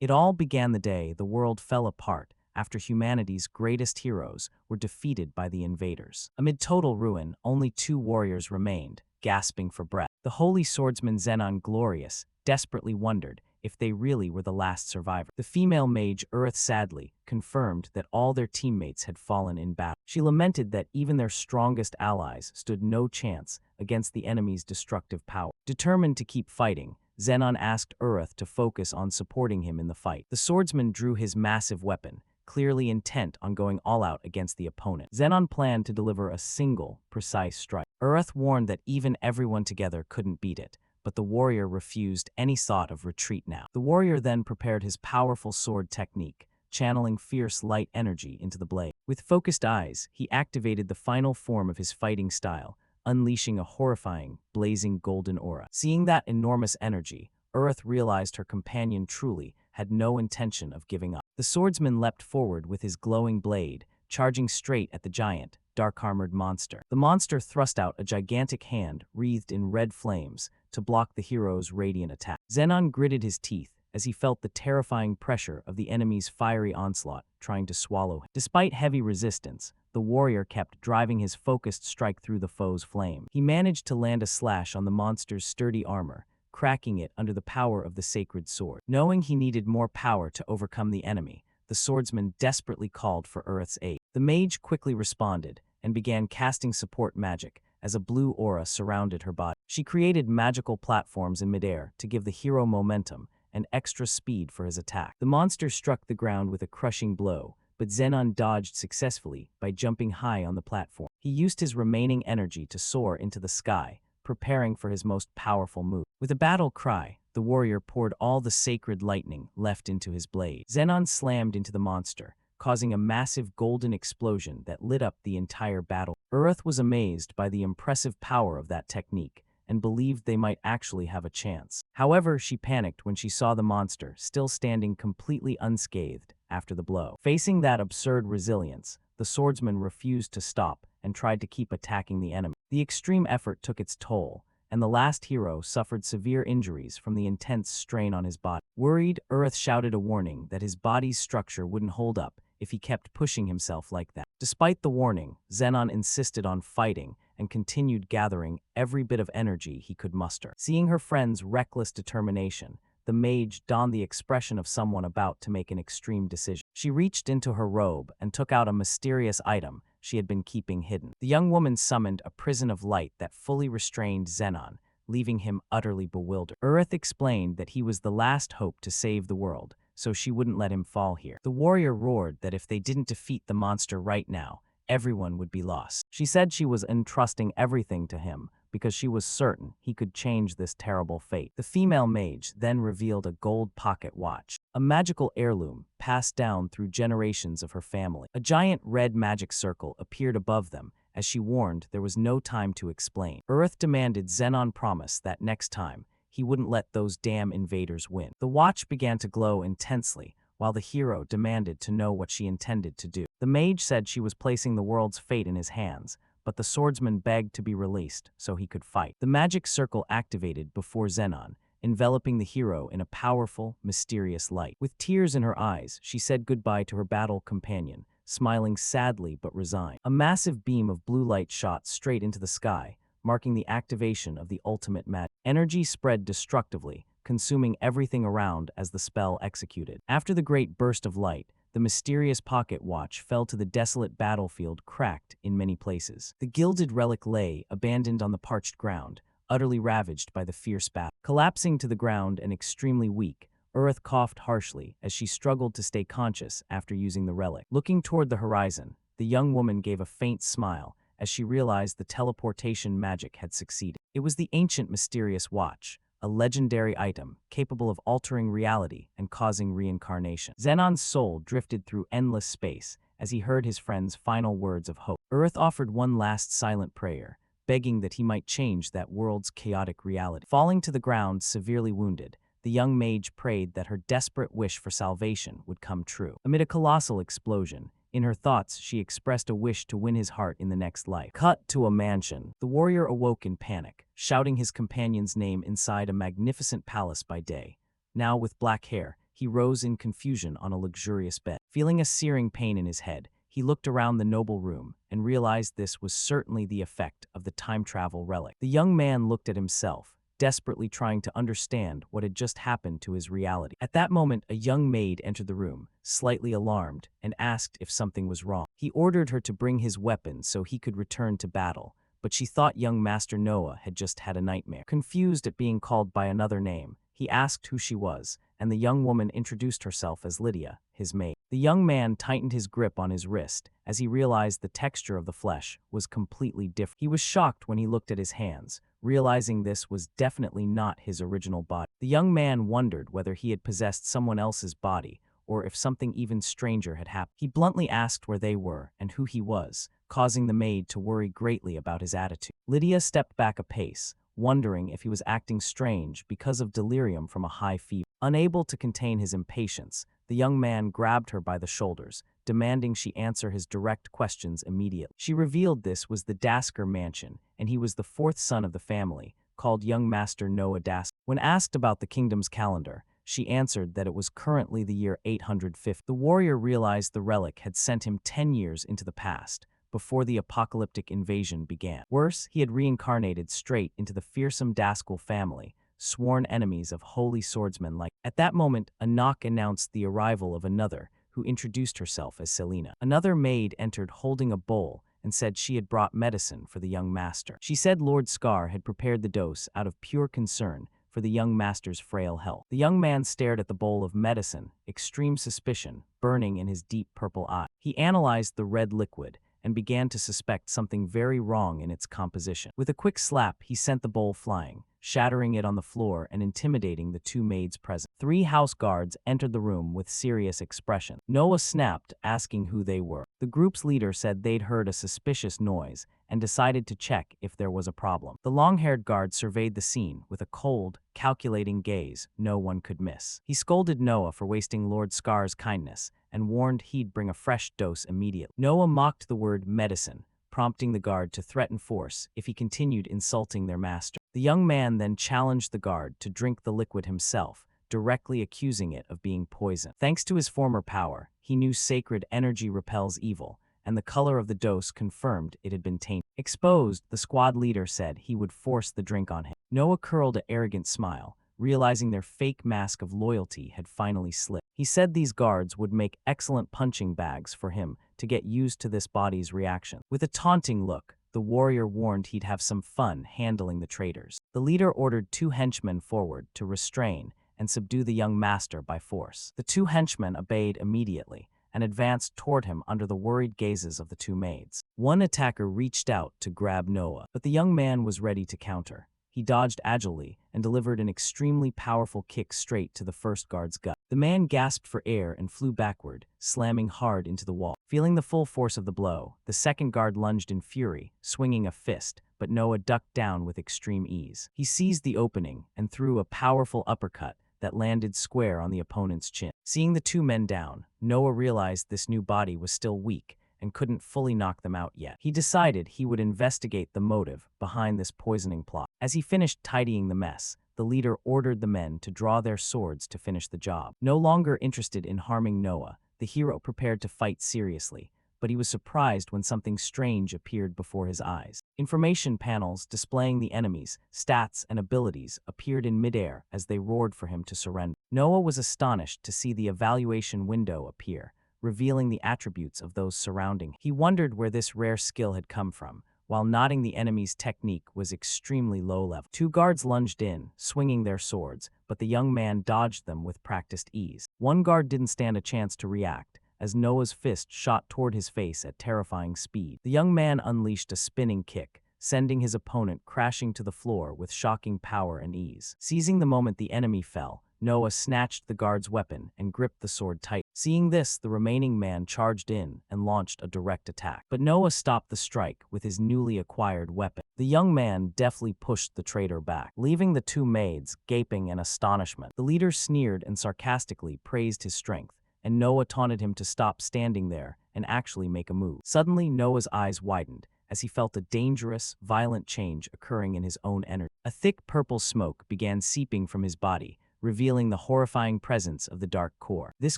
It all began the day the world fell apart after humanity's greatest heroes were defeated by the invaders. Amid total ruin, only two warriors remained, gasping for breath. The holy swordsman Zenon Glorious desperately wondered if they really were the last survivor. The female mage Urith sadly confirmed that all their teammates had fallen in battle. She lamented that even their strongest allies stood no chance against the enemy's destructive power. Determined to keep fighting, Zenon asked Urith to focus on supporting him in the fight. The swordsman drew his massive weapon, clearly intent on going all out against the opponent. Zenon planned to deliver a single, precise strike. Urith warned that even everyone together couldn't beat it, but the warrior refused any thought of retreat now. The warrior then prepared his powerful sword technique, channeling fierce light energy into the blade. With focused eyes, he activated the final form of his fighting style, unleashing a horrifying, blazing golden aura. Seeing that enormous energy, Urith realized her companion truly had no intention of giving up. The swordsman leapt forward with his glowing blade, charging straight at the giant, dark-armored monster. The monster thrust out a gigantic hand wreathed in red flames to block the hero's radiant attack. Zenon gritted his teeth as he felt the terrifying pressure of the enemy's fiery onslaught trying to swallow him. Despite heavy resistance, the warrior kept driving his focused strike through the foe's flame. He managed to land a slash on the monster's sturdy armor, cracking it under the power of the sacred sword. Knowing he needed more power to overcome the enemy, the swordsman desperately called for Urith's aid. The mage quickly responded and began casting support magic as a blue aura surrounded her body. She created magical platforms in midair to give the hero momentum and extra speed for his attack. The monster struck the ground with a crushing blow, but Zenon dodged successfully by jumping high on the platform. He used his remaining energy to soar into the sky, preparing for his most powerful move. With a battle cry, the warrior poured all the sacred lightning left into his blade. Zenon slammed into the monster, causing a massive golden explosion that lit up the entire battle. Urith was amazed by the impressive power of that technique and believed they might actually have a chance. However, she panicked when she saw the monster still standing completely unscathed after the blow. Facing that absurd resilience, the swordsman refused to stop and tried to keep attacking the enemy. The extreme effort took its toll, and the last hero suffered severe injuries from the intense strain on his body. Worried, Urith shouted a warning that his body's structure wouldn't hold up if he kept pushing himself like that. Despite the warning, Zenon insisted on fighting and continued gathering every bit of energy he could muster. Seeing her friend's reckless determination, the mage donned the expression of someone about to make an extreme decision. She reached into her robe and took out a mysterious item she had been keeping hidden. The young woman summoned a prison of light that fully restrained Zenon, leaving him utterly bewildered. Urith explained that he was the last hope to save the world, so she wouldn't let him fall here. The warrior roared that if they didn't defeat the monster right now, everyone would be lost. She said she was entrusting everything to him because she was certain he could change this terrible fate. The female mage then revealed a gold pocket watch, a magical heirloom passed down through generations of her family. A giant red magic circle appeared above them as she warned there was no time to explain. Urith demanded Zenon promise that next time, he wouldn't let those damn invaders win. The watch began to glow intensely, while the hero demanded to know what she intended to do. The mage said she was placing the world's fate in his hands, but the swordsman begged to be released so he could fight. The magic circle activated before Zenon, enveloping the hero in a powerful, mysterious light. With tears in her eyes, she said goodbye to her battle companion, smiling sadly but resigned. A massive beam of blue light shot straight into the sky, marking the activation of the ultimate magic. Energy spread destructively, consuming everything around as the spell executed. After the great burst of light, the mysterious pocket watch fell to the desolate battlefield, cracked in many places. The gilded relic lay, abandoned on the parched ground, utterly ravaged by the fierce battle. Collapsing to the ground and extremely weak, Urith coughed harshly as she struggled to stay conscious after using the relic. Looking toward the horizon, the young woman gave a faint smile as she realized the teleportation magic had succeeded. It was the ancient mysterious watch, a legendary item capable of altering reality and causing reincarnation. Zenon's soul drifted through endless space as he heard his friend's final words of hope. Urith offered one last silent prayer, begging that he might change that world's chaotic reality. Falling to the ground severely wounded, the young mage prayed that her desperate wish for salvation would come true. Amid a colossal explosion, in her thoughts, she expressed a wish to win his heart in the next life. Cut to a mansion. The warrior awoke in panic, shouting his companion's name inside a magnificent palace by day. Now with black hair, he he rose in confusion on a luxurious bed. Feeling a searing pain in his head, he looked around the noble room and realized this was certainly the effect of the time travel relic. The young man looked at himself, desperately trying to understand what had just happened to his reality. At that moment, a young maid entered the room, slightly alarmed, and asked if something was wrong. He ordered her to bring his weapon so he could return to battle, but she thought young Master Noah had just had a nightmare. Confused at being called by another name, he asked who she was, and the young woman introduced herself as Lydia, his maid. The young man tightened his grip on his wrist as he realized the texture of the flesh was completely different. He was shocked when he looked at his hands, realizing this was definitely not his original body. The young man wondered whether he had possessed someone else's body or if something even stranger had happened. He bluntly asked where they were and who he was, causing the maid to worry greatly about his attitude. Lydia stepped back a pace, wondering if he was acting strange because of delirium from a high fever. Unable to contain his impatience, the young man grabbed her by the shoulders, demanding she answer his direct questions immediately. She revealed this was the Dasker mansion, and he was the fourth son of the family, called young Master Noah Dasker. When asked about the kingdom's calendar, she answered that it was currently the year 850. The warrior realized the relic had sent him 10 years into the past, before the apocalyptic invasion began. Worse, he had reincarnated straight into the fearsome Daskell family, sworn enemies of holy swordsmen like. At that moment, a knock announced the arrival of another, who introduced herself as Selena. Another maid entered holding a bowl and said she had brought medicine for the young master. She said Lord Scar had prepared the dose out of pure concern for the young master's frail health. The young man stared at the bowl of medicine, extreme suspicion burning in his deep purple eye. He analyzed the red liquid and began to suspect something very wrong in its composition. With a quick slap, he sent the bowl flying, shattering it on the floor and intimidating the two maids present. 3 house guards entered the room with serious expression. Noah snapped, asking who they were. The group's leader said they'd heard a suspicious noise and decided to check if there was a problem. The long-haired guard surveyed the scene with a cold, calculating gaze no one could miss. He scolded Noah for wasting Lord Scar's kindness and warned he'd bring a fresh dose immediately. Noah mocked the word medicine, prompting the guard to threaten force if he continued insulting their master. The young man then challenged the guard to drink the liquid himself, directly accusing it of being poison. Thanks to his former power, he knew sacred energy repels evil, and the color of the dose confirmed it had been tainted. Exposed, the squad leader said he would force the drink on him. Noah curled an arrogant smile, realizing their fake mask of loyalty had finally slipped. He said these guards would make excellent punching bags for him to get used to this body's reaction. With a taunting look, the warrior warned he'd have some fun handling the traitors. The leader ordered 2 henchmen forward to restrain and subdue the young master by force. The 2 henchmen obeyed immediately and advanced toward him under the worried gazes of the 2 maids. One attacker reached out to grab Noah, but the young man was ready to counter. He dodged agilely and delivered an extremely powerful kick straight to the first guard's gut. The man gasped for air and flew backward, slamming hard into the wall. Feeling the full force of the blow, the second guard lunged in fury, swinging a fist, but Noah ducked down with extreme ease. He seized the opening and threw a powerful uppercut that landed square on the opponent's chin. Seeing the 2 men down, Noah realized this new body was still weak and couldn't fully knock them out yet. He decided he would investigate the motive behind this poisoning plot. As he finished tidying the mess, the leader ordered the men to draw their swords to finish the job. No longer interested in harming Noah, the hero prepared to fight seriously, but he was surprised when something strange appeared before his eyes. Information panels displaying the enemies, stats, and abilities appeared in midair as they roared for him to surrender. Noah was astonished to see the evaluation window appear, revealing the attributes of those surrounding him. He wondered where this rare skill had come from, while noting the enemy's technique was extremely low level. 2 guards lunged in, swinging their swords, but the young man dodged them with practiced ease. 1 guard didn't stand a chance to react, as Noah's fist shot toward his face at terrifying speed. The young man unleashed a spinning kick, sending his opponent crashing to the floor with shocking power and ease. Seizing the moment the enemy fell, Noah snatched the guard's weapon and gripped the sword tight. Seeing this, the remaining man charged in and launched a direct attack. But Noah stopped the strike with his newly acquired weapon. The young man deftly pushed the traitor back, leaving the 2 maids gaping in astonishment. The leader sneered and sarcastically praised his strength, and Noah taunted him to stop standing there and actually make a move. Suddenly, Noah's eyes widened as he felt a dangerous, violent change occurring in his own energy. A thick purple smoke began seeping from his body, revealing the horrifying presence of the dark core. This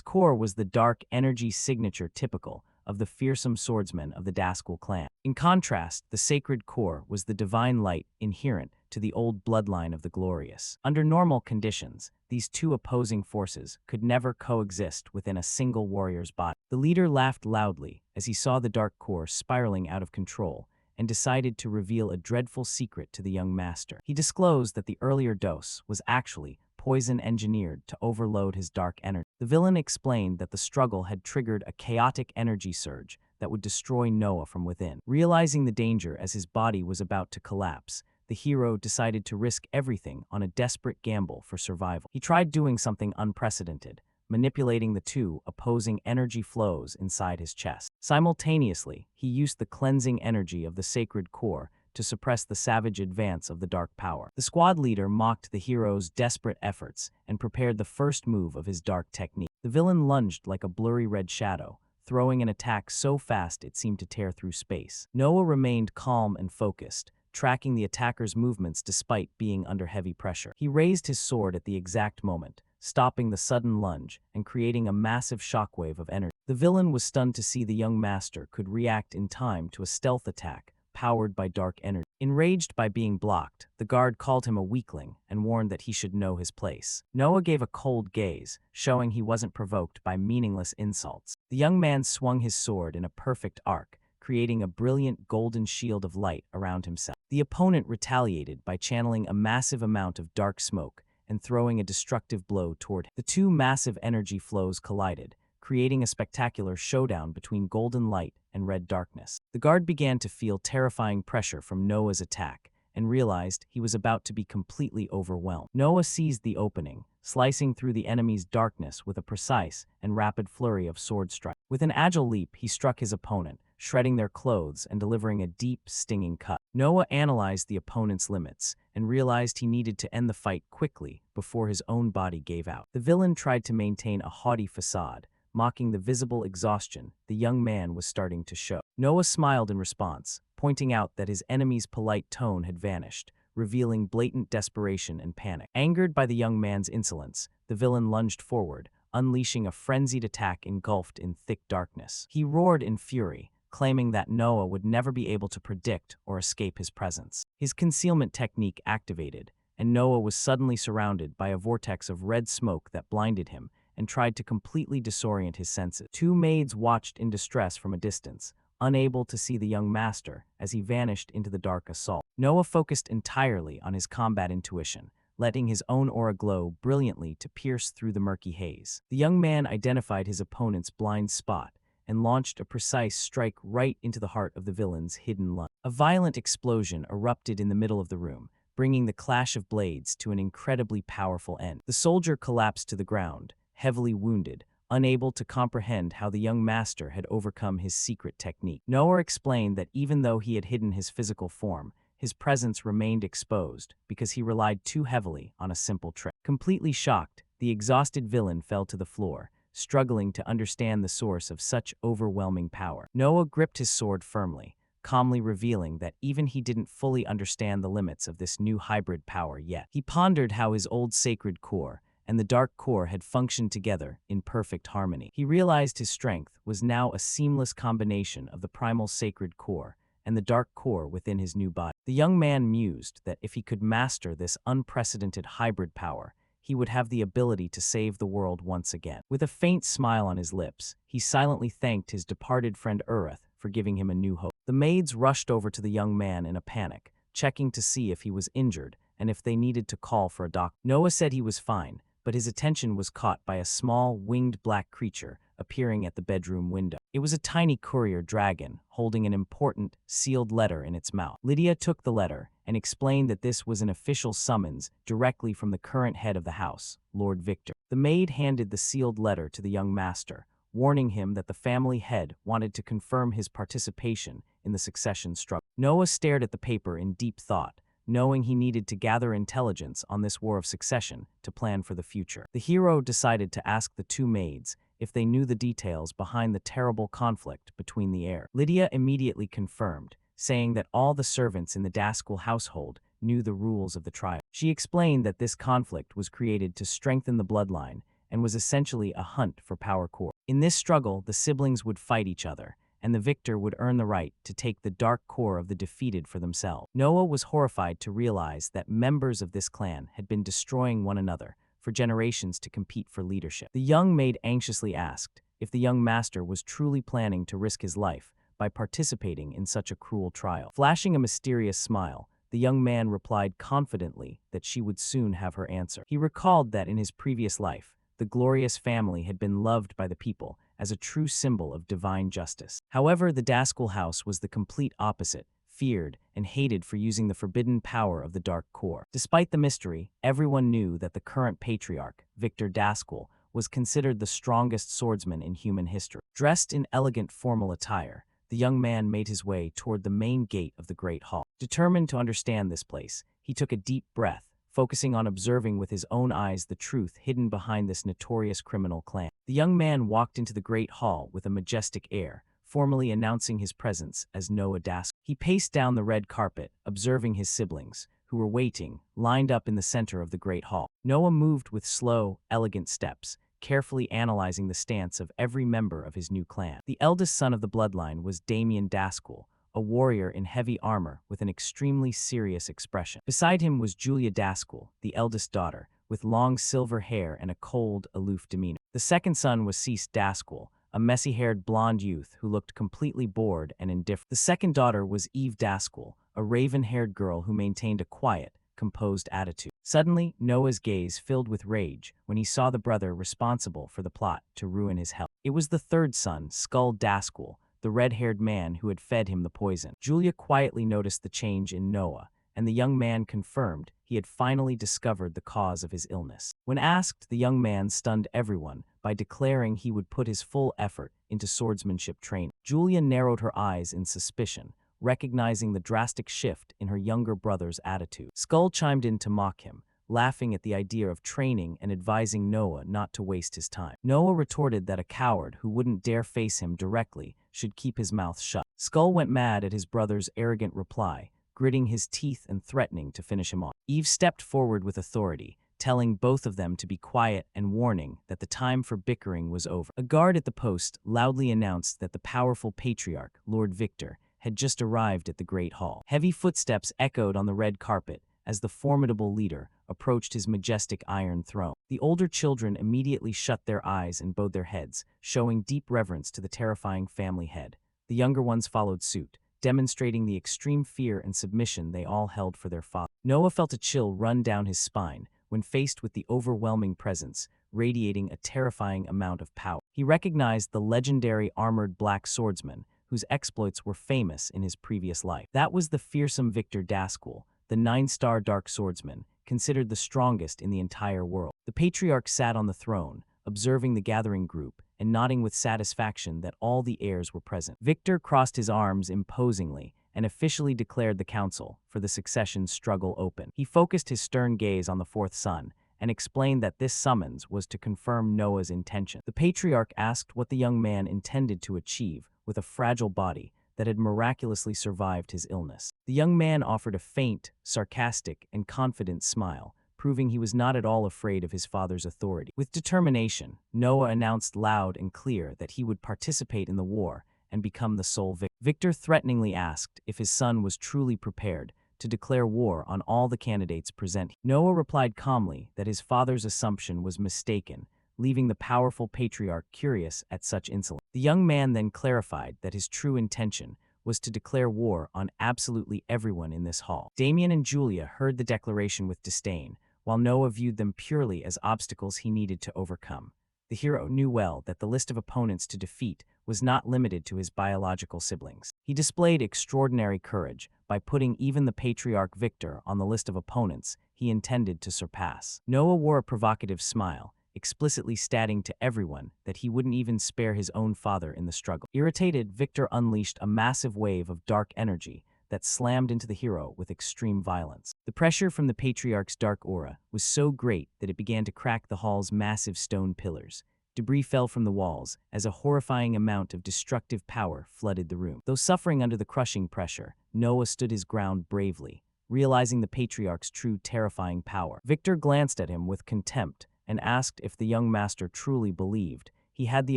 core was the dark energy signature typical of the fearsome swordsmen of the Daskell clan. In contrast, the sacred core was the divine light inherent to the old bloodline of the glorious. Under normal conditions, these two opposing forces could never coexist within a single warrior's body. The leader laughed loudly as he saw the dark core spiraling out of control and decided to reveal a dreadful secret to the young master. He disclosed that the earlier dose was actually poison engineered to overload his dark energy. The villain explained that the struggle had triggered a chaotic energy surge that would destroy Noah from within. Realizing the danger as his body was about to collapse, the hero decided to risk everything on a desperate gamble for survival. He tried doing something unprecedented, manipulating the two opposing energy flows inside his chest. Simultaneously, he used the cleansing energy of the sacred core to suppress the savage advance of the dark power. The squad leader mocked the hero's desperate efforts and prepared the first move of his dark technique. The villain lunged like a blurry red shadow, throwing an attack so fast it seemed to tear through space. Noah remained calm and focused, tracking the attacker's movements despite being under heavy pressure. He raised his sword at the exact moment, stopping the sudden lunge and creating a massive shockwave of energy. The villain was stunned to see the young master could react in time to a stealth attack powered by dark energy. Enraged by being blocked, the guard called him a weakling and warned that he should know his place. Noah gave a cold gaze, showing he wasn't provoked by meaningless insults. The young man swung his sword in a perfect arc, creating a brilliant golden shield of light around himself. The opponent retaliated by channeling a massive amount of dark smoke and throwing a destructive blow toward him. The two massive energy flows collided, creating a spectacular showdown between golden light and red darkness. The guard began to feel terrifying pressure from Noah's attack and realized he was about to be completely overwhelmed. Noah seized the opening, slicing through the enemy's darkness with a precise and rapid flurry of sword strikes. With an agile leap, he struck his opponent, shredding their clothes and delivering a deep, stinging cut. Noah analyzed the opponent's limits and realized he needed to end the fight quickly before his own body gave out. The villain tried to maintain a haughty facade, mocking the visible exhaustion the young man was starting to show. Noah smiled in response, pointing out that his enemy's polite tone had vanished, revealing blatant desperation and panic. Angered by the young man's insolence, the villain lunged forward, unleashing a frenzied attack engulfed in thick darkness. He roared in fury, claiming that Noah would never be able to predict or escape his presence. His concealment technique activated, and Noah was suddenly surrounded by a vortex of red smoke that blinded him and tried to completely disorient his senses. Two maids watched in distress from a distance, unable to see the young master as he vanished into the dark assault. Noah focused entirely on his combat intuition, letting his own aura glow brilliantly to pierce through the murky haze. The young man identified his opponent's blind spot and launched a precise strike right into the heart of the villain's hidden lung. A violent explosion erupted in the middle of the room, bringing the clash of blades to an incredibly powerful end. The soldier collapsed to the ground, heavily wounded, unable to comprehend how the young master had overcome his secret technique. Noah explained that even though he had hidden his physical form, his presence remained exposed because he relied too heavily on a simple trick. Completely shocked, the exhausted villain fell to the floor, struggling to understand the source of such overwhelming power. Noah gripped his sword firmly, calmly revealing that even he didn't fully understand the limits of this new hybrid power yet. He pondered how his old sacred core and the dark core had functioned together in perfect harmony. He realized his strength was now a seamless combination of the primal sacred core and the dark core within his new body. The young man mused that if he could master this unprecedented hybrid power, he would have the ability to save the world once again. With a faint smile on his lips, he silently thanked his departed friend Urith for giving him a new hope. The maids rushed over to the young man in a panic, checking to see if he was injured and if they needed to call for a doctor. Noah said he was fine, but his attention was caught by a small, winged black creature appearing at the bedroom window. It was a tiny courier dragon, holding an important, sealed letter in its mouth. Lydia took the letter and explained that this was an official summons directly from the current head of the house, Lord Victor. The maid handed the sealed letter to the young master, warning him that the family head wanted to confirm his participation in the succession struggle. Noah stared at the paper in deep thought, knowing he needed to gather intelligence on this war of succession to plan for the future. The hero decided to ask the two maids if they knew the details behind the terrible conflict between the heirs. Lydia immediately confirmed, saying that all the servants in the Daskell household knew the rules of the trial. She explained that this conflict was created to strengthen the bloodline and was essentially a hunt for power core. In this struggle, the siblings would fight each other, and the victor would earn the right to take the dark core of the defeated for themselves. Noah was horrified to realize that members of this clan had been destroying one another for generations to compete for leadership. The young maid anxiously asked if the young master was truly planning to risk his life by participating in such a cruel trial. Flashing a mysterious smile, the young man replied confidently that she would soon have her answer. He recalled that in his previous life, the glorious family had been loved by the people as a true symbol of divine justice. However, the Daskell house was the complete opposite, feared and hated for using the forbidden power of the Dark Core. Despite the mystery, everyone knew that the current patriarch, Victor Daskell, was considered the strongest swordsman in human history. Dressed in elegant formal attire, the young man made his way toward the main gate of the Great Hall. Determined to understand this place, he took a deep breath, focusing on observing with his own eyes the truth hidden behind this notorious criminal clan. The young man walked into the Great Hall with a majestic air, formally announcing his presence as Noah Daskell. He paced down the red carpet, observing his siblings, who were waiting, lined up in the center of the Great Hall. Noah moved with slow, elegant steps, carefully analyzing the stance of every member of his new clan. The eldest son of the bloodline was Damien Daskell, a warrior in heavy armor with an extremely serious expression. Beside him was Julia Daskell, the eldest daughter, with long silver hair and a cold, aloof demeanor. The second son was Cease Daskell, a messy-haired blonde youth who looked completely bored and indifferent. The second daughter was Eve Daskell, a raven-haired girl who maintained a quiet, composed attitude. Suddenly, Noah's gaze filled with rage when he saw the brother responsible for the plot to ruin his health. It was the third son, Skull Daskell, the red-haired man who had fed him the poison. Julia quietly noticed the change in Noah, and the young man confirmed he had finally discovered the cause of his illness. When asked, the young man stunned everyone by declaring he would put his full effort into swordsmanship training. Julia narrowed her eyes in suspicion, recognizing the drastic shift in her younger brother's attitude. Skull chimed in to mock him, laughing at the idea of training and advising Noah not to waste his time. Noah retorted that a coward who wouldn't dare face him directly should keep his mouth shut. Skull went mad at his brother's arrogant reply, gritting his teeth and threatening to finish him off. Eve stepped forward with authority, telling both of them to be quiet and warning that the time for bickering was over. A guard at the post loudly announced that the powerful patriarch, Lord Victor, had just arrived at the Great Hall. Heavy footsteps echoed on the red carpet as the formidable leader approached his majestic iron throne. The older children immediately shut their eyes and bowed their heads, showing deep reverence to the terrifying family head. The younger ones followed suit, demonstrating the extreme fear and submission they all held for their father. Noah felt a chill run down his spine when faced with the overwhelming presence, radiating a terrifying amount of power. He recognized the legendary armored black swordsman, whose exploits were famous in his previous life. That was the fearsome Victor Daskell, the 9-star dark swordsman, considered the strongest in the entire world. The patriarch sat on the throne, observing the gathering group and nodding with satisfaction that all the heirs were present. Victor crossed his arms imposingly and officially declared the council for the succession struggle open. He focused his stern gaze on the fourth son and explained that this summons was to confirm Noah's intention. The patriarch asked what the young man intended to achieve with a fragile body that had miraculously survived his illness. The young man offered a faint, sarcastic, and confident smile, proving he was not at all afraid of his father's authority. With determination, Noah announced loud and clear that he would participate in the war and become the sole victor. Victor threateningly asked if his son was truly prepared to declare war on all the candidates present. Noah replied calmly that his father's assumption was mistaken, leaving the powerful patriarch curious at such insolence. The young man then clarified that his true intention was to declare war on absolutely everyone in this hall. Damien and Julia heard the declaration with disdain, while Noah viewed them purely as obstacles he needed to overcome. The hero knew well that the list of opponents to defeat was not limited to his biological siblings. He displayed extraordinary courage by putting even the patriarch Victor on the list of opponents he intended to surpass. Noah wore a provocative smile, explicitly stating to everyone that he wouldn't even spare his own father in the struggle. Irritated, Victor unleashed a massive wave of dark energy that slammed into the hero with extreme violence. The pressure from the patriarch's dark aura was so great that it began to crack the hall's massive stone pillars. Debris fell from the walls as a horrifying amount of destructive power flooded the room. Though suffering under the crushing pressure, Noah stood his ground bravely, realizing the patriarch's true terrifying power. Victor glanced at him with contempt and asked if the young master truly believed he had the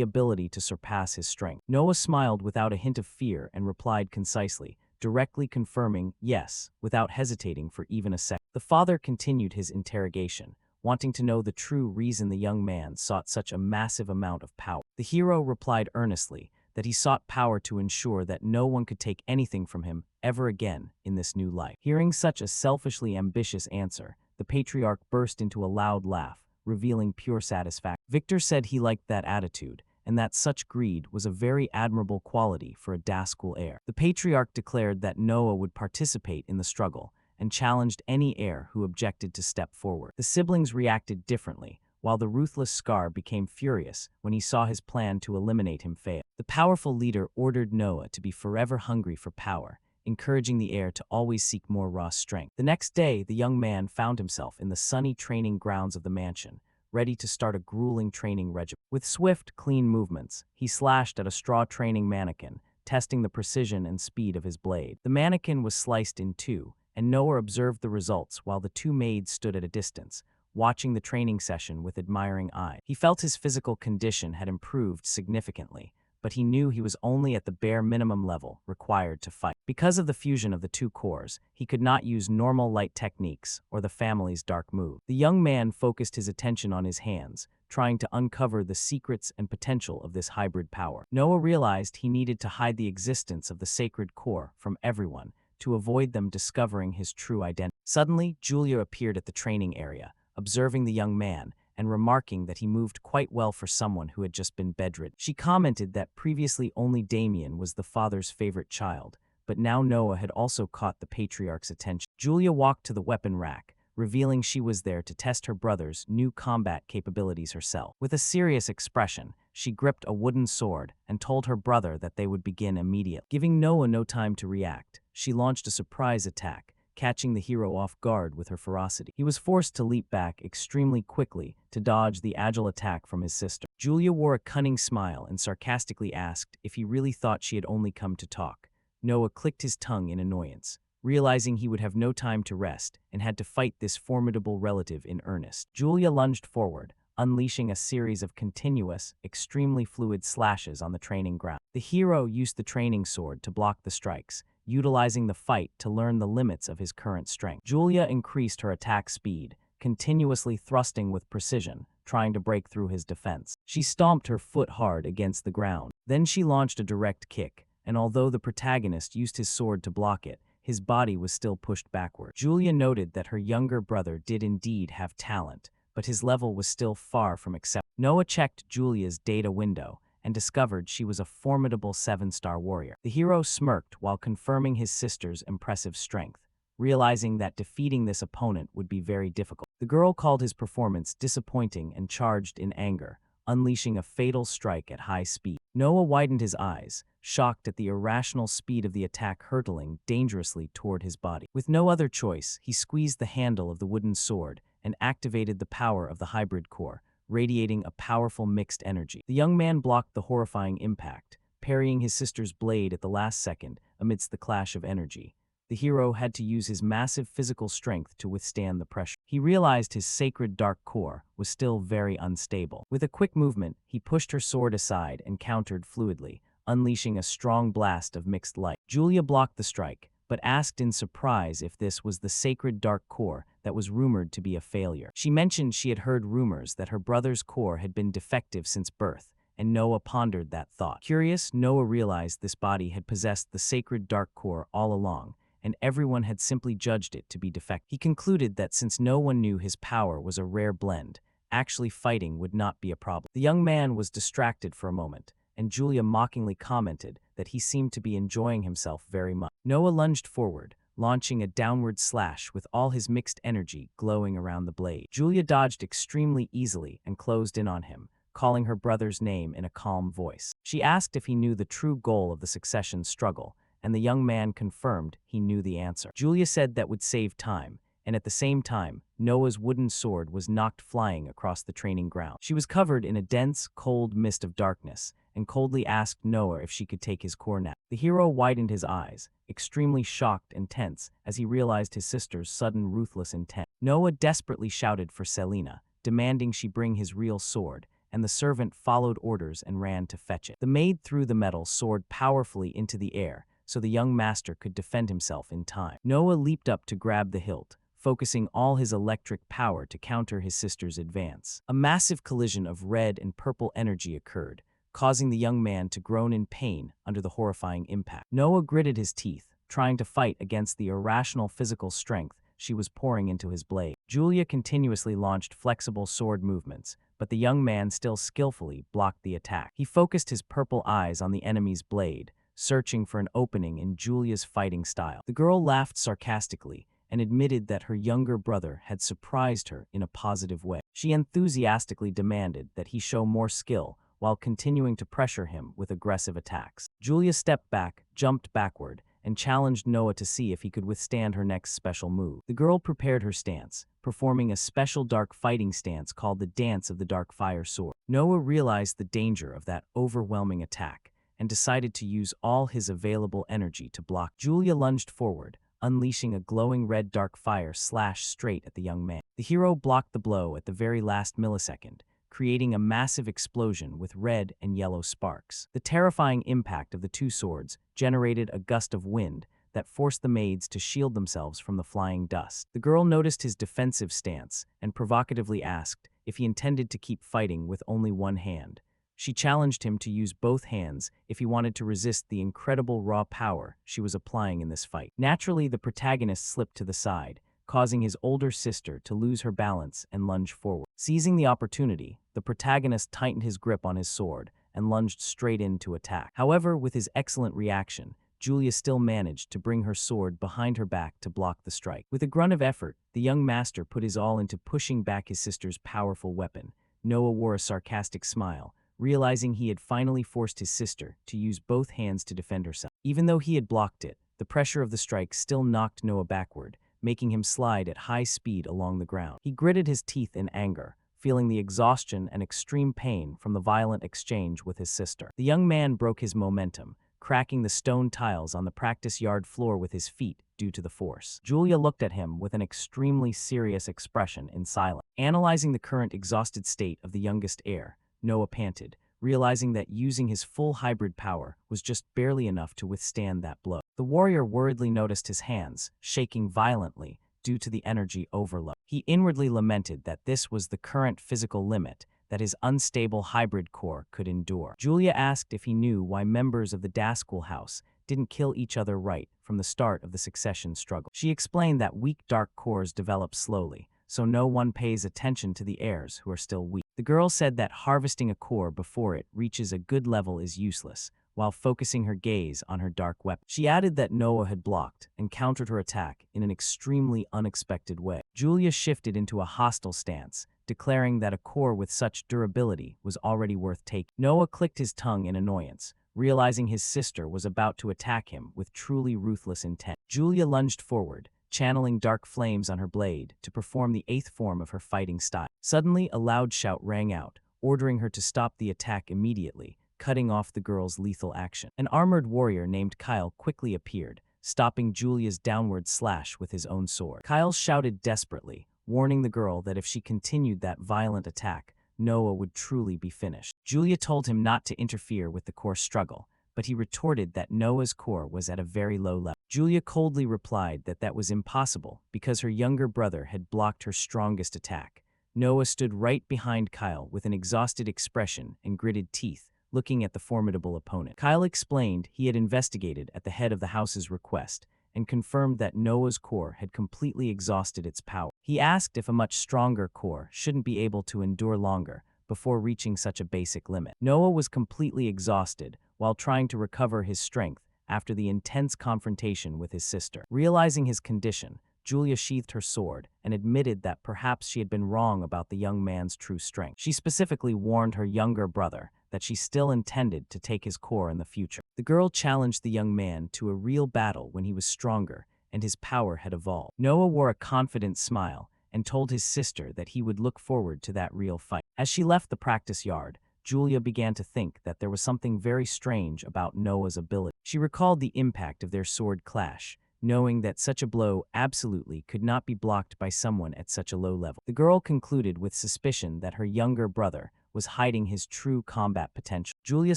ability to surpass his strength. Noah smiled without a hint of fear and replied concisely, directly confirming yes, without hesitating for even a second. The father continued his interrogation, wanting to know the true reason the young man sought such a massive amount of power. The hero replied earnestly that he sought power to ensure that no one could take anything from him ever again in this new life. Hearing such a selfishly ambitious answer, the patriarch burst into a loud laugh, revealing pure satisfaction. Victor said he liked that attitude, and that such greed was a very admirable quality for a Dazquil heir. The patriarch declared that Noah would participate in the struggle, and challenged any heir who objected to step forward. The siblings reacted differently, while the ruthless Scar became furious when he saw his plan to eliminate him fail. The powerful leader ordered Noah to be forever hungry for power, encouraging the heir to always seek more raw strength. The next day, the young man found himself in the sunny training grounds of the mansion, ready to start a grueling training regimen. With swift, clean movements, he slashed at a straw training mannequin, testing the precision and speed of his blade. The mannequin was sliced in two, and Noah observed the results while the two maids stood at a distance, watching the training session with admiring eyes. He felt his physical condition had improved significantly, but he knew he was only at the bare minimum level required to fight. Because of the fusion of the two cores, he could not use normal light techniques or the family's dark move. The young man focused his attention on his hands, trying to uncover the secrets and potential of this hybrid power. Noah realized he needed to hide the existence of the sacred core from everyone to avoid them discovering his true identity. Suddenly, Julia appeared at the training area, observing the young man and remarking that he moved quite well for someone who had just been bedridden. She commented that previously only Damien was the father's favorite child, but now Noah had also caught the patriarch's attention. Julia walked to the weapon rack, revealing she was there to test her brother's new combat capabilities herself. With a serious expression, she gripped a wooden sword and told her brother that they would begin immediately. Giving Noah no time to react, she launched a surprise attack, catching the hero off guard with her ferocity. He was forced to leap back extremely quickly to dodge the agile attack from his sister. Julia wore a cunning smile and sarcastically asked if he really thought she had only come to talk. Noah clicked his tongue in annoyance, realizing he would have no time to rest and had to fight this formidable relative in earnest. Julia lunged forward, unleashing a series of continuous, extremely fluid slashes on the training ground. The hero used the training sword to block the strikes, utilizing the fight to learn the limits of his current strength. Julia increased her attack speed, continuously thrusting with precision, trying to break through his defense. She stomped her foot hard against the ground. Then she launched a direct kick, and although the protagonist used his sword to block it, his body was still pushed backward. Julia noted that her younger brother did indeed have talent, but his level was still far from acceptable. Noah checked Julia's data window and discovered she was a formidable 7-star warrior. The hero smirked while confirming his sister's impressive strength, realizing that defeating this opponent would be very difficult. The girl called his performance disappointing and charged in anger, unleashing a fatal strike at high speed. Noah widened his eyes, shocked at the irrational speed of the attack hurtling dangerously toward his body. With no other choice, he squeezed the handle of the wooden sword and activated the power of the hybrid core, radiating a powerful mixed energy. The young man blocked the horrifying impact, parrying his sister's blade at the last second amidst the clash of energy. The hero had to use his massive physical strength to withstand the pressure. He realized his sacred dark core was still very unstable. With a quick movement, he pushed her sword aside and countered fluidly, unleashing a strong blast of mixed light. Julia blocked the strike, but asked in surprise if this was the sacred dark core that was rumored to be a failure. She mentioned she had heard rumors that her brother's core had been defective since birth, and Noah pondered that thought. Curious, Noah realized this body had possessed the sacred dark core all along, and everyone had simply judged it to be defective. He concluded that since no one knew his power was a rare blend, actually fighting would not be a problem. The young man was distracted for a moment, and Julia mockingly commented that he seemed to be enjoying himself very much. Noah lunged forward, launching a downward slash with all his mixed energy glowing around the blade. Julia dodged extremely easily and closed in on him, calling her brother's name in a calm voice. She asked if he knew the true goal of the succession struggle, and the young man confirmed he knew the answer. Julia said that would save time, and at the same time, Noah's wooden sword was knocked flying across the training ground. She was covered in a dense, cold mist of darkness, and coldly asked Noah if she could take his core now. The hero widened his eyes, extremely shocked and tense as he realized his sister's sudden ruthless intent. Noah desperately shouted for Selena, demanding she bring his real sword, and the servant followed orders and ran to fetch it. The maid threw the metal sword powerfully into the air, so the young master could defend himself in time. Noah leaped up to grab the hilt, focusing all his electric power to counter his sister's advance. A massive collision of red and purple energy occurred, causing the young man to groan in pain under the horrifying impact. Noah gritted his teeth, trying to fight against the irrational physical strength she was pouring into his blade. Julia continuously launched flexible sword movements, but the young man still skillfully blocked the attack. He focused his purple eyes on the enemy's blade, searching for an opening in Julia's fighting style. The girl laughed sarcastically and admitted that her younger brother had surprised her in a positive way. She enthusiastically demanded that he show more skill while continuing to pressure him with aggressive attacks. Julia stepped back, jumped backward, and challenged Noah to see if he could withstand her next special move. The girl prepared her stance, performing a special dark fighting stance called the Dance of the Dark Fire Sword. Noah realized the danger of that overwhelming attack and decided to use all his available energy to block. Julia lunged forward, unleashing a glowing red dark fire slash straight at the young man. The hero blocked the blow at the very last millisecond, creating a massive explosion with red and yellow sparks. The terrifying impact of the two swords generated a gust of wind that forced the maids to shield themselves from the flying dust. The girl noticed his defensive stance and provocatively asked if he intended to keep fighting with only one hand. She challenged him to use both hands if he wanted to resist the incredible raw power she was applying in this fight. Naturally, the protagonist slipped to the side, causing his older sister to lose her balance and lunge forward. Seizing the opportunity, the protagonist tightened his grip on his sword and lunged straight in to attack. However, with his excellent reaction, Julia still managed to bring her sword behind her back to block the strike. With a grunt of effort, the young master put his all into pushing back his sister's powerful weapon. Noah wore a sarcastic smile, realizing he had finally forced his sister to use both hands to defend herself. Even though he had blocked it, the pressure of the strike still knocked Noah backward, making him slide at high speed along the ground. He gritted his teeth in anger, feeling the exhaustion and extreme pain from the violent exchange with his sister. The young man broke his momentum, cracking the stone tiles on the practice yard floor with his feet due to the force. Julia looked at him with an extremely serious expression in silence. Analyzing the current exhausted state of the youngest heir, Noah panted, realizing that using his full hybrid power was just barely enough to withstand that blow. The warrior worriedly noticed his hands shaking violently due to the energy overload. He inwardly lamented that this was the current physical limit that his unstable hybrid core could endure. Julia asked if he knew why members of the Daskell house didn't kill each other right from the start of the succession struggle. She explained that weak dark cores develop slowly, so no one pays attention to the heirs who are still weak. The girl said that harvesting a core before it reaches a good level is useless, while focusing her gaze on her dark weapon. She added that Noah had blocked and countered her attack in an extremely unexpected way. Julia shifted into a hostile stance, declaring that a core with such durability was already worth taking. Noah clicked his tongue in annoyance, realizing his sister was about to attack him with truly ruthless intent. Julia lunged forward, channeling dark flames on her blade to perform the 8th form of her fighting style. Suddenly, a loud shout rang out, ordering her to stop the attack immediately, cutting off the girl's lethal action. An armored warrior named Kyle quickly appeared, stopping Julia's downward slash with his own sword. Kyle shouted desperately, warning the girl that if she continued that violent attack, Noah would truly be finished. Julia told him not to interfere with the core struggle, but he retorted that Noah's core was at a very low level. Julia coldly replied that that was impossible because her younger brother had blocked her strongest attack. Noah stood right behind Kyle with an exhausted expression and gritted teeth, looking at the formidable opponent. Kyle explained he had investigated at the head of the house's request and confirmed that Noah's core had completely exhausted its power. He asked if a much stronger core shouldn't be able to endure longer before reaching such a basic limit. Noah was completely exhausted while trying to recover his strength after the intense confrontation with his sister. Realizing his condition, Julia sheathed her sword and admitted that perhaps she had been wrong about the young man's true strength. She specifically warned her younger brother that she still intended to take his core in the future. The girl challenged the young man to a real battle when he was stronger and his power had evolved. Noah wore a confident smile and told his sister that he would look forward to that real fight. As she left the practice yard, Julia began to think that there was something very strange about Noah's ability. She recalled the impact of their sword clash, knowing that such a blow absolutely could not be blocked by someone at such a low level. The girl concluded with suspicion that her younger brother was hiding his true combat potential. Julia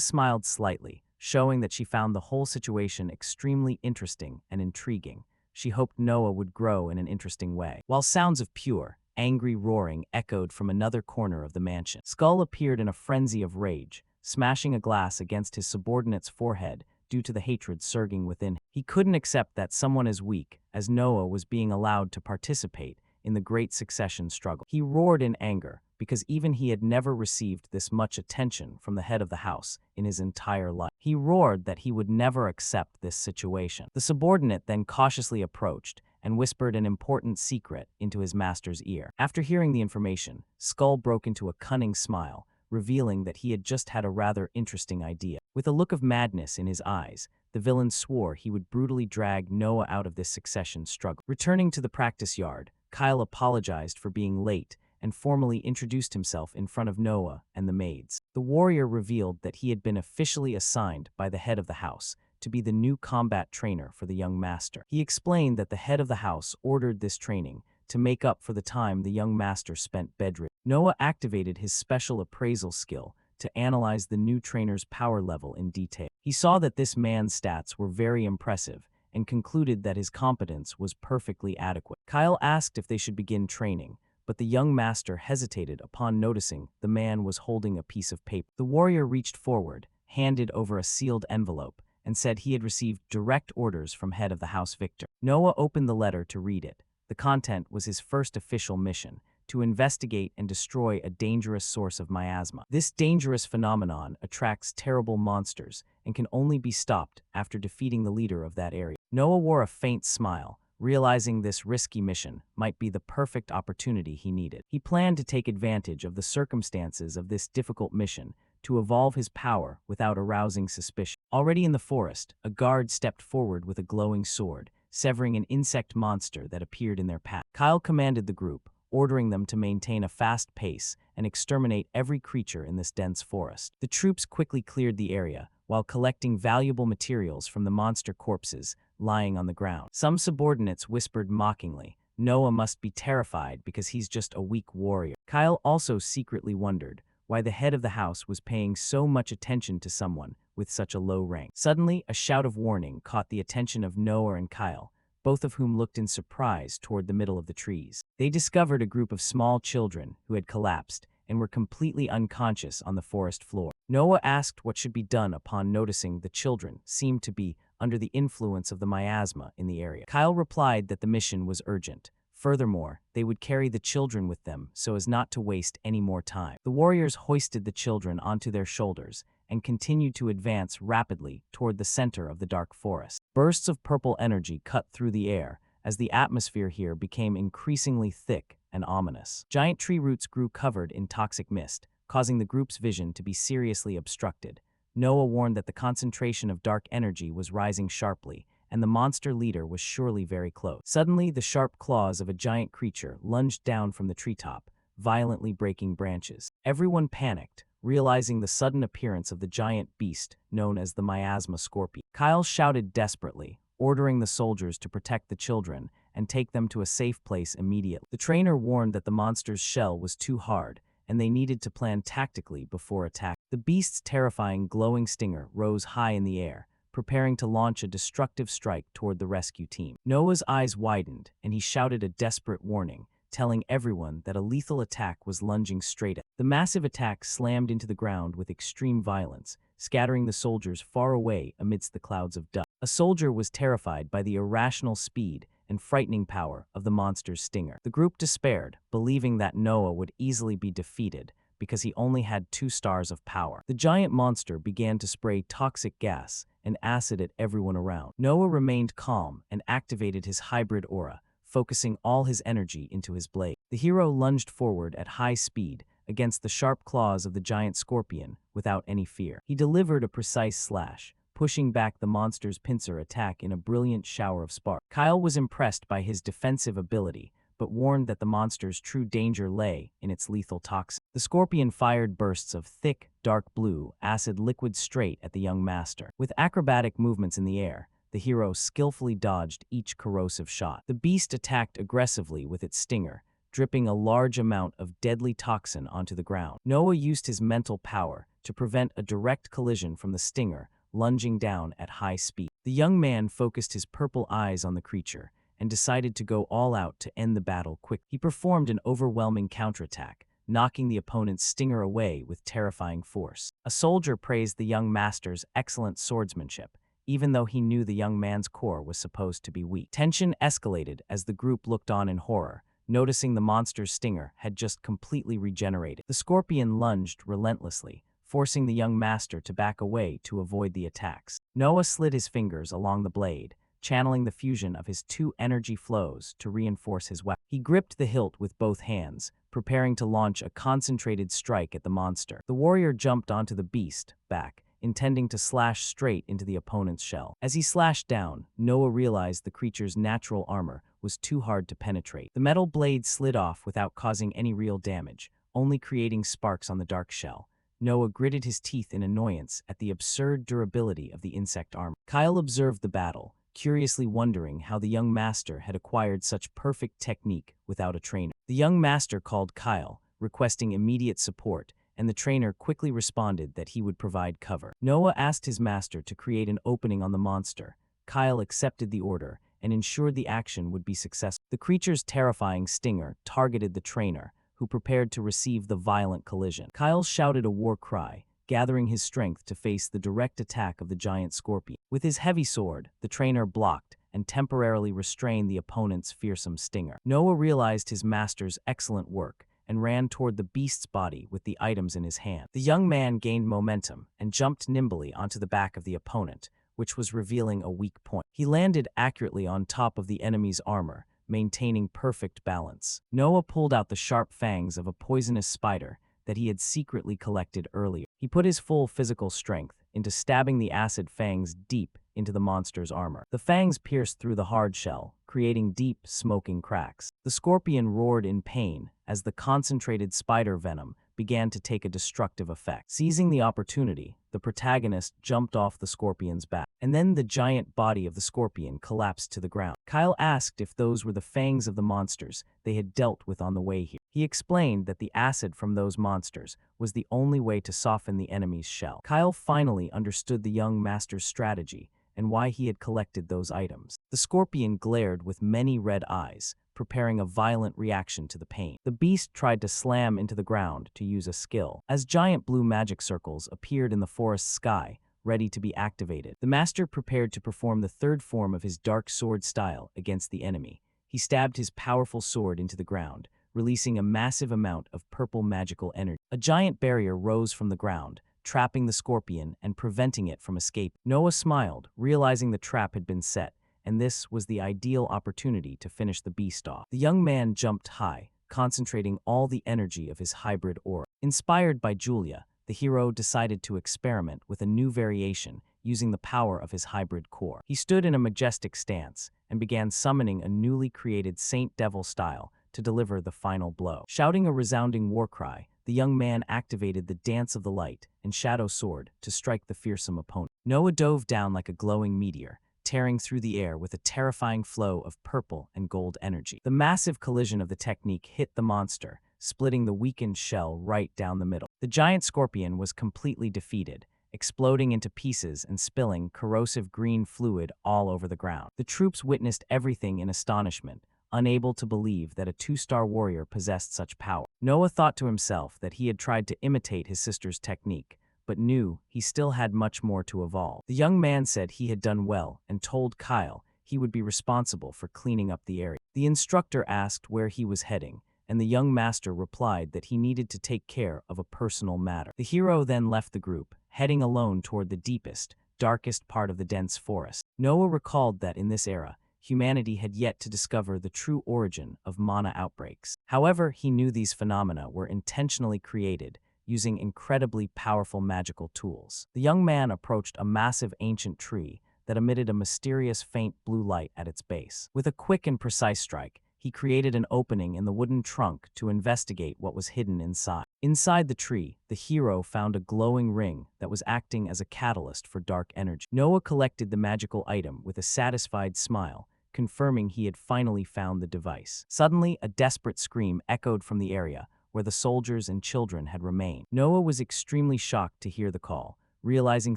smiled slightly, showing that she found the whole situation extremely interesting and intriguing. She hoped Noah would grow in an interesting way. While sounds of pure, angry roaring echoed from another corner of the mansion, Skull appeared in a frenzy of rage, smashing a glass against his subordinate's forehead due to the hatred surging within him. He couldn't accept that someone as weak as Noah was being allowed to participate in the Great Succession struggle. He roared in anger, because even he had never received this much attention from the head of the house in his entire life. He roared that he would never accept this situation. The subordinate then cautiously approached and whispered an important secret into his master's ear. After hearing the information, Skull broke into a cunning smile, revealing that he had just had a rather interesting idea. With a look of madness in his eyes, the villain swore he would brutally drag Noah out of this succession struggle. Returning to the practice yard, Kyle apologized for being late and formally introduced himself in front of Noah and the maids. The warrior revealed that he had been officially assigned by the head of the house to be the new combat trainer for the young master. He explained that the head of the house ordered this training to make up for the time the young master spent bedridden. Noah activated his special appraisal skill to analyze the new trainer's power level in detail. He saw that this man's stats were very impressive and concluded that his competence was perfectly adequate. Kyle asked if they should begin training, but the young master hesitated upon noticing the man was holding a piece of paper. The warrior reached forward, handed over a sealed envelope, and said he had received direct orders from head of the house Victor. Noah opened the letter to read it. The content was his first official mission, to investigate and destroy a dangerous source of miasma. This dangerous phenomenon attracts terrible monsters and can only be stopped after defeating the leader of that area. Noah wore a faint smile, realizing this risky mission might be the perfect opportunity he needed. He planned to take advantage of the circumstances of this difficult mission to evolve his power without arousing suspicion. Already in the forest, a guard stepped forward with a glowing sword, severing an insect monster that appeared in their path. Kyle commanded the group, ordering them to maintain a fast pace and exterminate every creature in this dense forest. The troops quickly cleared the area, while collecting valuable materials from the monster corpses lying on the ground. Some subordinates whispered mockingly, "Noah must be terrified because he's just a weak warrior." Kyle also secretly wondered why the head of the house was paying so much attention to someone with such a low rank. Suddenly, a shout of warning caught the attention of Noah and Kyle, both of whom looked in surprise toward the middle of the trees. They discovered a group of small children who had collapsed and were completely unconscious on the forest floor. Noah asked what should be done upon noticing the children seemed to be under the influence of the miasma in the area. Kyle replied that the mission was urgent. Furthermore, they would carry the children with them so as not to waste any more time. The warriors hoisted the children onto their shoulders and continued to advance rapidly toward the center of the dark forest. Bursts of purple energy cut through the air as the atmosphere here became increasingly thick and ominous. Giant tree roots grew covered in toxic mist, causing the group's vision to be seriously obstructed. Noah warned that the concentration of dark energy was rising sharply, and the monster leader was surely very close. Suddenly, the sharp claws of a giant creature lunged down from the treetop, violently breaking branches. Everyone panicked, realizing the sudden appearance of the giant beast known as the miasma scorpion. Kyle shouted desperately, ordering the soldiers to protect the children and take them to a safe place immediately. The trainer warned that the monster's shell was too hard, and they needed to plan tactically before attack. The beast's terrifying glowing stinger rose high in the air, preparing to launch a destructive strike toward the rescue team. Noah's eyes widened, and he shouted a desperate warning, telling everyone that a lethal attack was lunging straight at. The massive attack slammed into the ground with extreme violence, scattering the soldiers far away amidst the clouds of dust. A soldier was terrified by the irrational speed and frightening power of the monster's stinger. The group despaired, believing that Noah would easily be defeated because he only had 2 stars of power. The giant monster began to spray toxic gas and acid at everyone around. Noah remained calm and activated his hybrid aura, focusing all his energy into his blade. The hero lunged forward at high speed against the sharp claws of the giant scorpion without any fear. He delivered a precise slash, pushing back the monster's pincer attack in a brilliant shower of sparks. Kyle was impressed by his defensive ability, but warned that the monster's true danger lay in its lethal toxin. The scorpion fired bursts of thick, dark blue acid liquid straight at the young master. With acrobatic movements in the air, the hero skillfully dodged each corrosive shot. The beast attacked aggressively with its stinger, dripping a large amount of deadly toxin onto the ground. Noah used his mental power to prevent a direct collision from the stinger, lunging down at high speed. The young man focused his purple eyes on the creature and decided to go all out to end the battle quickly. He performed an overwhelming counterattack, knocking the opponent's stinger away with terrifying force. A soldier praised the young master's excellent swordsmanship, even though he knew the young man's core was supposed to be weak. Tension escalated as the group looked on in horror, noticing the monster's stinger had just completely regenerated. The scorpion lunged relentlessly, forcing the young master to back away to avoid the attacks. Noah slid his fingers along the blade, channeling the fusion of his two energy flows to reinforce his weapon. He gripped the hilt with both hands, preparing to launch a concentrated strike at the monster. The warrior jumped onto the beast, back, intending to slash straight into the opponent's shell. As he slashed down, Noah realized the creature's natural armor was too hard to penetrate. The metal blade slid off without causing any real damage, only creating sparks on the dark shell. Noah gritted his teeth in annoyance at the absurd durability of the insect armor. Kyle observed the battle, curiously wondering how the young master had acquired such perfect technique without a trainer. The young master called Kyle, requesting immediate support, and the trainer quickly responded that he would provide cover. Noah asked his master to create an opening on the monster. Kyle accepted the order and ensured the action would be successful. The creature's terrifying stinger targeted the trainer, who prepared to receive the violent collision. Kyle shouted a war cry, gathering his strength to face the direct attack of the giant scorpion. With his heavy sword, the trainer blocked and temporarily restrained the opponent's fearsome stinger. Noah realized his master's excellent work and ran toward the beast's body with the items in his hand. The young man gained momentum and jumped nimbly onto the back of the opponent, which was revealing a weak point. He landed accurately on top of the enemy's armor, maintaining perfect balance. Noah pulled out the sharp fangs of a poisonous spider that he had secretly collected earlier. He put his full physical strength into stabbing the acid fangs deep into the monster's armor. The fangs pierced through the hard shell, creating deep, smoking cracks. The scorpion roared in pain as the concentrated spider venom began to take a destructive effect. Seizing the opportunity, the protagonist jumped off the scorpion's back, and then the giant body of the scorpion collapsed to the ground. Kyle asked if those were the fangs of the monsters they had dealt with on the way here. He explained that the acid from those monsters was the only way to soften the enemy's shell. Kyle finally understood the young master's strategy and why he had collected those items. The scorpion glared with many red eyes, preparing a violent reaction to the pain. The beast tried to slam into the ground to use a skill. As giant blue magic circles appeared in the forest sky, ready to be activated, the master prepared to perform the third form of his dark sword style against the enemy. He stabbed his powerful sword into the ground, releasing a massive amount of purple magical energy. A giant barrier rose from the ground, trapping the scorpion and preventing it from escape. Noah smiled, realizing the trap had been set, and this was the ideal opportunity to finish the beast off. The young man jumped high, concentrating all the energy of his hybrid aura. Inspired by Julia, the hero decided to experiment with a new variation using the power of his hybrid core. He stood in a majestic stance and began summoning a newly created Saint Devil style to deliver the final blow. Shouting a resounding war cry, the young man activated the Dance of the Light and Shadow Sword to strike the fearsome opponent. Noah dove down like a glowing meteor, tearing through the air with a terrifying flow of purple and gold energy. The massive collision of the technique hit the monster, splitting the weakened shell right down the middle. The giant scorpion was completely defeated, exploding into pieces and spilling corrosive green fluid all over the ground. The troops witnessed everything in astonishment, unable to believe that a two-star warrior possessed such power. Noah thought to himself that he had tried to imitate his sister's technique, but knew he still had much more to evolve. The young man said he had done well and told Kyle he would be responsible for cleaning up the area. The instructor asked where he was heading, and the young master replied that he needed to take care of a personal matter. The hero then left the group, heading alone toward the deepest, darkest part of the dense forest. Noah recalled that in this era, humanity had yet to discover the true origin of mana outbreaks. However, he knew these phenomena were intentionally created using incredibly powerful magical tools. The young man approached a massive ancient tree that emitted a mysterious faint blue light at its base. With a quick and precise strike, he created an opening in the wooden trunk to investigate what was hidden inside. Inside the tree, the hero found a glowing ring that was acting as a catalyst for dark energy. Noah collected the magical item with a satisfied smile, confirming he had finally found the device. Suddenly, a desperate scream echoed from the area where the soldiers and children had remained. Noah was extremely shocked to hear the call, realizing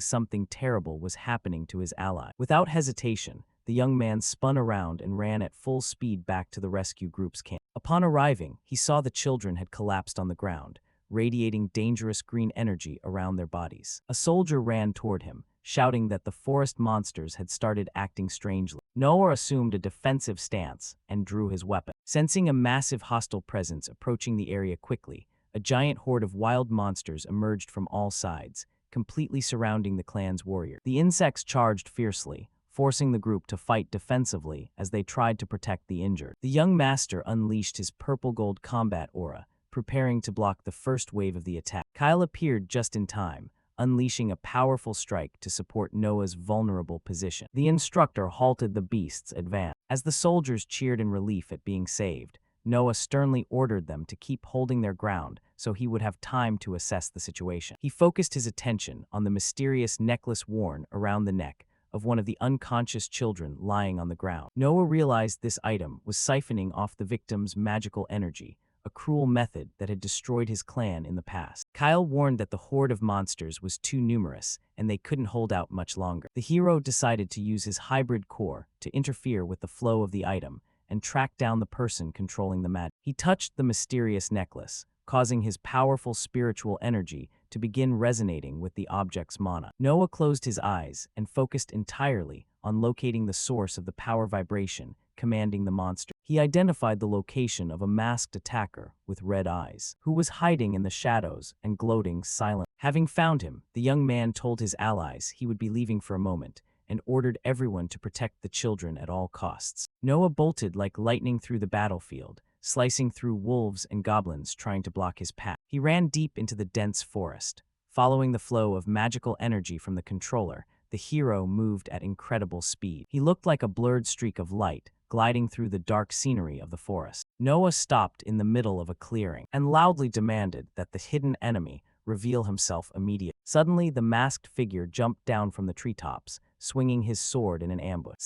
something terrible was happening to his ally. Without hesitation, the young man spun around and ran at full speed back to the rescue group's camp. Upon arriving, he saw the children had collapsed on the ground, radiating dangerous green energy around their bodies. A soldier ran toward him, shouting that the forest monsters had started acting strangely. Noah assumed a defensive stance and drew his weapon. Sensing a massive hostile presence approaching the area quickly, a giant horde of wild monsters emerged from all sides, completely surrounding the clan's warrior. The insects charged fiercely, forcing the group to fight defensively as they tried to protect the injured. The young master unleashed his purple-gold combat aura, preparing to block the first wave of the attack. Kyle appeared just in time, unleashing a powerful strike to support Noah's vulnerable position. The instructor halted the beast's advance. As the soldiers cheered in relief at being saved, Noah sternly ordered them to keep holding their ground so he would have time to assess the situation. He focused his attention on the mysterious necklace worn around the neck of one of the unconscious children lying on the ground. Noah realized this item was siphoning off the victim's magical energy, a cruel method that had destroyed his clan in the past. Kyle warned that the horde of monsters was too numerous and they couldn't hold out much longer. The hero decided to use his hybrid core to interfere with the flow of the item and track down the person controlling the magic. He touched the mysterious necklace, causing his powerful spiritual energy to begin resonating with the object's mana. Noah closed his eyes and focused entirely on locating the source of the power vibration, commanding the monster. He identified the location of a masked attacker with red eyes, who was hiding in the shadows and gloating silently. Having found him, the young man told his allies he would be leaving for a moment and ordered everyone to protect the children at all costs. Noah bolted like lightning through the battlefield, slicing through wolves and goblins trying to block his path. He ran deep into the dense forest. Following the flow of magical energy from the controller, the hero moved at incredible speed. He looked like a blurred streak of light, gliding through the dark scenery of the forest. Noah stopped in the middle of a clearing and loudly demanded that the hidden enemy reveal himself immediately. Suddenly, the masked figure jumped down from the treetops, swinging his sword in an ambush. He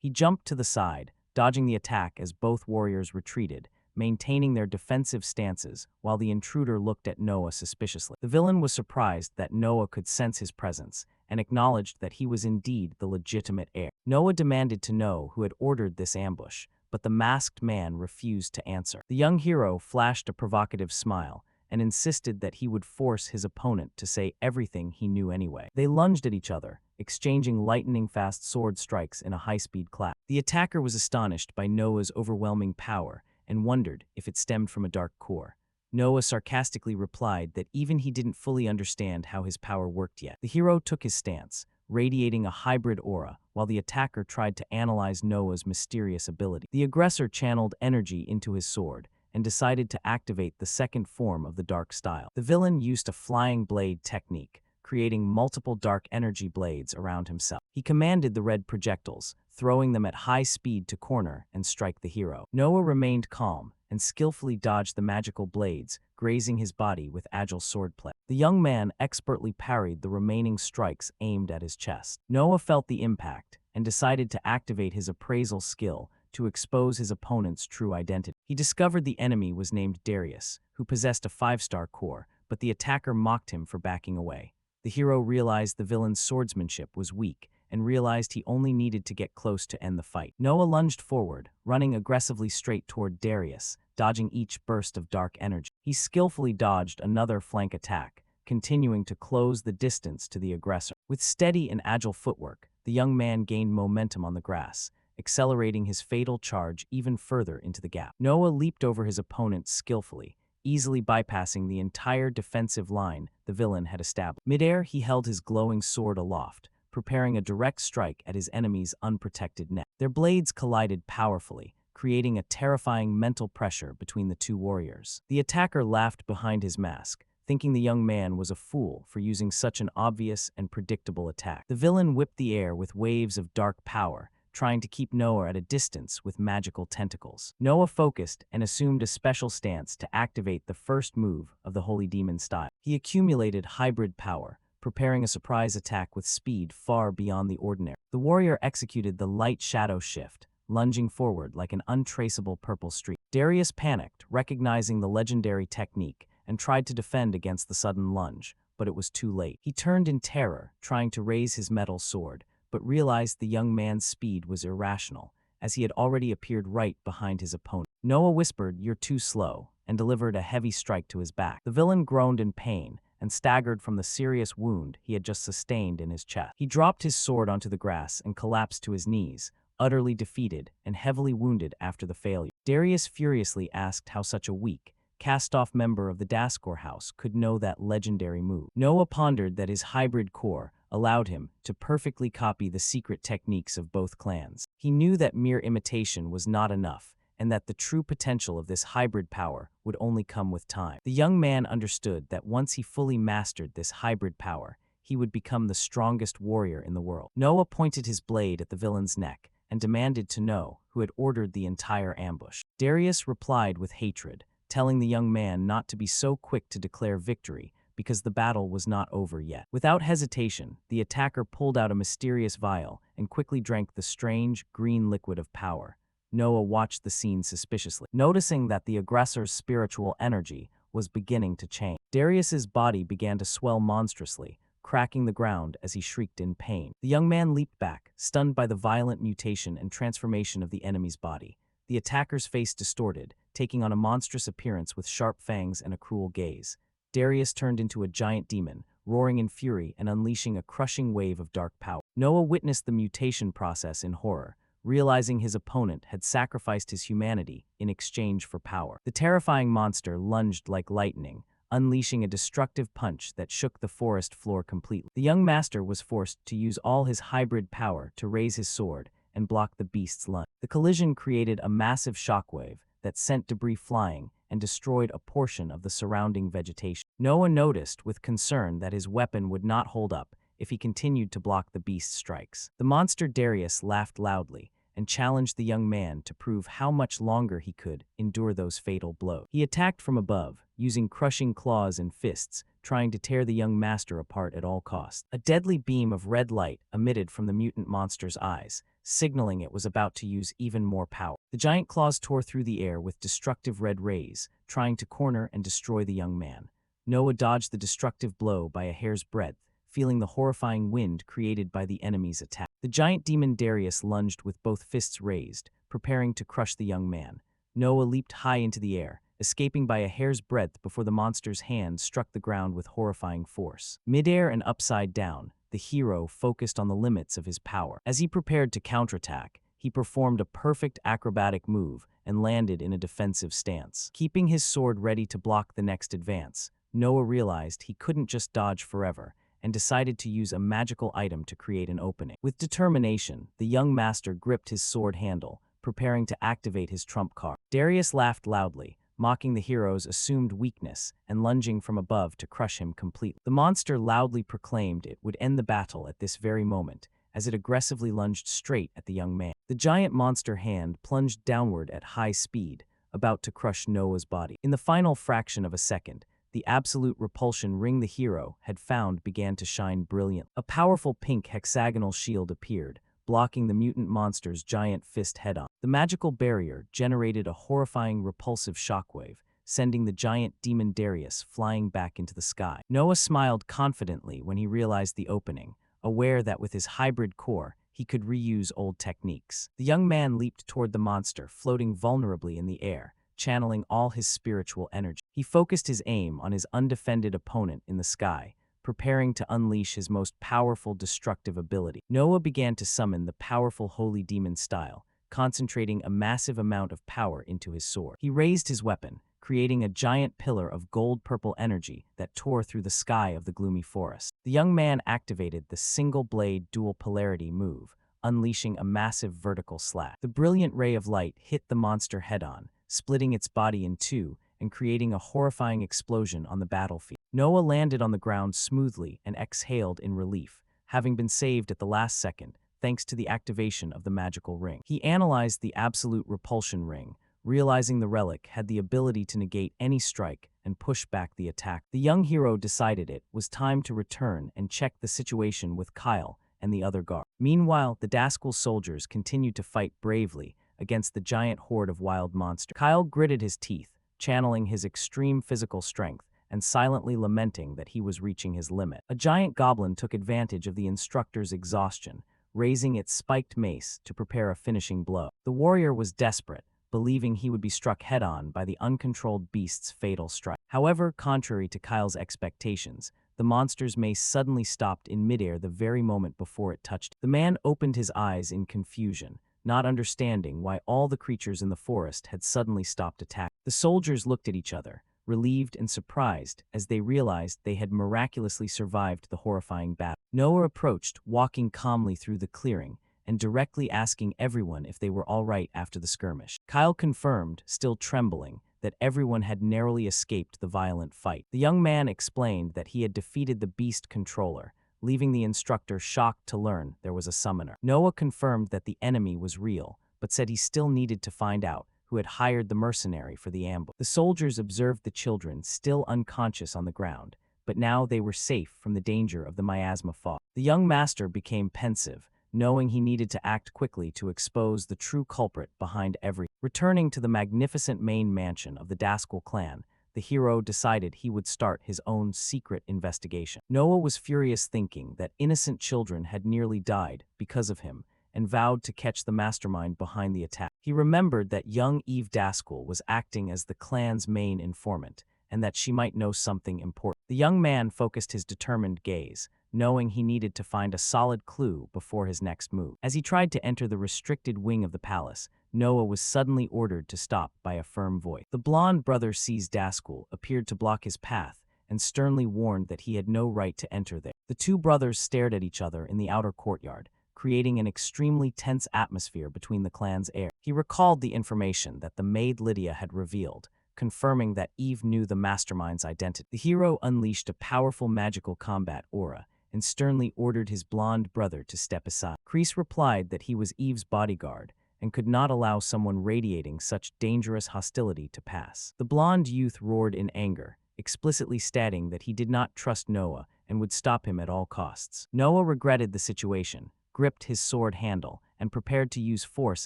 jumped to the side, dodging the attack as both warriors retreated, maintaining their defensive stances while the intruder looked at Noah suspiciously. The villain was surprised that Noah could sense his presence and acknowledged that he was indeed the legitimate heir. Noah demanded to know who had ordered this ambush, but the masked man refused to answer. The young hero flashed a provocative smile and insisted that he would force his opponent to say everything he knew anyway. They lunged at each other, exchanging lightning-fast sword strikes in a high-speed clash. The attacker was astonished by Noah's overwhelming power and wondered if it stemmed from a dark core. Noah sarcastically replied that even he didn't fully understand how his power worked yet. The hero took his stance, radiating a hybrid aura, while the attacker tried to analyze Noah's mysterious ability. The aggressor channeled energy into his sword and decided to activate the second form of the dark style. The villain used a flying blade technique, creating multiple dark energy blades around himself. He commanded the red projectiles, throwing them at high speed to corner and strike the hero. Noah remained calm and skillfully dodged the magical blades, grazing his body with agile swordplay. The young man expertly parried the remaining strikes aimed at his chest. Noah felt the impact and decided to activate his appraisal skill to expose his opponent's true identity. He discovered the enemy was named Darius, who possessed a 5-star core, but the attacker mocked him for backing away. The hero realized the villain's swordsmanship was weak and realized he only needed to get close to end the fight. Noah lunged forward, running aggressively straight toward Darius, dodging each burst of dark energy. He skillfully dodged another flank attack, continuing to close the distance to the aggressor. With steady and agile footwork, the young man gained momentum on the grass, accelerating his fatal charge even further into the gap. Noah leaped over his opponent skillfully, easily bypassing the entire defensive line the villain had established. Midair, he held his glowing sword aloft, preparing a direct strike at his enemy's unprotected neck. Their blades collided powerfully, creating a terrifying mental pressure between the two warriors. The attacker laughed behind his mask, thinking the young man was a fool for using such an obvious and predictable attack. The villain whipped the air with waves of dark power, trying to keep Noah at a distance with magical tentacles. Noah focused and assumed a special stance to activate the first move of the Holy Demon style. He accumulated hybrid power, preparing a surprise attack with speed far beyond the ordinary. The warrior executed the light shadow shift, lunging forward like an untraceable purple streak. Darius panicked, recognizing the legendary technique, and tried to defend against the sudden lunge, but it was too late. He turned in terror, trying to raise his metal sword, but realized the young man's speed was irrational, as he had already appeared right behind his opponent. Noah whispered, "You're too slow," and delivered a heavy strike to his back. The villain groaned in pain and staggered from the serious wound he had just sustained in his chest. He dropped his sword onto the grass and collapsed to his knees, utterly defeated and heavily wounded after the failure. Darius furiously asked how such a weak, cast-off member of the Daskor house could know that legendary move. Noah pondered that his hybrid core allowed him to perfectly copy the secret techniques of both clans. He knew that mere imitation was not enough, and that the true potential of this hybrid power would only come with time. The young man understood that once he fully mastered this hybrid power, he would become the strongest warrior in the world. Noah pointed his blade at the villain's neck and demanded to know who had ordered the entire ambush. Darius replied with hatred, telling the young man not to be so quick to declare victory because the battle was not over yet. Without hesitation, the attacker pulled out a mysterious vial and quickly drank the strange, green liquid of power. Noah watched the scene suspiciously, noticing that the aggressor's spiritual energy was beginning to change. Darius's body began to swell monstrously, cracking the ground as he shrieked in pain. The young man leaped back, stunned by the violent mutation and transformation of the enemy's body. The attacker's face distorted, taking on a monstrous appearance with sharp fangs and a cruel gaze. Darius turned into a giant demon, roaring in fury and unleashing a crushing wave of dark power. Noah witnessed the mutation process in horror, realizing his opponent had sacrificed his humanity in exchange for power. The terrifying monster lunged like lightning, unleashing a destructive punch that shook the forest floor completely. The young master was forced to use all his hybrid power to raise his sword and block the beast's lunge. The collision created a massive shockwave that sent debris flying and destroyed a portion of the surrounding vegetation. Noah noticed with concern that his weapon would not hold up if he continued to block the beast's strikes. The monster Darius laughed loudly and challenged the young man to prove how much longer he could endure those fatal blows. He attacked from above, using crushing claws and fists, trying to tear the young master apart at all costs. A deadly beam of red light emitted from the mutant monster's eyes, signaling it was about to use even more power. The giant claws tore through the air with destructive red rays, trying to corner and destroy the young man. Noah dodged the destructive blow by a hair's breadth, feeling the horrifying wind created by the enemy's attack. The giant demon Darius lunged with both fists raised, preparing to crush the young man. Noah leaped high into the air, escaping by a hair's breadth before the monster's hand struck the ground with horrifying force. Midair and upside down, the hero focused on the limits of his power. As he prepared to counterattack, he performed a perfect acrobatic move and landed in a defensive stance. Keeping his sword ready to block the next advance, Noah realized he couldn't just dodge forever, and decided to use a magical item to create an opening. With determination, the young master gripped his sword handle, preparing to activate his trump card. Darius laughed loudly, mocking the hero's assumed weakness and lunging from above to crush him completely. The monster loudly proclaimed it would end the battle at this very moment, as it aggressively lunged straight at the young man. The giant monster hand plunged downward at high speed, about to crush Noah's body. In the final fraction of a second, the absolute repulsion ring the hero had found began to shine brilliant. A powerful pink hexagonal shield appeared, blocking the mutant monster's giant fist head-on. The magical barrier generated a horrifying repulsive shockwave, sending the giant demon Darius flying back into the sky. Noah smiled confidently when he realized the opening, aware that with his hybrid core, he could reuse old techniques. The young man leaped toward the monster, floating vulnerably in the air, channeling all his spiritual energy. He focused his aim on his undefended opponent in the sky, preparing to unleash his most powerful destructive ability. Noah began to summon the powerful holy demon style, concentrating a massive amount of power into his sword. He raised his weapon, creating a giant pillar of gold-purple energy that tore through the sky of the gloomy forest. The young man activated the single-blade dual polarity move, unleashing a massive vertical slash. The brilliant ray of light hit the monster head-on, splitting its body in two and creating a horrifying explosion on the battlefield. Noah landed on the ground smoothly and exhaled in relief, having been saved at the last second thanks to the activation of the magical ring. He analyzed the absolute repulsion ring, realizing the relic had the ability to negate any strike and push back the attack. The young hero decided it was time to return and check the situation with Kyle and the other guard. Meanwhile, the Daskal soldiers continued to fight bravely against the giant horde of wild monsters. Kyle gritted his teeth, channeling his extreme physical strength and silently lamenting that he was reaching his limit. A giant goblin took advantage of the instructor's exhaustion, raising its spiked mace to prepare a finishing blow. The warrior was desperate, believing he would be struck head-on by the uncontrolled beast's fatal strike. However, contrary to Kyle's expectations, the monster's mace suddenly stopped in midair the very moment before it touched. The man opened his eyes in confusion, not understanding why all the creatures in the forest had suddenly stopped attacking. The soldiers looked at each other, relieved and surprised as they realized they had miraculously survived the horrifying battle. Noah approached, walking calmly through the clearing and directly asking everyone if they were all right after the skirmish. Kyle confirmed, still trembling, that everyone had narrowly escaped the violent fight. The young man explained that he had defeated the beast controller, leaving the instructor shocked to learn there was a summoner. Noah confirmed that the enemy was real, but said he still needed to find out who had hired the mercenary for the ambush. The soldiers observed the children still unconscious on the ground, but now they were safe from the danger of the miasma fog. The young master became pensive, knowing he needed to act quickly to expose the true culprit behind everything. Returning to the magnificent main mansion of the Daskal clan, the hero decided he would start his own secret investigation. Noah was furious, thinking that innocent children had nearly died because of him, and vowed to catch the mastermind behind the attack. He remembered that young Eve Daskal was acting as the clan's main informant, and that she might know something important. The young man focused his determined gaze, knowing he needed to find a solid clue before his next move. As he tried to enter the restricted wing of the palace, Noah was suddenly ordered to stop by a firm voice. The blonde brother sees Daskal appeared to block his path and sternly warned that he had no right to enter there. The two brothers stared at each other in the outer courtyard, creating an extremely tense atmosphere between the clan's heir. He recalled the information that the maid Lydia had revealed, confirming that Eve knew the mastermind's identity. The hero unleashed a powerful magical combat aura and sternly ordered his blonde brother to step aside. Kreese replied that he was Eve's bodyguard and could not allow someone radiating such dangerous hostility to pass. The blonde youth roared in anger, explicitly stating that he did not trust Noah and would stop him at all costs. Noah regretted the situation, gripped his sword handle, and prepared to use force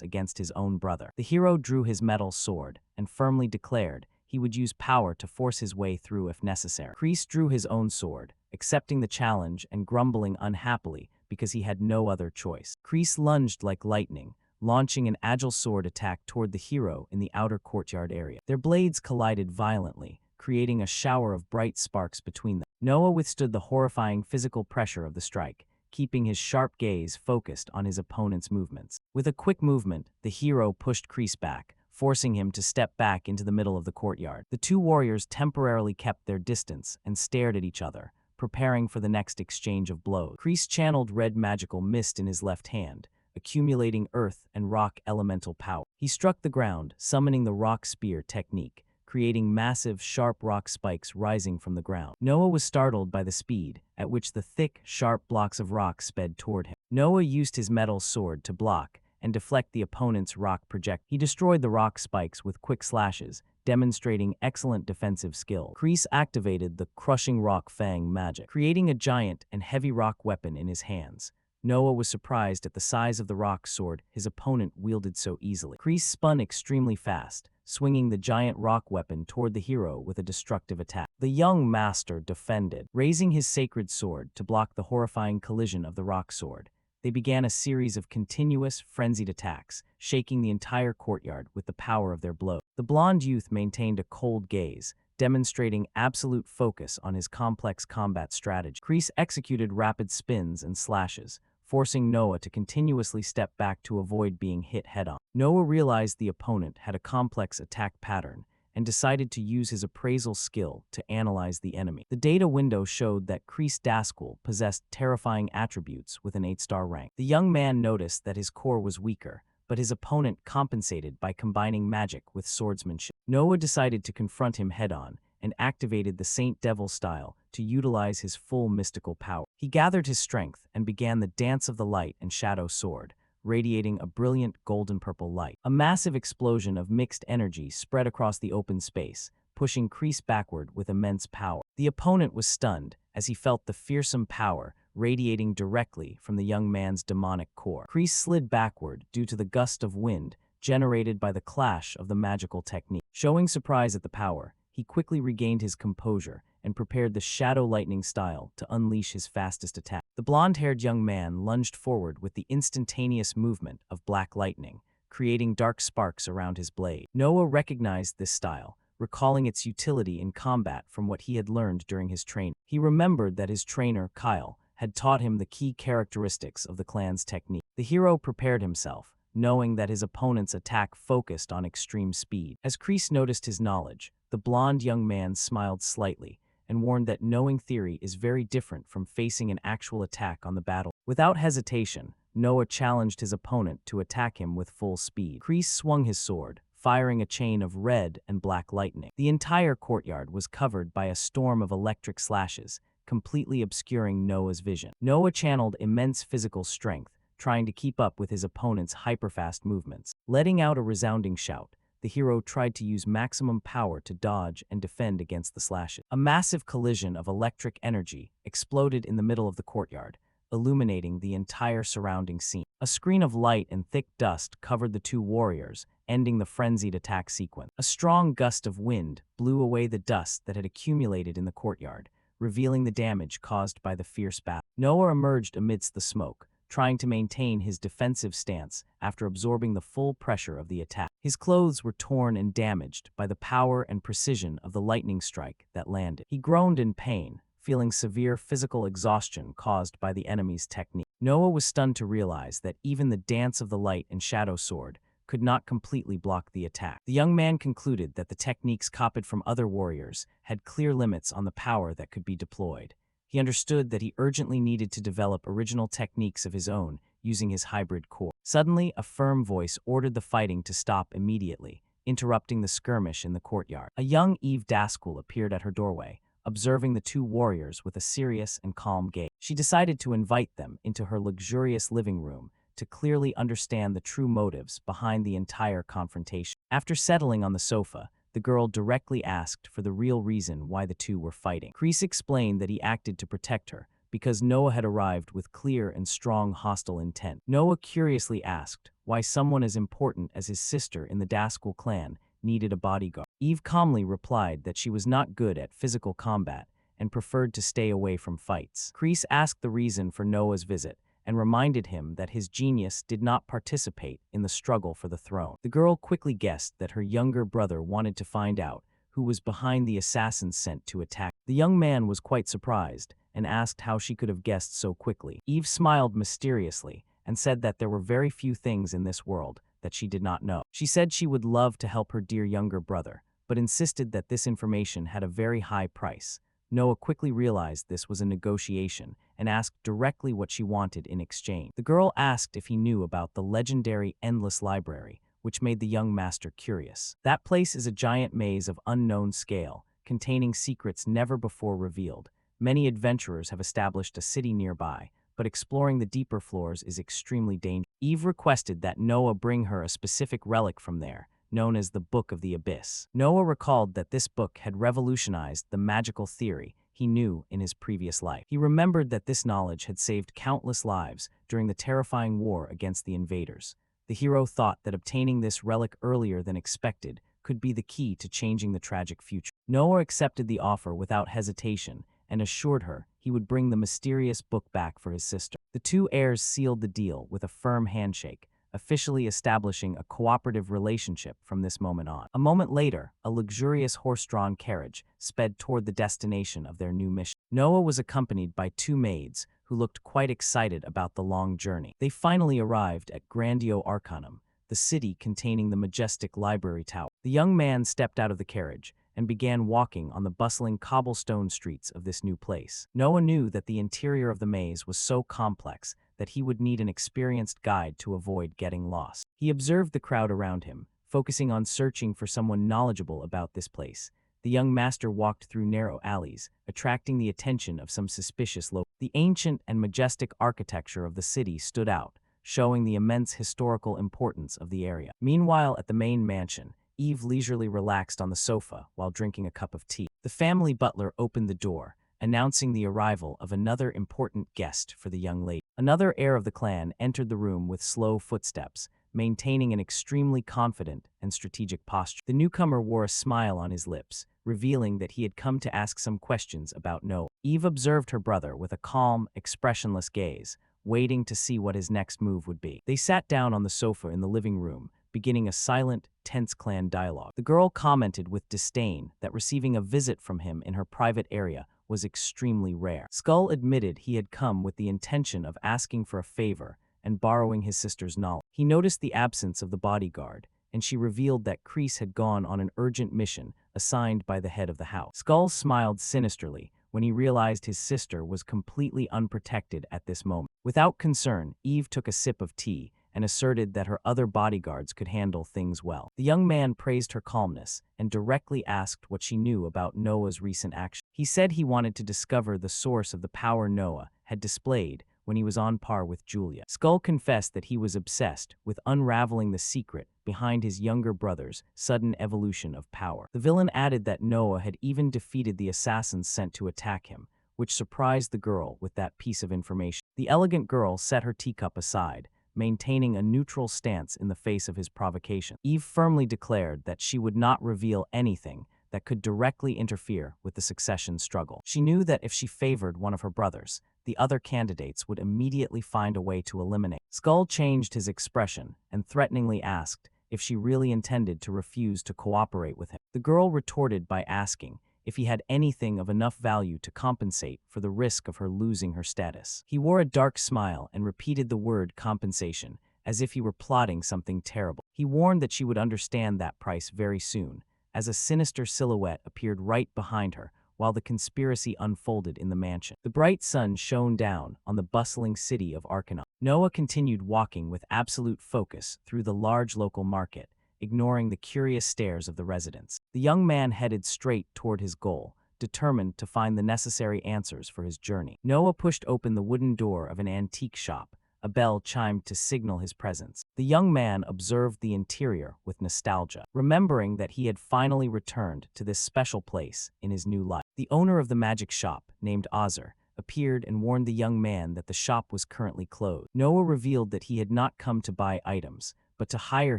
against his own brother. The hero drew his metal sword and firmly declared he would use power to force his way through if necessary. Kreese drew his own sword, accepting the challenge and grumbling unhappily because he had no other choice. Kreese lunged like lightning, launching an agile sword attack toward the hero in the outer courtyard area. Their blades collided violently, creating a shower of bright sparks between them. Noah withstood the horrifying physical pressure of the strike, keeping his sharp gaze focused on his opponent's movements. With a quick movement, the hero pushed Kreese back, forcing him to step back into the middle of the courtyard. The two warriors temporarily kept their distance and stared at each other, preparing for the next exchange of blows. Kreese channeled red magical mist in his left hand, accumulating earth and rock elemental power. He struck the ground, summoning the rock spear technique, creating massive, sharp rock spikes rising from the ground. Noah was startled by the speed at which the thick, sharp blocks of rock sped toward him. Noah used his metal sword to block and deflect the opponent's rock projectile. He destroyed the rock spikes with quick slashes, demonstrating excellent defensive skill. Kreese activated the crushing rock fang magic, creating a giant and heavy rock weapon in his hands. Noah was surprised at the size of the rock sword his opponent wielded so easily. Kreese spun extremely fast, swinging the giant rock weapon toward the hero with a destructive attack. The young master defended, raising his sacred sword to block the horrifying collision of the rock sword. They began a series of continuous, frenzied attacks, shaking the entire courtyard with the power of their blows. The blonde youth maintained a cold gaze, demonstrating absolute focus on his complex combat strategy. Kreese executed rapid spins and slashes, forcing Noah to continuously step back to avoid being hit head-on. Noah realized the opponent had a complex attack pattern and decided to use his appraisal skill to analyze the enemy. The data window showed that Kreese Daskal possessed terrifying attributes with an 8-star rank. The young man noticed that his core was weaker, but his opponent compensated by combining magic with swordsmanship. Noah decided to confront him head-on and activated the Saint Devil style to utilize his full mystical power. He gathered his strength and began the Dance of the Light and Shadow Sword, radiating a brilliant golden-purple light. A massive explosion of mixed energy spread across the open space, pushing Kreese backward with immense power. The opponent was stunned as he felt the fearsome power radiating directly from the young man's demonic core. Kreese slid backward due to the gust of wind generated by the clash of the magical technique. Showing surprise at the power, he quickly regained his composure and prepared the Shadow Lightning style to unleash his fastest attack. The blonde-haired young man lunged forward with the instantaneous movement of black lightning, creating dark sparks around his blade. Noah recognized this style, recalling its utility in combat from what he had learned during his training. He remembered that his trainer, Kyle, had taught him the key characteristics of the clan's technique. The hero prepared himself, knowing that his opponent's attack focused on extreme speed. As Kreese noticed his knowledge, the blonde young man smiled slightly and warned that knowing theory is very different from facing an actual attack on the battle. Without hesitation, Noah challenged his opponent to attack him with full speed. Kreese swung his sword, firing a chain of red and black lightning. The entire courtyard was covered by a storm of electric slashes, completely obscuring Noah's vision. Noah channeled immense physical strength, trying to keep up with his opponent's hyperfast movements. Letting out a resounding shout, the hero tried to use maximum power to dodge and defend against the slashes. A massive collision of electric energy exploded in the middle of the courtyard, illuminating the entire surrounding scene. A screen of light and thick dust covered the two warriors, ending the frenzied attack sequence. A strong gust of wind blew away the dust that had accumulated in the courtyard, revealing the damage caused by the fierce battle. Noah emerged amidst the smoke, trying to maintain his defensive stance after absorbing the full pressure of the attack. His clothes were torn and damaged by the power and precision of the lightning strike that landed. He groaned in pain, feeling severe physical exhaustion caused by the enemy's technique. Noah was stunned to realize that even the Dance of the Light and Shadow Sword could not completely block the attack. The young man concluded that the techniques copied from other warriors had clear limits on the power that could be deployed. He understood that he urgently needed to develop original techniques of his own using his hybrid core. Suddenly, a firm voice ordered the fighting to stop immediately, interrupting the skirmish in the courtyard. A young Eve Daskal appeared at her doorway, observing the two warriors with a serious and calm gaze. She decided to invite them into her luxurious living room to clearly understand the true motives behind the entire confrontation. After settling on the sofa, the girl directly asked for the real reason why the two were fighting. Kreese explained that he acted to protect her because Noah had arrived with clear and strong hostile intent. Noah curiously asked why someone as important as his sister in the Daskal clan needed a bodyguard. Eve calmly replied that she was not good at physical combat and preferred to stay away from fights. Kreese asked the reason for Noah's visit and reminded him that his genius did not participate in the struggle for the throne. The girl quickly guessed that her younger brother wanted to find out who was behind the assassins sent to attack. The young man was quite surprised and asked how she could have guessed so quickly. Eve smiled mysteriously and said that there were very few things in this world that she did not know. She said she would love to help her dear younger brother, but insisted that this information had a very high price. Noah quickly realized this was a negotiation and asked directly what she wanted in exchange. The girl asked if he knew about the legendary Endless Library, which made the young master curious. That place is a giant maze of unknown scale, containing secrets never before revealed. Many adventurers have established a city nearby, but exploring the deeper floors is extremely dangerous. Eve requested that Noah bring her a specific relic from there, known as the Book of the Abyss. Noah recalled that this book had revolutionized the magical theory he knew in his previous life. He remembered that this knowledge had saved countless lives during the terrifying war against the invaders. The hero thought that obtaining this relic earlier than expected could be the key to changing the tragic future. Noah accepted the offer without hesitation and assured her he would bring the mysterious book back for his sister. The two heirs sealed the deal with a firm handshake, officially establishing a cooperative relationship from this moment on. A moment later, a luxurious horse-drawn carriage sped toward the destination of their new mission. Noah was accompanied by two maids who looked quite excited about the long journey. They finally arrived at Grandio Arcanum, the city containing the majestic library tower. The young man stepped out of the carriage and began walking on the bustling cobblestone streets of this new place. Noah knew that the interior of the maze was so complex that he would need an experienced guide to avoid getting lost. He observed the crowd around him, focusing on searching for someone knowledgeable about this place. The young master walked through narrow alleys, attracting the attention of some suspicious locals. The ancient and majestic architecture of the city stood out, showing the immense historical importance of the area. Meanwhile, at the main mansion, Eve leisurely relaxed on the sofa while drinking a cup of tea. The family butler opened the door, announcing the arrival of another important guest for the young lady. Another heir of the clan entered the room with slow footsteps, maintaining an extremely confident and strategic posture. The newcomer wore a smile on his lips, revealing that he had come to ask some questions about Noah. Eve observed her brother with a calm, expressionless gaze, waiting to see what his next move would be. They sat down on the sofa in the living room, beginning a silent, tense clan dialogue. The girl commented with disdain that receiving a visit from him in her private area was extremely rare. Skull admitted he had come with the intention of asking for a favor and borrowing his sister's knowledge. He noticed the absence of the bodyguard, and she revealed that Kreese had gone on an urgent mission assigned by the head of the house. Skull smiled sinisterly when he realized his sister was completely unprotected at this moment. Without concern, Eve took a sip of tea and asserted that her other bodyguards could handle things well. The young man praised her calmness and directly asked what she knew about Noah's recent action. He said he wanted to discover the source of the power Noah had displayed when he was on par with Julia. Skull confessed that he was obsessed with unraveling the secret behind his younger brother's sudden evolution of power. The villain added that Noah had even defeated the assassins sent to attack him, which surprised the girl with that piece of information. The elegant girl set her teacup aside, maintaining a neutral stance in the face of his provocation. Eve firmly declared that she would not reveal anything that could directly interfere with the succession struggle. She knew that if she favored one of her brothers, the other candidates would immediately find a way to eliminate. Skull changed his expression and threateningly asked if she really intended to refuse to cooperate with him. The girl retorted by asking if he had anything of enough value to compensate for the risk of her losing her status. He wore a dark smile and repeated the word compensation, as if he were plotting something terrible. He warned that she would understand that price very soon, as a sinister silhouette appeared right behind her while the conspiracy unfolded in the mansion. The bright sun shone down on the bustling city of Arcanum. Noah continued walking with absolute focus through the large local market, ignoring the curious stares of the residents. The young man headed straight toward his goal, determined to find the necessary answers for his journey. Noah pushed open the wooden door of an antique shop. A bell chimed to signal his presence. The young man observed the interior with nostalgia, remembering that he had finally returned to this special place in his new life. The owner of the magic shop, named Ogre, appeared and warned the young man that the shop was currently closed. Noah revealed that he had not come to buy items, but to hire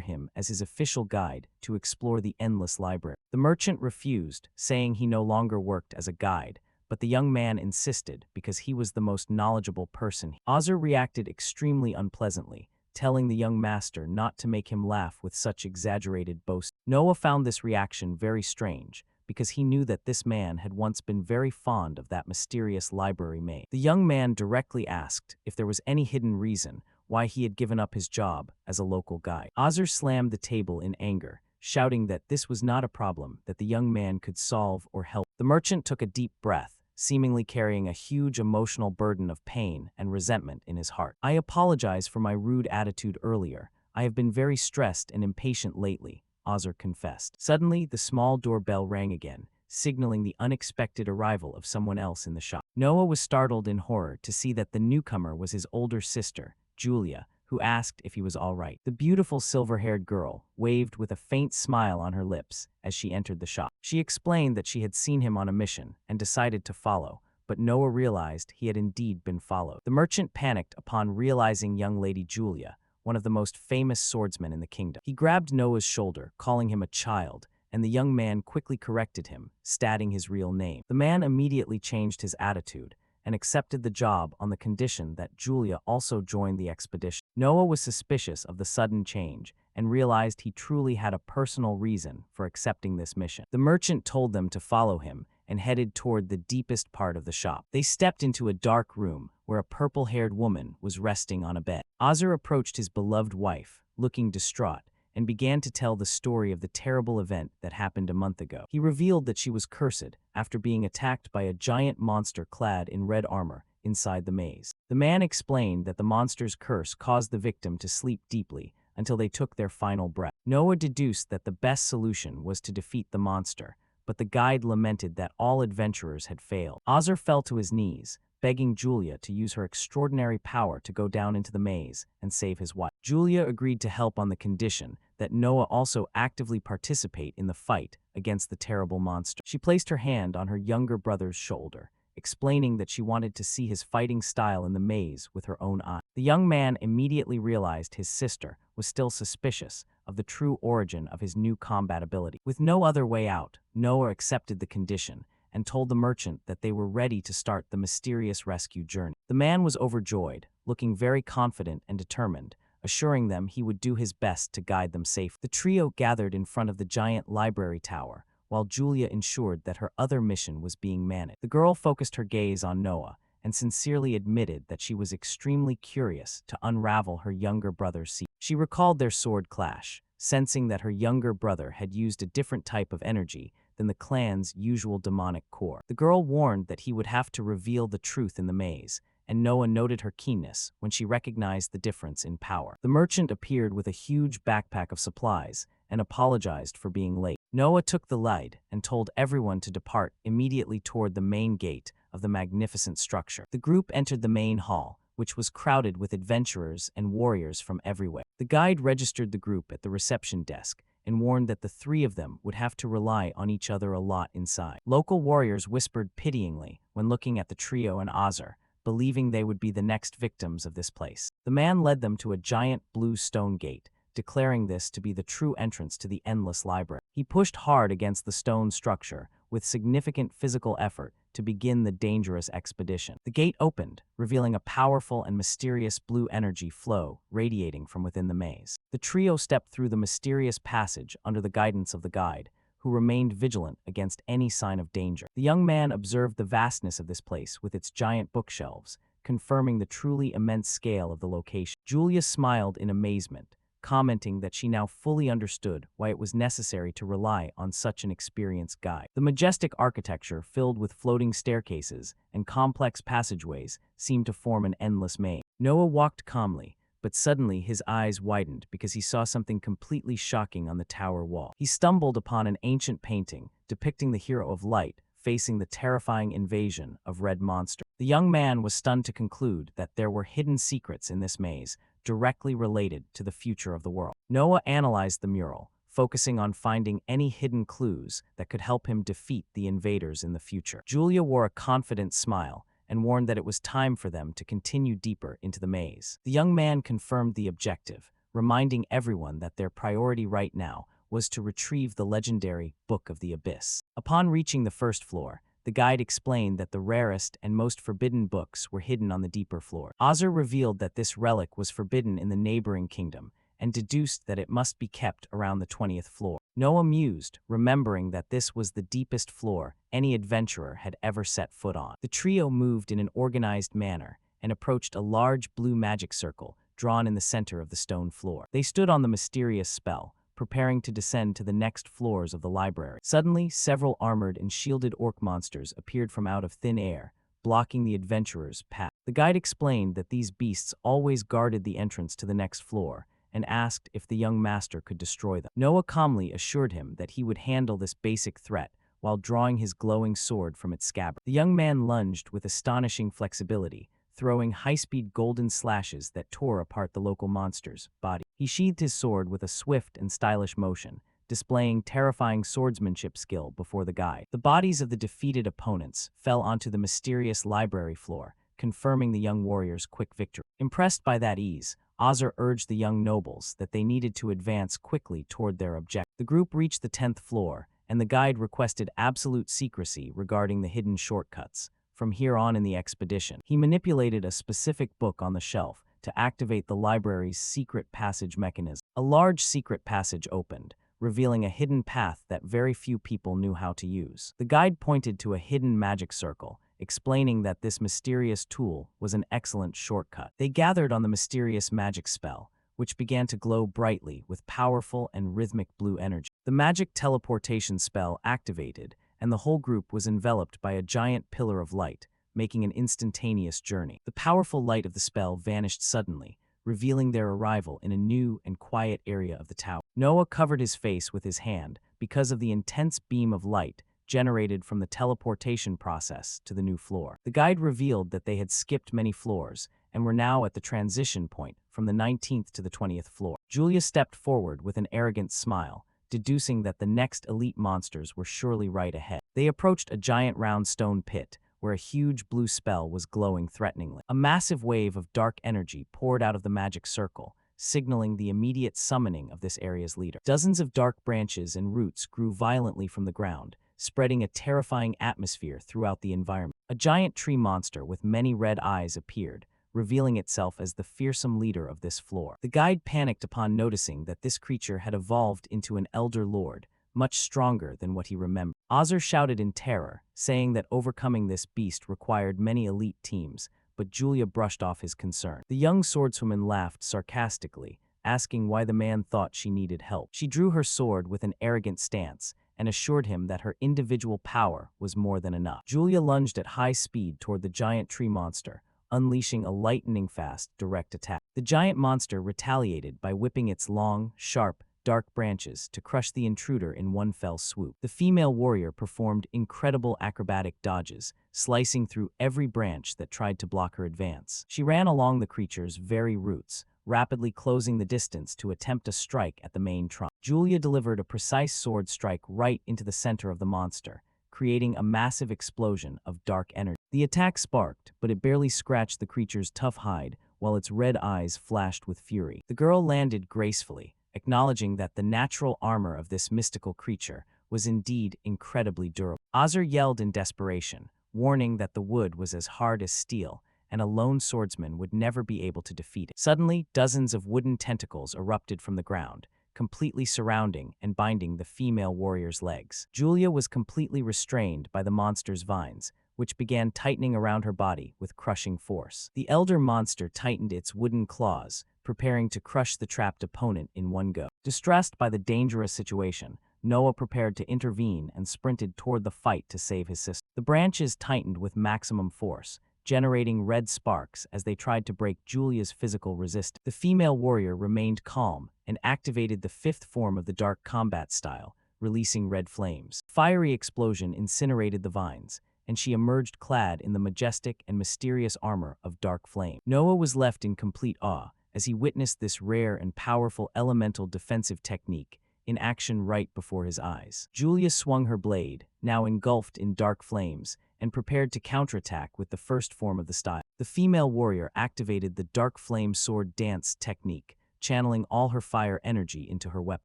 him as his official guide to explore the endless library. The merchant refused, saying he no longer worked as a guide, but the young man insisted because he was the most knowledgeable person. Ogre reacted extremely unpleasantly, telling the young master not to make him laugh with such exaggerated boasting. Noah found this reaction very strange, because he knew that this man had once been very fond of that mysterious library maid. The young man directly asked if there was any hidden reason why he had given up his job as a local guide. Ogre slammed the table in anger, shouting that this was not a problem that the young man could solve or help. The merchant took a deep breath, seemingly carrying a huge emotional burden of pain and resentment in his heart. "I apologize for my rude attitude earlier. I have been very stressed and impatient lately," Ogre confessed. Suddenly, the small doorbell rang again, signaling the unexpected arrival of someone else in the shop. Noah was startled in horror to see that the newcomer was his older sister, Julia, who asked if he was all right. The beautiful silver-haired girl waved with a faint smile on her lips as she entered the shop. She explained that she had seen him on a mission and decided to follow, but Noah realized he had indeed been followed. The merchant panicked upon realizing young Lady Julia, one of the most famous swordsmen in the kingdom. He grabbed Noah's shoulder, calling him a child, and the young man quickly corrected him, stating his real name. The man immediately changed his attitude and accepted the job on the condition that Julia also joined the expedition. Noah was suspicious of the sudden change and realized he truly had a personal reason for accepting this mission. The merchant told them to follow him and headed toward the deepest part of the shop. They stepped into a dark room where a purple-haired woman was resting on a bed. Ogre approached his beloved wife, looking distraught, and began to tell the story of the terrible event that happened a month ago. He revealed that she was cursed after being attacked by a giant monster clad in red armor inside the maze. The man explained that the monster's curse caused the victim to sleep deeply until they took their final breath. Noah deduced that the best solution was to defeat the monster, but the guide lamented that all adventurers had failed. Ozzer fell to his knees, begging Julia to use her extraordinary power to go down into the maze and save his wife. Julia agreed to help on the condition that Noah also actively participate in the fight against the terrible monster. She placed her hand on her younger brother's shoulder, explaining that she wanted to see his fighting style in the maze with her own eyes. The young man immediately realized his sister was still suspicious of the true origin of his new combat ability. With no other way out, Noah accepted the condition and told the merchant that they were ready to start the mysterious rescue journey. The man was overjoyed, looking very confident and determined, assuring them he would do his best to guide them safely. The trio gathered in front of the giant library tower, while Julia ensured that her other mission was being managed. The girl focused her gaze on Noah and sincerely admitted that she was extremely curious to unravel her younger brother's secret. She recalled their sword clash, sensing that her younger brother had used a different type of energy than the clan's usual demonic core. The girl warned that he would have to reveal the truth in the maze, and Noah noted her keenness when she recognized the difference in power. The merchant appeared with a huge backpack of supplies and apologized for being late. Noah took the lead and told everyone to depart immediately toward the main gate of the magnificent structure. The group entered the main hall, which was crowded with adventurers and warriors from everywhere. The guide registered the group at the reception desk and warned that the three of them would have to rely on each other a lot inside. Local warriors whispered pityingly when looking at the trio and Ozzer, believing they would be the next victims of this place. The man led them to a giant blue stone gate, declaring this to be the true entrance to the endless library. He pushed hard against the stone structure with significant physical effort to begin the dangerous expedition. The gate opened, revealing a powerful and mysterious blue energy flow radiating from within the maze. The trio stepped through the mysterious passage under the guidance of the guide, who remained vigilant against any sign of danger. The young man observed the vastness of this place with its giant bookshelves, confirming the truly immense scale of the location. Julia smiled in amazement, commenting that she now fully understood why it was necessary to rely on such an experienced guide. The majestic architecture, filled with floating staircases and complex passageways, seemed to form an endless maze. Noah walked calmly, but suddenly his eyes widened because he saw something completely shocking on the tower wall. He stumbled upon an ancient painting depicting the hero of light facing the terrifying invasion of red monsters. The young man was stunned to conclude that there were hidden secrets in this maze, directly related to the future of the world. Noah analyzed the mural, focusing on finding any hidden clues that could help him defeat the invaders in the future. Julia wore a confident smile and warned that it was time for them to continue deeper into the maze. The young man confirmed the objective, reminding everyone that their priority right now was to retrieve the legendary Book of the Abyss. Upon reaching the first floor, the guide explained that the rarest and most forbidden books were hidden on the deeper floor. Ozzer revealed that this relic was forbidden in the neighboring kingdom and deduced that it must be kept around the 20th floor. Noah mused, remembering that this was the deepest floor any adventurer had ever set foot on. The trio moved in an organized manner and approached a large blue magic circle drawn in the center of the stone floor. They stood on the mysterious spell, preparing to descend to the next floors of the library. Suddenly, several armored and shielded orc monsters appeared from out of thin air, blocking the adventurers' path. The guide explained that these beasts always guarded the entrance to the next floor and asked if the young master could destroy them. Noah calmly assured him that he would handle this basic threat while drawing his glowing sword from its scabbard. The young man lunged with astonishing flexibility, throwing high-speed golden slashes that tore apart the local monster's body. He sheathed his sword with a swift and stylish motion, displaying terrifying swordsmanship skill before the guide. The bodies of the defeated opponents fell onto the mysterious library floor, confirming the young warrior's quick victory. Impressed by that ease, Ozzer urged the young nobles that they needed to advance quickly toward their objective. The group reached the 10th floor, and the guide requested absolute secrecy regarding the hidden shortcuts. From here on in the expedition, he manipulated a specific book on the shelf to activate the library's secret passage mechanism. A large secret passage opened, revealing a hidden path that very few people knew how to use. The guide pointed to a hidden magic circle, explaining that this mysterious tool was an excellent shortcut. They gathered on the mysterious magic spell, which began to glow brightly with powerful and rhythmic blue energy. The magic teleportation spell activated, and the whole group was enveloped by a giant pillar of light, making an instantaneous journey. The powerful light of the spell vanished suddenly, revealing their arrival in a new and quiet area of the tower. Noah covered his face with his hand because of the intense beam of light generated from the teleportation process to the new floor. The guide revealed that they had skipped many floors and were now at the transition point from the 19th to the 20th floor. Julia stepped forward with an arrogant smile, deducing that the next elite monsters were surely right ahead. They approached a giant round stone pit, where a huge blue spell was glowing threateningly. A massive wave of dark energy poured out of the magic circle, signaling the immediate summoning of this area's leader. Dozens of dark branches and roots grew violently from the ground, spreading a terrifying atmosphere throughout the environment. A giant tree monster with many red eyes appeared, revealing itself as the fearsome leader of this floor. The guide panicked upon noticing that this creature had evolved into an elder lord, much stronger than what he remembered. Ozzer shouted in terror, saying that overcoming this beast required many elite teams, but Julia brushed off his concern. The young swordswoman laughed sarcastically, asking why the man thought she needed help. She drew her sword with an arrogant stance and assured him that her individual power was more than enough. Julia lunged at high speed toward the giant tree monster, unleashing a lightning-fast direct attack. The giant monster retaliated by whipping its long, sharp, dark branches to crush the intruder in one fell swoop. The female warrior performed incredible acrobatic dodges, slicing through every branch that tried to block her advance. She ran along the creature's very roots, rapidly closing the distance to attempt a strike at the main trunk. Julia delivered a precise sword strike right into the center of the monster, creating a massive explosion of dark energy. The attack sparked, but it barely scratched the creature's tough hide, while its red eyes flashed with fury. The girl landed gracefully, acknowledging that the natural armor of this mystical creature was indeed incredibly durable. Ozzer yelled in desperation, warning that the wood was as hard as steel, and a lone swordsman would never be able to defeat it. Suddenly, dozens of wooden tentacles erupted from the ground, completely surrounding and binding the female warrior's legs. Julia was completely restrained by the monster's vines, which began tightening around her body with crushing force. The elder monster tightened its wooden claws, preparing to crush the trapped opponent in one go. Distressed by the dangerous situation, Noah prepared to intervene and sprinted toward the fight to save his sister. The branches tightened with maximum force, generating red sparks as they tried to break Julia's physical resistance. The female warrior remained calm and activated the fifth form of the dark combat style, releasing red flames. Fiery explosion incinerated the vines, and she emerged clad in the majestic and mysterious armor of dark flame. Noah was left in complete awe as he witnessed this rare and powerful elemental defensive technique in action right before his eyes. Julia swung her blade, now engulfed in dark flames, and prepared to counterattack with the first form of the style. The female warrior activated the dark flame sword dance technique, channeling all her fire energy into her weapon.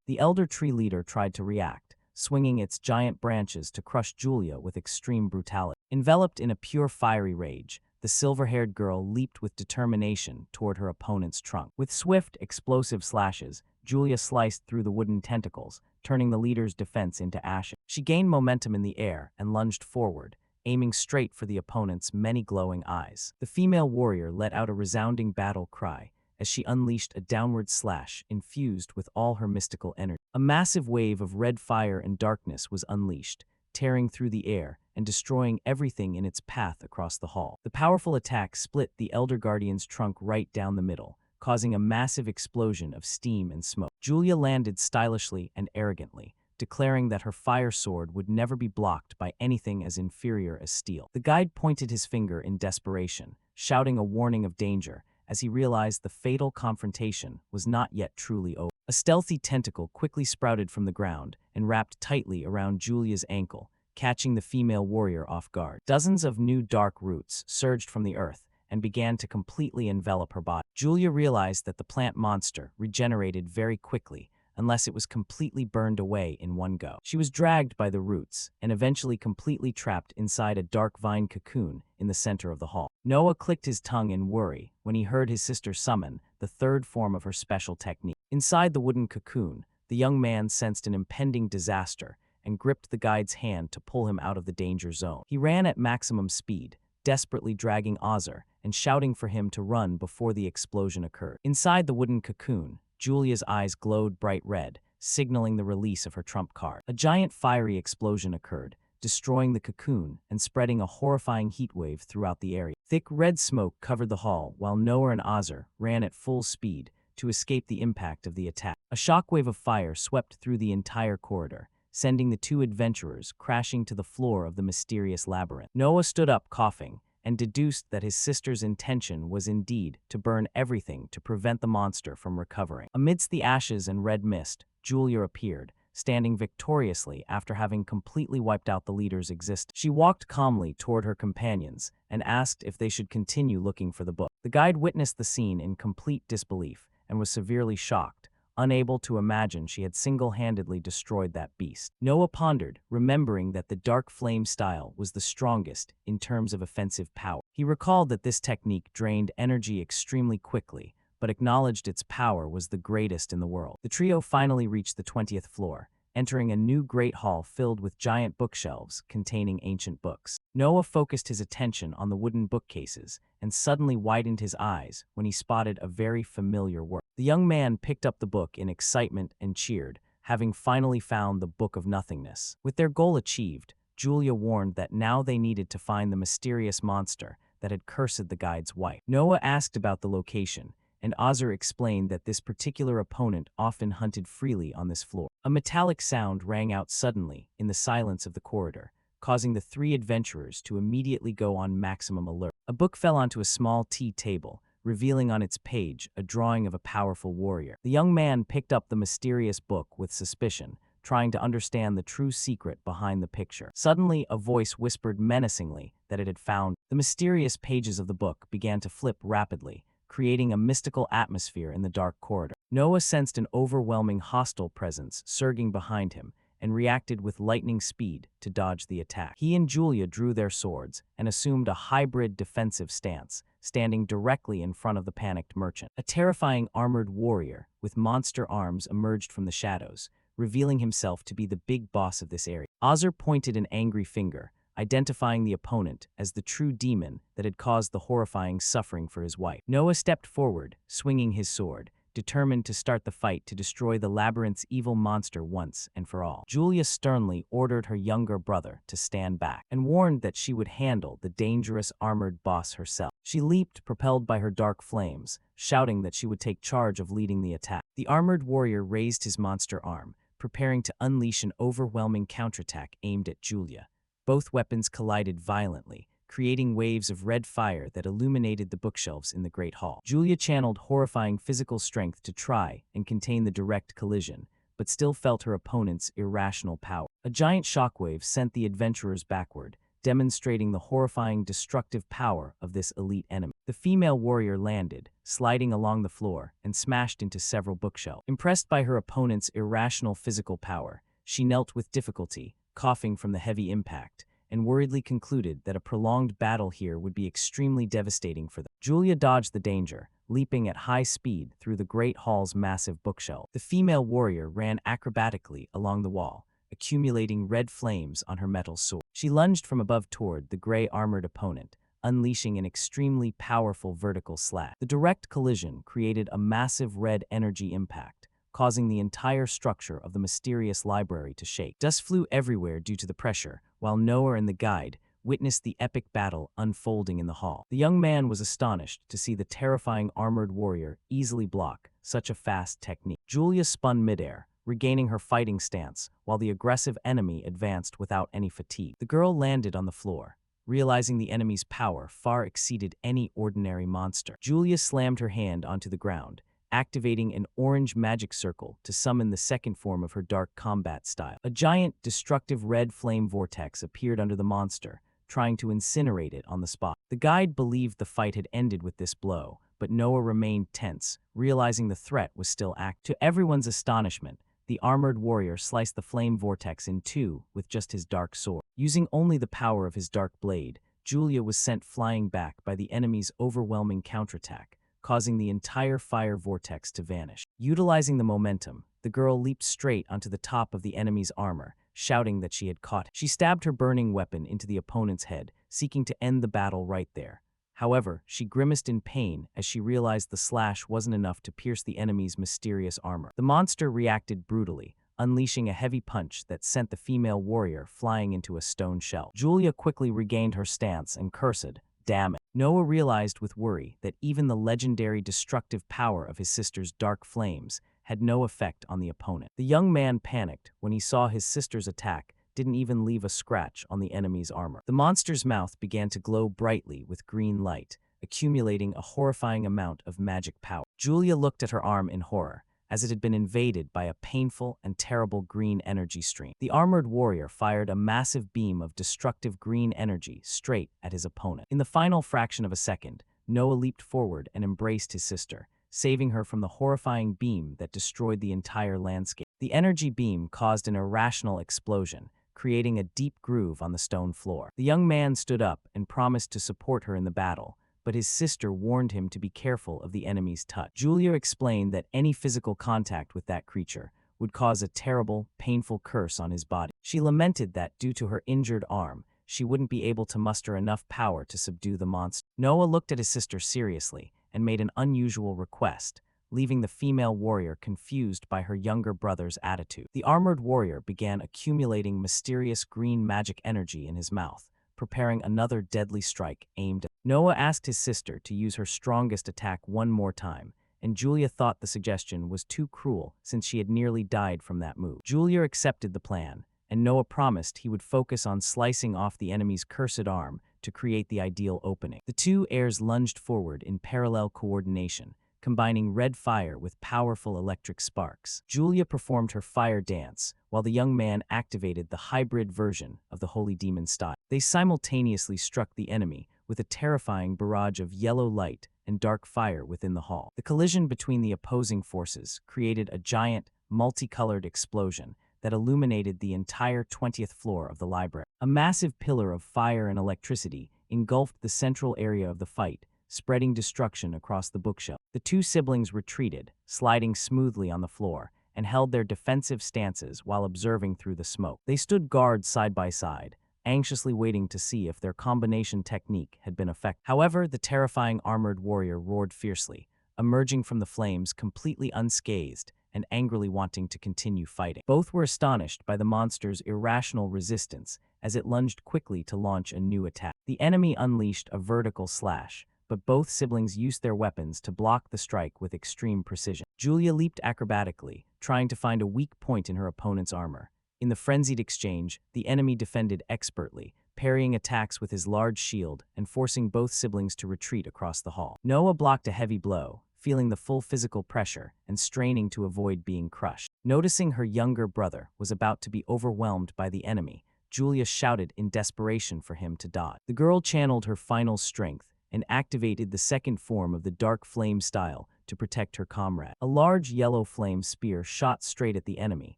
The elder tree leader tried to react, swinging its giant branches to crush Julia with extreme brutality. Enveloped in a pure fiery rage, the silver-haired girl leaped with determination toward her opponent's trunk. With swift, explosive slashes, Julia sliced through the wooden tentacles, turning the leader's defense into ashes. She gained momentum in the air and lunged forward, aiming straight for the opponent's many glowing eyes. The female warrior let out a resounding battle cry as she unleashed a downward slash infused with all her mystical energy. A massive wave of red fire and darkness was unleashed, tearing through the air and destroying everything in its path across the hall. The powerful attack split the Elder Guardian's trunk right down the middle, causing a massive explosion of steam and smoke. Julia landed stylishly and arrogantly, declaring that her fire sword would never be blocked by anything as inferior as steel. The guide pointed his finger in desperation, shouting a warning of danger as he realized the fatal confrontation was not yet truly over. A stealthy tentacle quickly sprouted from the ground and wrapped tightly around Julia's ankle, catching the female warrior off guard. Dozens of new dark roots surged from the earth and began to completely envelop her body. Julia realized that the plant monster regenerated very quickly unless it was completely burned away in one go. She was dragged by the roots and eventually completely trapped inside a dark vine cocoon in the center of the hall. Noah clicked his tongue in worry when he heard his sister summon the third form of her special technique. Inside the wooden cocoon, the young man sensed an impending disaster and gripped the guide's hand to pull him out of the danger zone. He ran at maximum speed, desperately dragging Ozzer and shouting for him to run before the explosion occurred. Inside the wooden cocoon, Julia's eyes glowed bright red, signaling the release of her trump card. A giant fiery explosion occurred, destroying the cocoon and spreading a horrifying heatwave throughout the area. Thick red smoke covered the hall while Noah and Ozzer ran at full speed to escape the impact of the attack. A shockwave of fire swept through the entire corridor, sending the two adventurers crashing to the floor of the mysterious labyrinth. Noah stood up coughing and deduced that his sister's intention was indeed to burn everything to prevent the monster from recovering. Amidst the ashes and red mist, Julia appeared, standing victoriously after having completely wiped out the leader's existence. She walked calmly toward her companions and asked if they should continue looking for the book. The guide witnessed the scene in complete disbelief and was severely shocked, unable to imagine she had single-handedly destroyed that beast. Noah pondered, remembering that the dark flame style was the strongest in terms of offensive power. He recalled that this technique drained energy extremely quickly, but acknowledged its power was the greatest in the world. The trio finally reached the 20th floor, entering a new great hall filled with giant bookshelves containing ancient books. Noah focused his attention on the wooden bookcases and suddenly widened his eyes when he spotted a very familiar work. The young man picked up the book in excitement and cheered, having finally found the Book of Nothingness. With their goal achieved, Julia warned that now they needed to find the mysterious monster that had cursed the guide's wife. Noah asked about the location, and Ozzer explained that this particular opponent often hunted freely on this floor. A metallic sound rang out suddenly in the silence of the corridor, causing the three adventurers to immediately go on maximum alert. A book fell onto a small tea table, revealing on its page a drawing of a powerful warrior. The young man picked up the mysterious book with suspicion, trying to understand the true secret behind the picture. Suddenly, a voice whispered menacingly that it had found. The mysterious pages of the book began to flip rapidly, creating a mystical atmosphere in the dark corridor. Noah sensed an overwhelming hostile presence surging behind him and reacted with lightning speed to dodge the attack. He and Julia drew their swords and assumed a hybrid defensive stance, standing directly in front of the panicked merchant. A terrifying armored warrior with monster arms emerged from the shadows, revealing himself to be the big boss of this area. Ozzer pointed an angry finger, identifying the opponent as the true demon that had caused the horrifying suffering for his wife. Noah stepped forward, swinging his sword, determined to start the fight to destroy the labyrinth's evil monster once and for all. Julia sternly ordered her younger brother to stand back and warned that she would handle the dangerous armored boss herself. She leaped, propelled by her dark flames, shouting that she would take charge of leading the attack. The armored warrior raised his monster arm, preparing to unleash an overwhelming counterattack aimed at Julia. Both weapons collided violently, creating waves of red fire that illuminated the bookshelves in the Great Hall. Julia channeled horrifying physical strength to try and contain the direct collision, but still felt her opponent's irrational power. A giant shockwave sent the adventurers backward, demonstrating the horrifying destructive power of this elite enemy. The female warrior landed, sliding along the floor, and smashed into several bookshelves. Impressed by her opponent's irrational physical power, she knelt with difficulty, coughing from the heavy impact, and worriedly concluded that a prolonged battle here would be extremely devastating for them. Julia dodged the danger, leaping at high speed through the great hall's massive bookshelf. The female warrior ran acrobatically along the wall, accumulating red flames on her metal sword. She lunged from above toward the gray armored opponent, unleashing an extremely powerful vertical slash. The direct collision created a massive red energy impact, causing the entire structure of the mysterious library to shake. Dust flew everywhere due to the pressure, while Noah and the guide witnessed the epic battle unfolding in the hall. The young man was astonished to see the terrifying armored warrior easily block such a fast technique. Julia spun midair, regaining her fighting stance, while the aggressive enemy advanced without any fatigue. The girl landed on the floor, realizing the enemy's power far exceeded any ordinary monster. Julia slammed her hand onto the ground, activating an orange magic circle to summon the second form of her dark combat style. A giant, destructive red flame vortex appeared under the monster, trying to incinerate it on the spot. The guide believed the fight had ended with this blow, but Noah remained tense, realizing the threat was still active. To everyone's astonishment, the armored warrior sliced the flame vortex in two with just his dark sword. Using only the power of his dark blade, Julia was sent flying back by the enemy's overwhelming counterattack, causing the entire fire vortex to vanish. Utilizing the momentum, the girl leaped straight onto the top of the enemy's armor, shouting that she had caught him. She stabbed her burning weapon into the opponent's head, seeking to end the battle right there. However, she grimaced in pain as she realized the slash wasn't enough to pierce the enemy's mysterious armor. The monster reacted brutally, unleashing a heavy punch that sent the female warrior flying into a stone shell. Julia quickly regained her stance and cursed, "Damn it." Noah realized with worry that even the legendary destructive power of his sister's dark flames had no effect on the opponent. The young man panicked when he saw his sister's attack didn't even leave a scratch on the enemy's armor. The monster's mouth began to glow brightly with green light, accumulating a horrifying amount of magic power. Julia looked at her arm in horror, as it had been invaded by a painful and terrible green energy stream. The armored warrior fired a massive beam of destructive green energy straight at his opponent. In the final fraction of a second, Noah leaped forward and embraced his sister, saving her from the horrifying beam that destroyed the entire landscape. The energy beam caused an irrational explosion, creating a deep groove on the stone floor. The young man stood up and promised to support her in the battle, but his sister warned him to be careful of the enemy's touch. Julia explained that any physical contact with that creature would cause a terrible, painful curse on his body. She lamented that, due to her injured arm, she wouldn't be able to muster enough power to subdue the monster. Noah looked at his sister seriously and made an unusual request, leaving the female warrior confused by her younger brother's attitude. The armored warrior began accumulating mysterious green magic energy in his mouth, preparing another deadly strike aimed at. Noah asked his sister to use her strongest attack one more time, and Julia thought the suggestion was too cruel since she had nearly died from that move. Julia accepted the plan, and Noah promised he would focus on slicing off the enemy's cursed arm to create the ideal opening. The two heirs lunged forward in parallel coordination, combining red fire with powerful electric sparks. Julia performed her fire dance, while the young man activated the hybrid version of the holy demon style. They simultaneously struck the enemy with a terrifying barrage of yellow light and dark fire within the hall. The collision between the opposing forces created a giant, multicolored explosion that illuminated the entire 20th floor of the library. A massive pillar of fire and electricity engulfed the central area of the fight, spreading destruction across the bookshelf. The two siblings retreated, sliding smoothly on the floor, and held their defensive stances while observing through the smoke. They stood guard side by side, anxiously waiting to see if their combination technique had been effective. However, the terrifying armored warrior roared fiercely, emerging from the flames completely unscathed and angrily wanting to continue fighting. Both were astonished by the monster's irrational resistance as it lunged quickly to launch a new attack. The enemy unleashed a vertical slash, but both siblings used their weapons to block the strike with extreme precision. Julia leaped acrobatically, trying to find a weak point in her opponent's armor. In the frenzied exchange, the enemy defended expertly, parrying attacks with his large shield and forcing both siblings to retreat across the hall. Noah blocked a heavy blow, feeling the full physical pressure and straining to avoid being crushed. Noticing her younger brother was about to be overwhelmed by the enemy, Julia shouted in desperation for him to dodge. The girl channeled her final strength and activated the second form of the dark flame style to protect her comrade. A large yellow flame spear shot straight at the enemy,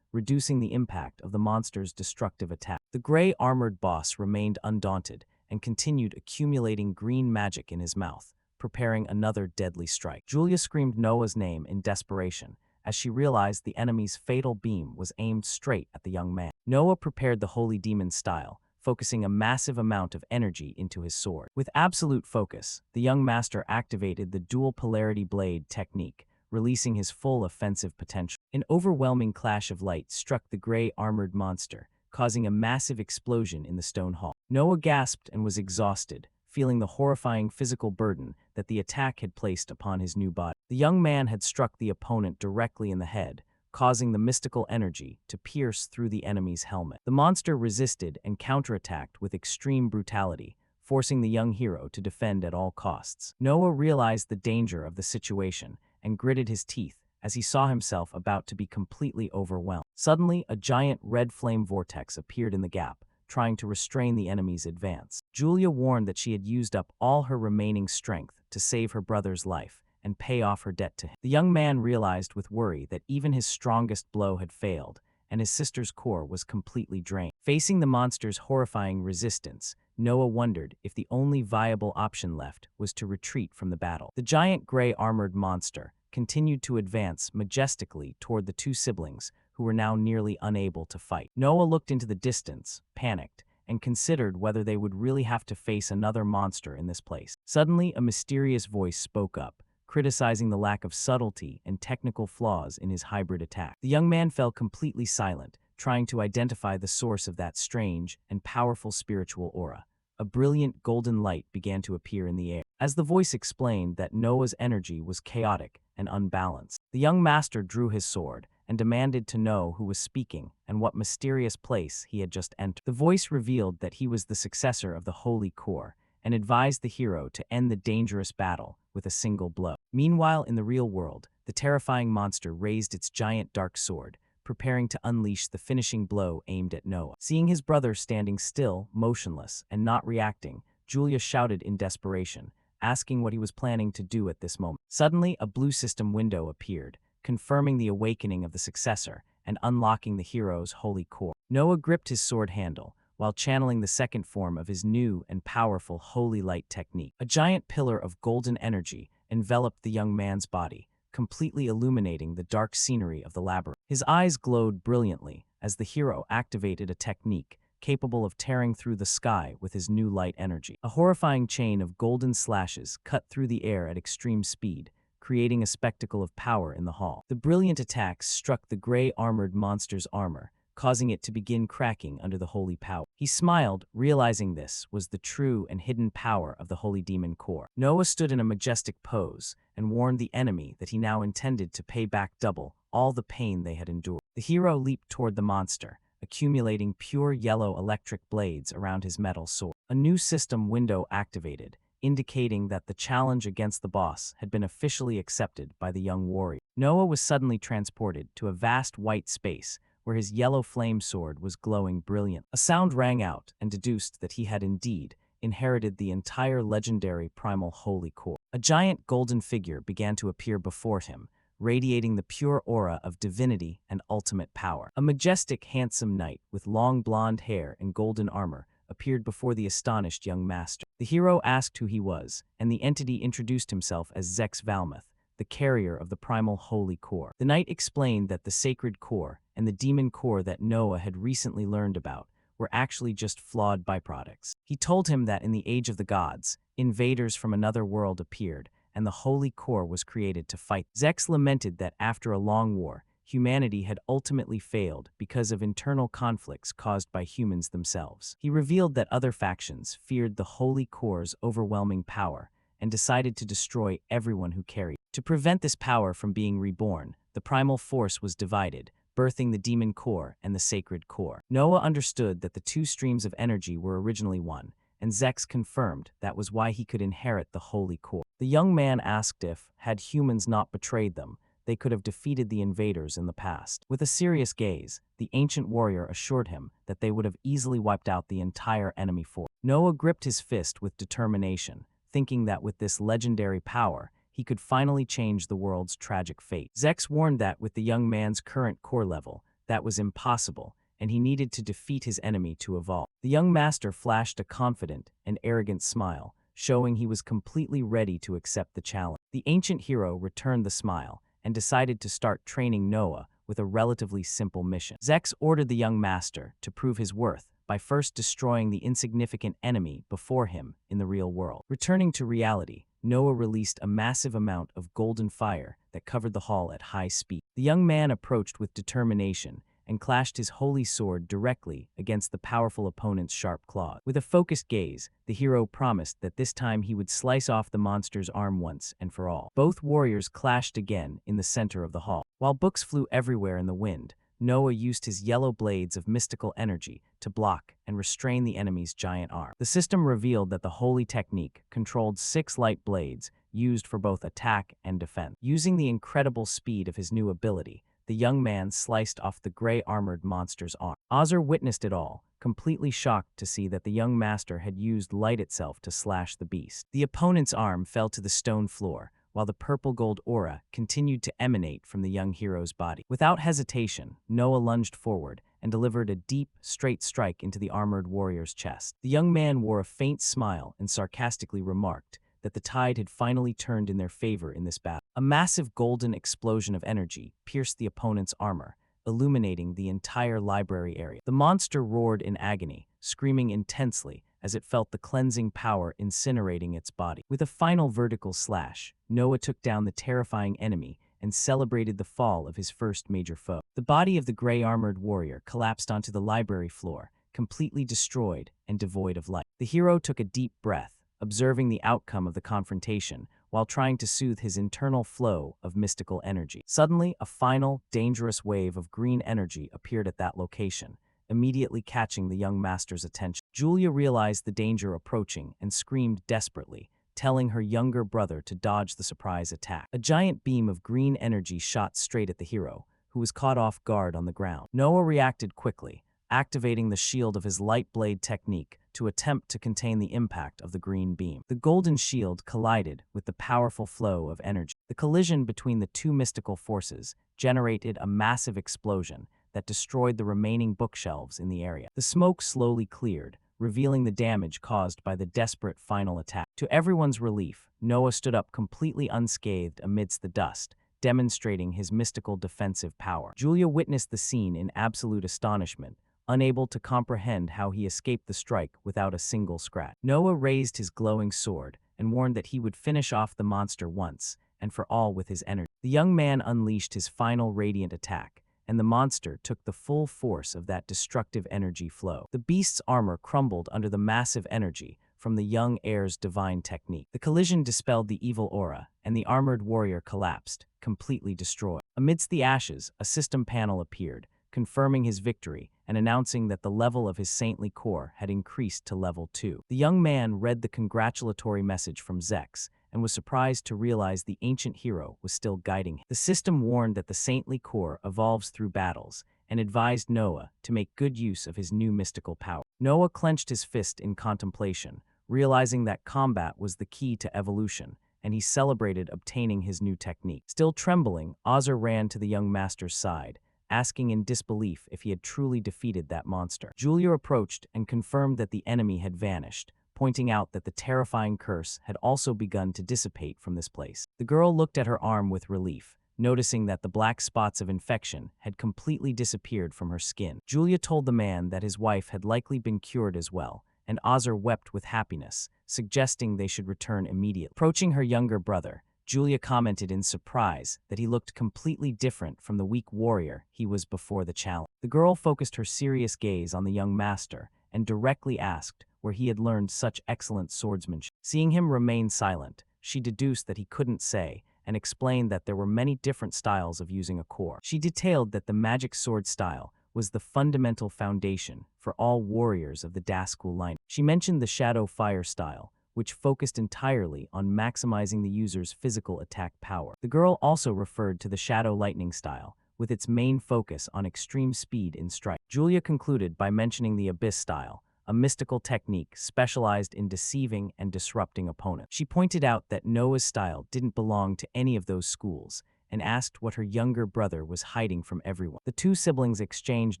reducing the impact of the monster's destructive attack. The gray armored boss remained undaunted and continued accumulating green magic in his mouth, preparing another deadly strike. Julia screamed Noah's name in desperation as she realized the enemy's fatal beam was aimed straight at the young man. Noah prepared the holy demon style, focusing a massive amount of energy into his sword. With absolute focus, the young master activated the dual polarity blade technique, releasing his full offensive potential. An overwhelming clash of light struck the gray armored monster, causing a massive explosion in the stone hall. Noah gasped and was exhausted, feeling the horrifying physical burden that the attack had placed upon his new body. The young man had struck the opponent directly in the head, causing the mystical energy to pierce through the enemy's helmet. The monster resisted and counterattacked with extreme brutality, forcing the young hero to defend at all costs. Noah realized the danger of the situation and gritted his teeth as he saw himself about to be completely overwhelmed. Suddenly, a giant red flame vortex appeared in the gap, trying to restrain the enemy's advance. Julia warned that she had used up all her remaining strength to save her brother's life and pay off her debt to him. The young man realized with worry that even his strongest blow had failed, and his sister's core was completely drained. Facing the monster's horrifying resistance, Noah wondered if the only viable option left was to retreat from the battle. The giant gray armored monster continued to advance majestically toward the two siblings, who were now nearly unable to fight. Noah looked into the distance, panicked, and considered whether they would really have to face another monster in this place. Suddenly, a mysterious voice spoke up, criticizing the lack of subtlety and technical flaws in his hybrid attack. The young man fell completely silent, trying to identify the source of that strange and powerful spiritual aura. A brilliant golden light began to appear in the air. As the voice explained that Noah's energy was chaotic and unbalanced, the young master drew his sword and demanded to know who was speaking and what mysterious place he had just entered. The voice revealed that he was the successor of the Holy Core and advised the hero to end the dangerous battle with a single blow. Meanwhile, in the real world, the terrifying monster raised its giant dark sword, preparing to unleash the finishing blow aimed at Noah. Seeing his brother standing still, motionless, and not reacting, Julia shouted in desperation, asking what he was planning to do at this moment. Suddenly, a blue system window appeared, confirming the awakening of the successor and unlocking the hero's holy core. Noah gripped his sword handle, while channeling the second form of his new and powerful holy light technique. A giant pillar of golden energy enveloped the young man's body, completely illuminating the dark scenery of the labyrinth. His eyes glowed brilliantly as the hero activated a technique capable of tearing through the sky with his new light energy. A horrifying chain of golden slashes cut through the air at extreme speed, creating a spectacle of power in the hall. The brilliant attacks struck the gray armored monster's armor, causing it to begin cracking under the holy power. He smiled, realizing this was the true and hidden power of the holy demon core. Noah stood in a majestic pose and warned the enemy that he now intended to pay back double all the pain they had endured. The hero leaped toward the monster, accumulating pure yellow electric blades around his metal sword. A new system window activated, indicating that the challenge against the boss had been officially accepted by the young warrior. Noah was suddenly transported to a vast white space where his yellow flame sword was glowing brilliant. A sound rang out and deduced that he had indeed inherited the entire legendary primal holy core. A giant golden figure began to appear before him, radiating the pure aura of divinity and ultimate power. A majestic, handsome knight with long blonde hair and golden armor appeared before the astonished young master. The hero asked who he was, and the entity introduced himself as Zex Valmuth, the carrier of the primal holy core. The knight explained that the sacred core and the demon core that Noah had recently learned about were actually just flawed byproducts. He told him that in the age of the gods, invaders from another world appeared, and the holy core was created to fight. Zex lamented that after a long war, humanity had ultimately failed because of internal conflicts caused by humans themselves. He revealed that other factions feared the holy core's overwhelming power and decided to destroy everyone who carried. To prevent this power from being reborn, the primal force was divided, birthing the demon core and the sacred core. Noah understood that the two streams of energy were originally one, and Zex confirmed that was why he could inherit the holy core. The young man asked if, had humans not betrayed them, they could have defeated the invaders in the past. With a serious gaze, the ancient warrior assured him that they would have easily wiped out the entire enemy force. Noah gripped his fist with determination, thinking that with this legendary power, he could finally change the world's tragic fate. Zex warned that with the young man's current core level, that was impossible, and he needed to defeat his enemy to evolve. The young master flashed a confident and arrogant smile, showing he was completely ready to accept the challenge. The ancient hero returned the smile and decided to start training Noah with a relatively simple mission. Zex ordered the young master to prove his worth by first destroying the insignificant enemy before him in the real world. Returning to reality, Noah released a massive amount of golden fire that covered the hall at high speed. The young man approached with determination and clashed his holy sword directly against the powerful opponent's sharp claws. With a focused gaze, the hero promised that this time he would slice off the monster's arm once and for all. Both warriors clashed again in the center of the hall. While books flew everywhere in the wind, Noah used his yellow blades of mystical energy to block and restrain the enemy's giant arm. The system revealed that the holy technique controlled 6 light blades used for both attack and defense. Using the incredible speed of his new ability, the young man sliced off the gray-armored monster's arm. Ozzer witnessed it all, completely shocked to see that the young master had used light itself to slash the beast. The opponent's arm fell to the stone floor, while the purple-gold aura continued to emanate from the young hero's body. Without hesitation, Noah lunged forward and delivered a deep, straight strike into the armored warrior's chest. The young man wore a faint smile and sarcastically remarked that the tide had finally turned in their favor in this battle. A massive golden explosion of energy pierced the opponent's armor, illuminating the entire library area. The monster roared in agony, screaming intensely as it felt the cleansing power incinerating its body. With a final vertical slash, Noah took down the terrifying enemy and celebrated the fall of his first major foe. The body of the gray-armored warrior collapsed onto the library floor, completely destroyed and devoid of life. The hero took a deep breath, observing the outcome of the confrontation while trying to soothe his internal flow of mystical energy. Suddenly, a final, dangerous wave of green energy appeared at that location, immediately catching the young master's attention. Julia realized the danger approaching and screamed desperately, telling her younger brother to dodge the surprise attack. A giant beam of green energy shot straight at the hero, who was caught off guard on the ground. Noah reacted quickly, activating the shield of his light blade technique to attempt to contain the impact of the green beam. The golden shield collided with the powerful flow of energy. The collision between the two mystical forces generated a massive explosion that destroyed the remaining bookshelves in the area. The smoke slowly cleared, revealing the damage caused by the desperate final attack. To everyone's relief, Noah stood up completely unscathed amidst the dust, demonstrating his mystical defensive power. Julia witnessed the scene in absolute astonishment, unable to comprehend how he escaped the strike without a single scratch. Noah raised his glowing sword and warned that he would finish off the monster once and for all with his energy. The young man unleashed his final radiant attack, and the monster took the full force of that destructive energy flow. The beast's armor crumbled under the massive energy from the young heir's divine technique. The collision dispelled the evil aura, and the armored warrior collapsed, completely destroyed. Amidst the ashes, a system panel appeared, confirming his victory and announcing that the level of his saintly core had increased to level 2. The young man read the congratulatory message from Zex and was surprised to realize the ancient hero was still guiding him. The system warned that the saintly core evolves through battles and advised Noah to make good use of his new mystical power. Noah clenched his fist in contemplation, realizing that combat was the key to evolution, and he celebrated obtaining his new technique. Still trembling, Ozzer ran to the young master's side, asking in disbelief if he had truly defeated that monster. Julia approached and confirmed that the enemy had vanished, pointing out that the terrifying curse had also begun to dissipate from this place. The girl looked at her arm with relief, noticing that the black spots of infection had completely disappeared from her skin. Julia told the man that his wife had likely been cured as well, and Ozzer wept with happiness, suggesting they should return immediately. Approaching her younger brother, Julia commented in surprise that he looked completely different from the weak warrior he was before the challenge. The girl focused her serious gaze on the young master and directly asked where he had learned such excellent swordsmanship. Seeing him remain silent, she deduced that he couldn't say and explained that there were many different styles of using a core. She detailed that the magic sword style was the fundamental foundation for all warriors of the Daskul line. She mentioned the shadow fire style, which focused entirely on maximizing the user's physical attack power. The girl also referred to the shadow lightning style, with its main focus on extreme speed in strike. Julia concluded by mentioning the abyss style, a mystical technique specialized in deceiving and disrupting opponents. She pointed out that Noah's style didn't belong to any of those schools, and asked what her younger brother was hiding from everyone. The two siblings exchanged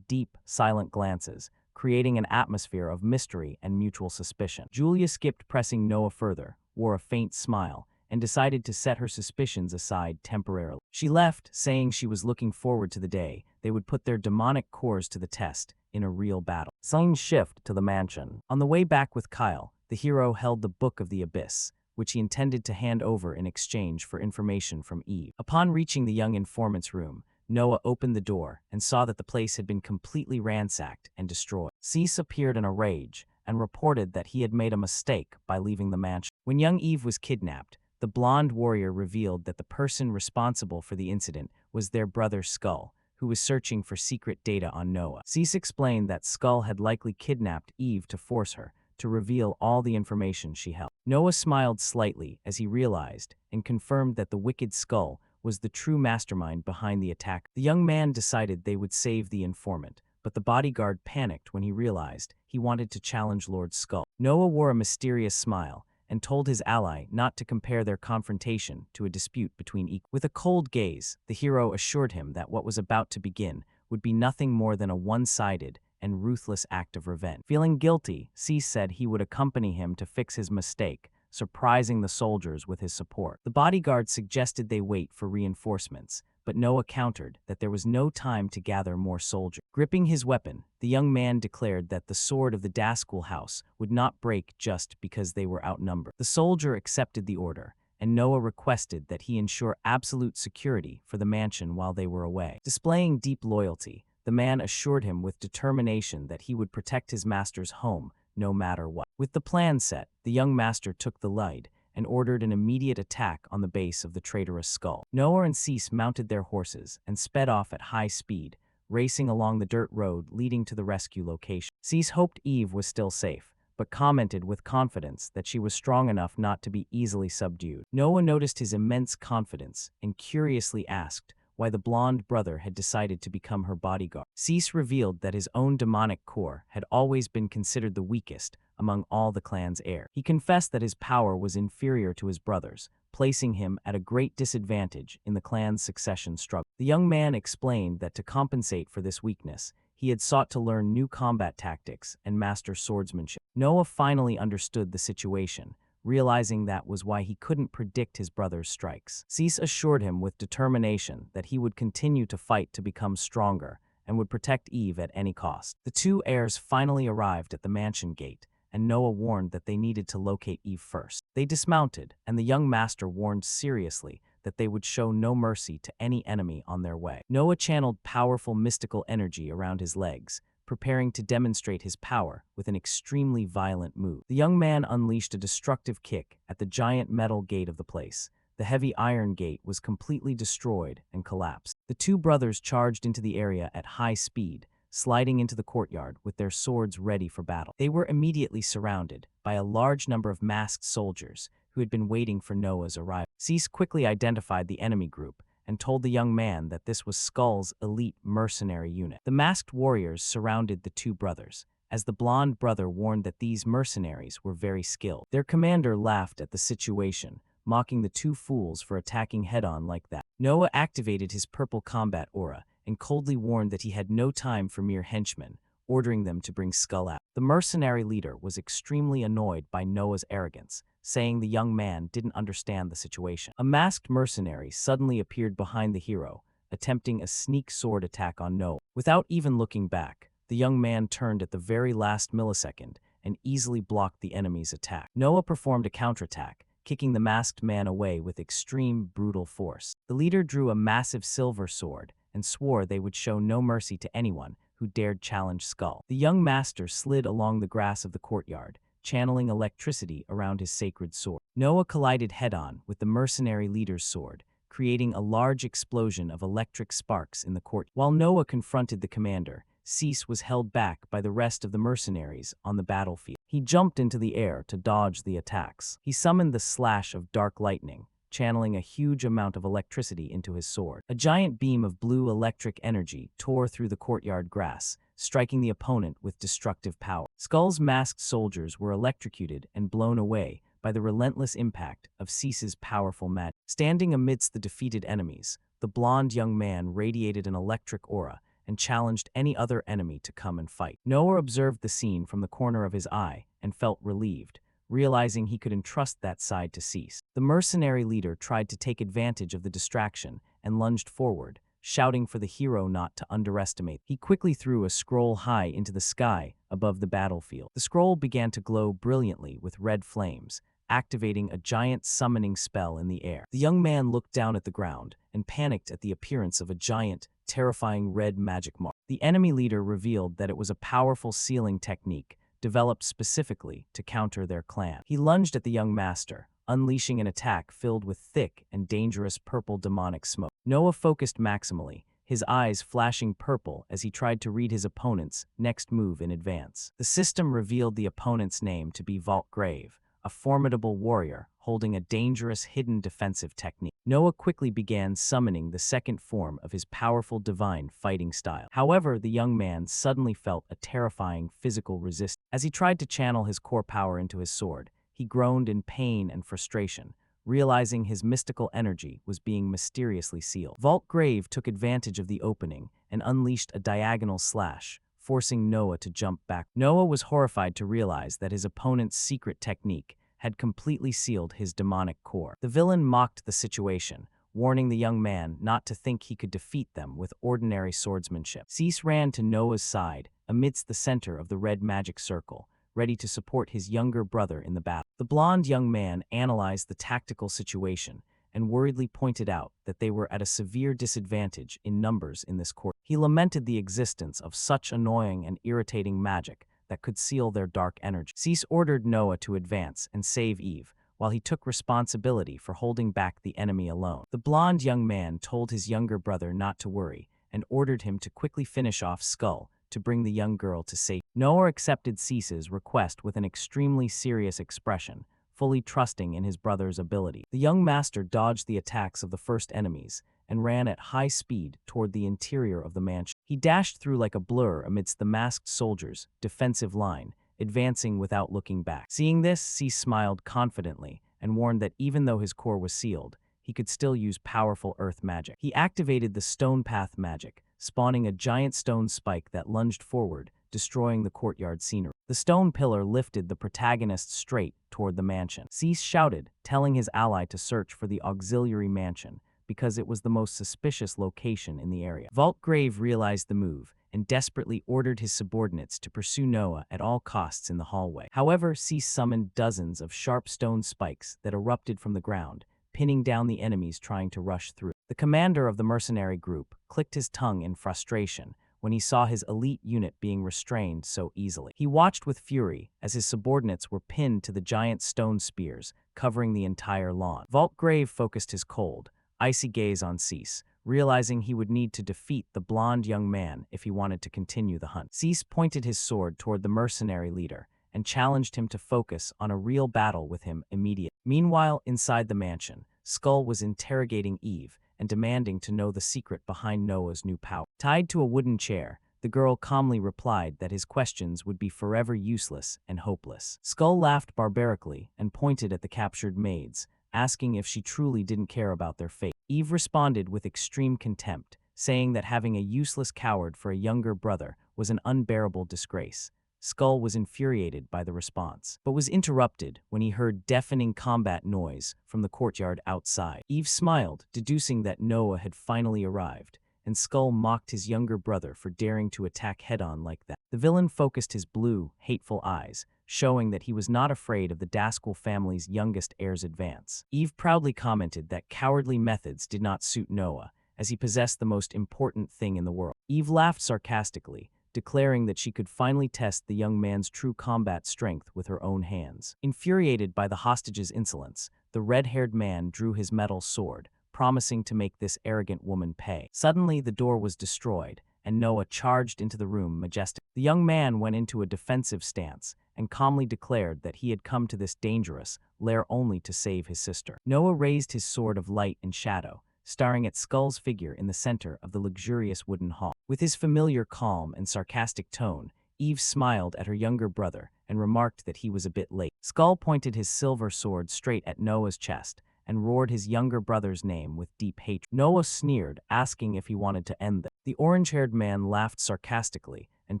deep, silent glances, creating an atmosphere of mystery and mutual suspicion. Julia skipped pressing Noah further, wore a faint smile, and decided to set her suspicions aside temporarily. She left, saying she was looking forward to the day they would put their demonic cores to the test in a real battle. Scene shift to the mansion. On the way back with Kyle, the hero held the Book of the Abyss, which he intended to hand over in exchange for information from Eve. Upon reaching the young informant's room, Noah opened the door and saw that the place had been completely ransacked and destroyed. Cease appeared in a rage and reported that he had made a mistake by leaving the mansion. When young Eve was kidnapped, the blonde warrior revealed that the person responsible for the incident was their brother Skull, who was searching for secret data on Noah. Cease explained that Skull had likely kidnapped Eve to force her to reveal all the information she held. Noah smiled slightly as he realized and confirmed that the wicked Skull was the true mastermind behind the attack. The young man decided they would save the informant, but the bodyguard panicked when he realized he wanted to challenge Lord Skull. Noah wore a mysterious smile and told his ally not to compare their confrontation to a dispute between equals. With a cold gaze, the hero assured him that what was about to begin would be nothing more than a one-sided and ruthless act of revenge. Feeling guilty, Cease said he would accompany him to fix his mistake, surprising the soldiers with his support. The bodyguard suggested they wait for reinforcements, but Noah countered that there was no time to gather more soldiers. Gripping his weapon, the young man declared that the sword of the Daskell house would not break just because they were outnumbered. The soldier accepted the order, and Noah requested that he ensure absolute security for the mansion while they were away. Displaying deep loyalty, the man assured him with determination that he would protect his master's home no matter what. With the plan set, the young master took the lead and ordered an immediate attack on the base of the traitorous skull. Noah and Cease mounted their horses and sped off at high speed, racing along the dirt road leading to the rescue location. Cease hoped Eve was still safe, but commented with confidence that she was strong enough not to be easily subdued. Noah noticed his immense confidence and curiously asked why the blonde brother had decided to become her bodyguard. Cease revealed that his own demonic core had always been considered the weakest among all the clan's heirs. He confessed that his power was inferior to his brother's, placing him at a great disadvantage in the clan's succession struggle. The young man explained that to compensate for this weakness, he had sought to learn new combat tactics and master swordsmanship. Noah finally understood the situation, realizing that was why he couldn't predict his brother's strikes. Cease assured him with determination that he would continue to fight to become stronger and would protect Eve at any cost. The two heirs finally arrived at the mansion gate, and Noah warned that they needed to locate Eve first. They dismounted, and the young master warned seriously that they would show no mercy to any enemy on their way. Noah channeled powerful mystical energy around his legs, preparing to demonstrate his power with an extremely violent move. The young man unleashed a destructive kick at the giant metal gate of the place. The heavy iron gate was completely destroyed and collapsed. The two brothers charged into the area at high speed, sliding into the courtyard with their swords ready for battle. They were immediately surrounded by a large number of masked soldiers who had been waiting for Noah's arrival. Cease quickly identified the enemy group and told the young man that this was Skull's elite mercenary unit. The masked warriors surrounded the two brothers, as the blonde brother warned that these mercenaries were very skilled. Their commander laughed at the situation, mocking the two fools for attacking head-on like that. Noah activated his purple combat aura and coldly warned that he had no time for mere henchmen, ordering them to bring Skull out. The mercenary leader was extremely annoyed by Noah's arrogance, saying the young man didn't understand the situation. A masked mercenary suddenly appeared behind the hero, attempting a sneak sword attack on Noah. Without even looking back, the young man turned at the very last millisecond and easily blocked the enemy's attack. Noah performed a counterattack, kicking the masked man away with extreme, brutal force. The leader drew a massive silver sword and swore they would show no mercy to anyone who dared challenge Skull. The young master slid along the grass of the courtyard, channeling electricity around his sacred sword. Noah collided head-on with the mercenary leader's sword, creating a large explosion of electric sparks in the court. While Noah confronted the commander, Cease was held back by the rest of the mercenaries on the battlefield. He jumped into the air to dodge the attacks. He summoned the slash of dark lightning, channeling a huge amount of electricity into his sword. A giant beam of blue electric energy tore through the courtyard grass, striking the opponent with destructive power. Skull's masked soldiers were electrocuted and blown away by the relentless impact of Cease's powerful magic. Standing amidst the defeated enemies, the blonde young man radiated an electric aura and challenged any other enemy to come and fight. Noah observed the scene from the corner of his eye and felt relieved, realizing he could entrust that side to Cease. The mercenary leader tried to take advantage of the distraction and lunged forward, shouting for the hero not to underestimate. He quickly threw a scroll high into the sky above the battlefield. The scroll began to glow brilliantly with red flames, activating a giant summoning spell in the air. The young man looked down at the ground and panicked at the appearance of a giant, terrifying red magic mark. The enemy leader revealed that it was a powerful sealing technique developed specifically to counter their clan. He lunged at the young master, unleashing an attack filled with thick and dangerous purple demonic smoke. Noah focused maximally, his eyes flashing purple as he tried to read his opponent's next move in advance. The system revealed the opponent's name to be Vault Grave, a formidable warrior holding a dangerous hidden defensive technique. Noah quickly began summoning the second form of his powerful divine fighting style. However, the young man suddenly felt a terrifying physical resistance. As he tried to channel his core power into his sword, he groaned in pain and frustration, realizing his mystical energy was being mysteriously sealed. Vault Grave took advantage of the opening and unleashed a diagonal slash, forcing Noah to jump back. Noah was horrified to realize that his opponent's secret technique had completely sealed his demonic core. The villain mocked the situation, warning the young man not to think he could defeat them with ordinary swordsmanship. Cease ran to Noah's side, amidst the center of the red magic circle, ready to support his younger brother in the battle. The blond young man analyzed the tactical situation and worriedly pointed out that they were at a severe disadvantage in numbers in this court. He lamented the existence of such annoying and irritating magic that could seal their dark energy. Cease ordered Noah to advance and save Eve, while he took responsibility for holding back the enemy alone. The blond young man told his younger brother not to worry and ordered him to quickly finish off Skull to bring the young girl to safety. Noah accepted Cease's request with an extremely serious expression, fully trusting in his brother's ability. The young master dodged the attacks of the first enemies and ran at high speed toward the interior of the mansion. He dashed through like a blur amidst the masked soldiers' defensive line, advancing without looking back. Seeing this, Cease smiled confidently and warned that even though his core was sealed, he could still use powerful earth magic. He activated the stone path magic, spawning a giant stone spike that lunged forward, destroying the courtyard scenery. The stone pillar lifted the protagonist straight toward the mansion. Cease shouted, telling his ally to search for the auxiliary mansion, because it was the most suspicious location in the area. Vaultgrave realized the move and desperately ordered his subordinates to pursue Noah at all costs in the hallway. However, Cease summoned dozens of sharp stone spikes that erupted from the ground, pinning down the enemies trying to rush through. The commander of the mercenary group clicked his tongue in frustration when he saw his elite unit being restrained so easily. He watched with fury as his subordinates were pinned to the giant stone spears covering the entire lawn. Vaultgrave focused his cold, icy gaze on Cease, realizing he would need to defeat the blond young man if he wanted to continue the hunt. Cease pointed his sword toward the mercenary leader and challenged him to focus on a real battle with him immediately. Meanwhile, inside the mansion, Skull was interrogating Eve and demanding to know the secret behind Noah's new power. Tied to a wooden chair, the girl calmly replied that his questions would be forever useless and hopeless. Skull laughed barbarically and pointed at the captured maids, asking if she truly didn't care about their fate. Eve responded with extreme contempt, saying that having a useless coward for a younger brother was an unbearable disgrace. Skull was infuriated by the response, but was interrupted when he heard deafening combat noise from the courtyard outside. Eve smiled, deducing that Noah had finally arrived, and Skull mocked his younger brother for daring to attack head-on like that. The villain focused his blue, hateful eyes, showing that he was not afraid of the Daskull family's youngest heir's advance. Eve proudly commented that cowardly methods did not suit Noah, as he possessed the most important thing in the world. Eve laughed sarcastically, declaring that she could finally test the young man's true combat strength with her own hands. Infuriated by the hostage's insolence, the red-haired man drew his metal sword, promising to make this arrogant woman pay. Suddenly, the door was destroyed, and Noah charged into the room majestically. The young man went into a defensive stance and calmly declared that he had come to this dangerous lair only to save his sister. Noah raised his sword of light and shadow, staring at Skull's figure in the center of the luxurious wooden hall. With his familiar calm and sarcastic tone, Eve smiled at her younger brother and remarked that he was a bit late. Skull pointed his silver sword straight at Noah's chest and roared his younger brother's name with deep hatred. Noah sneered, asking if he wanted to end them. The orange-haired man laughed sarcastically and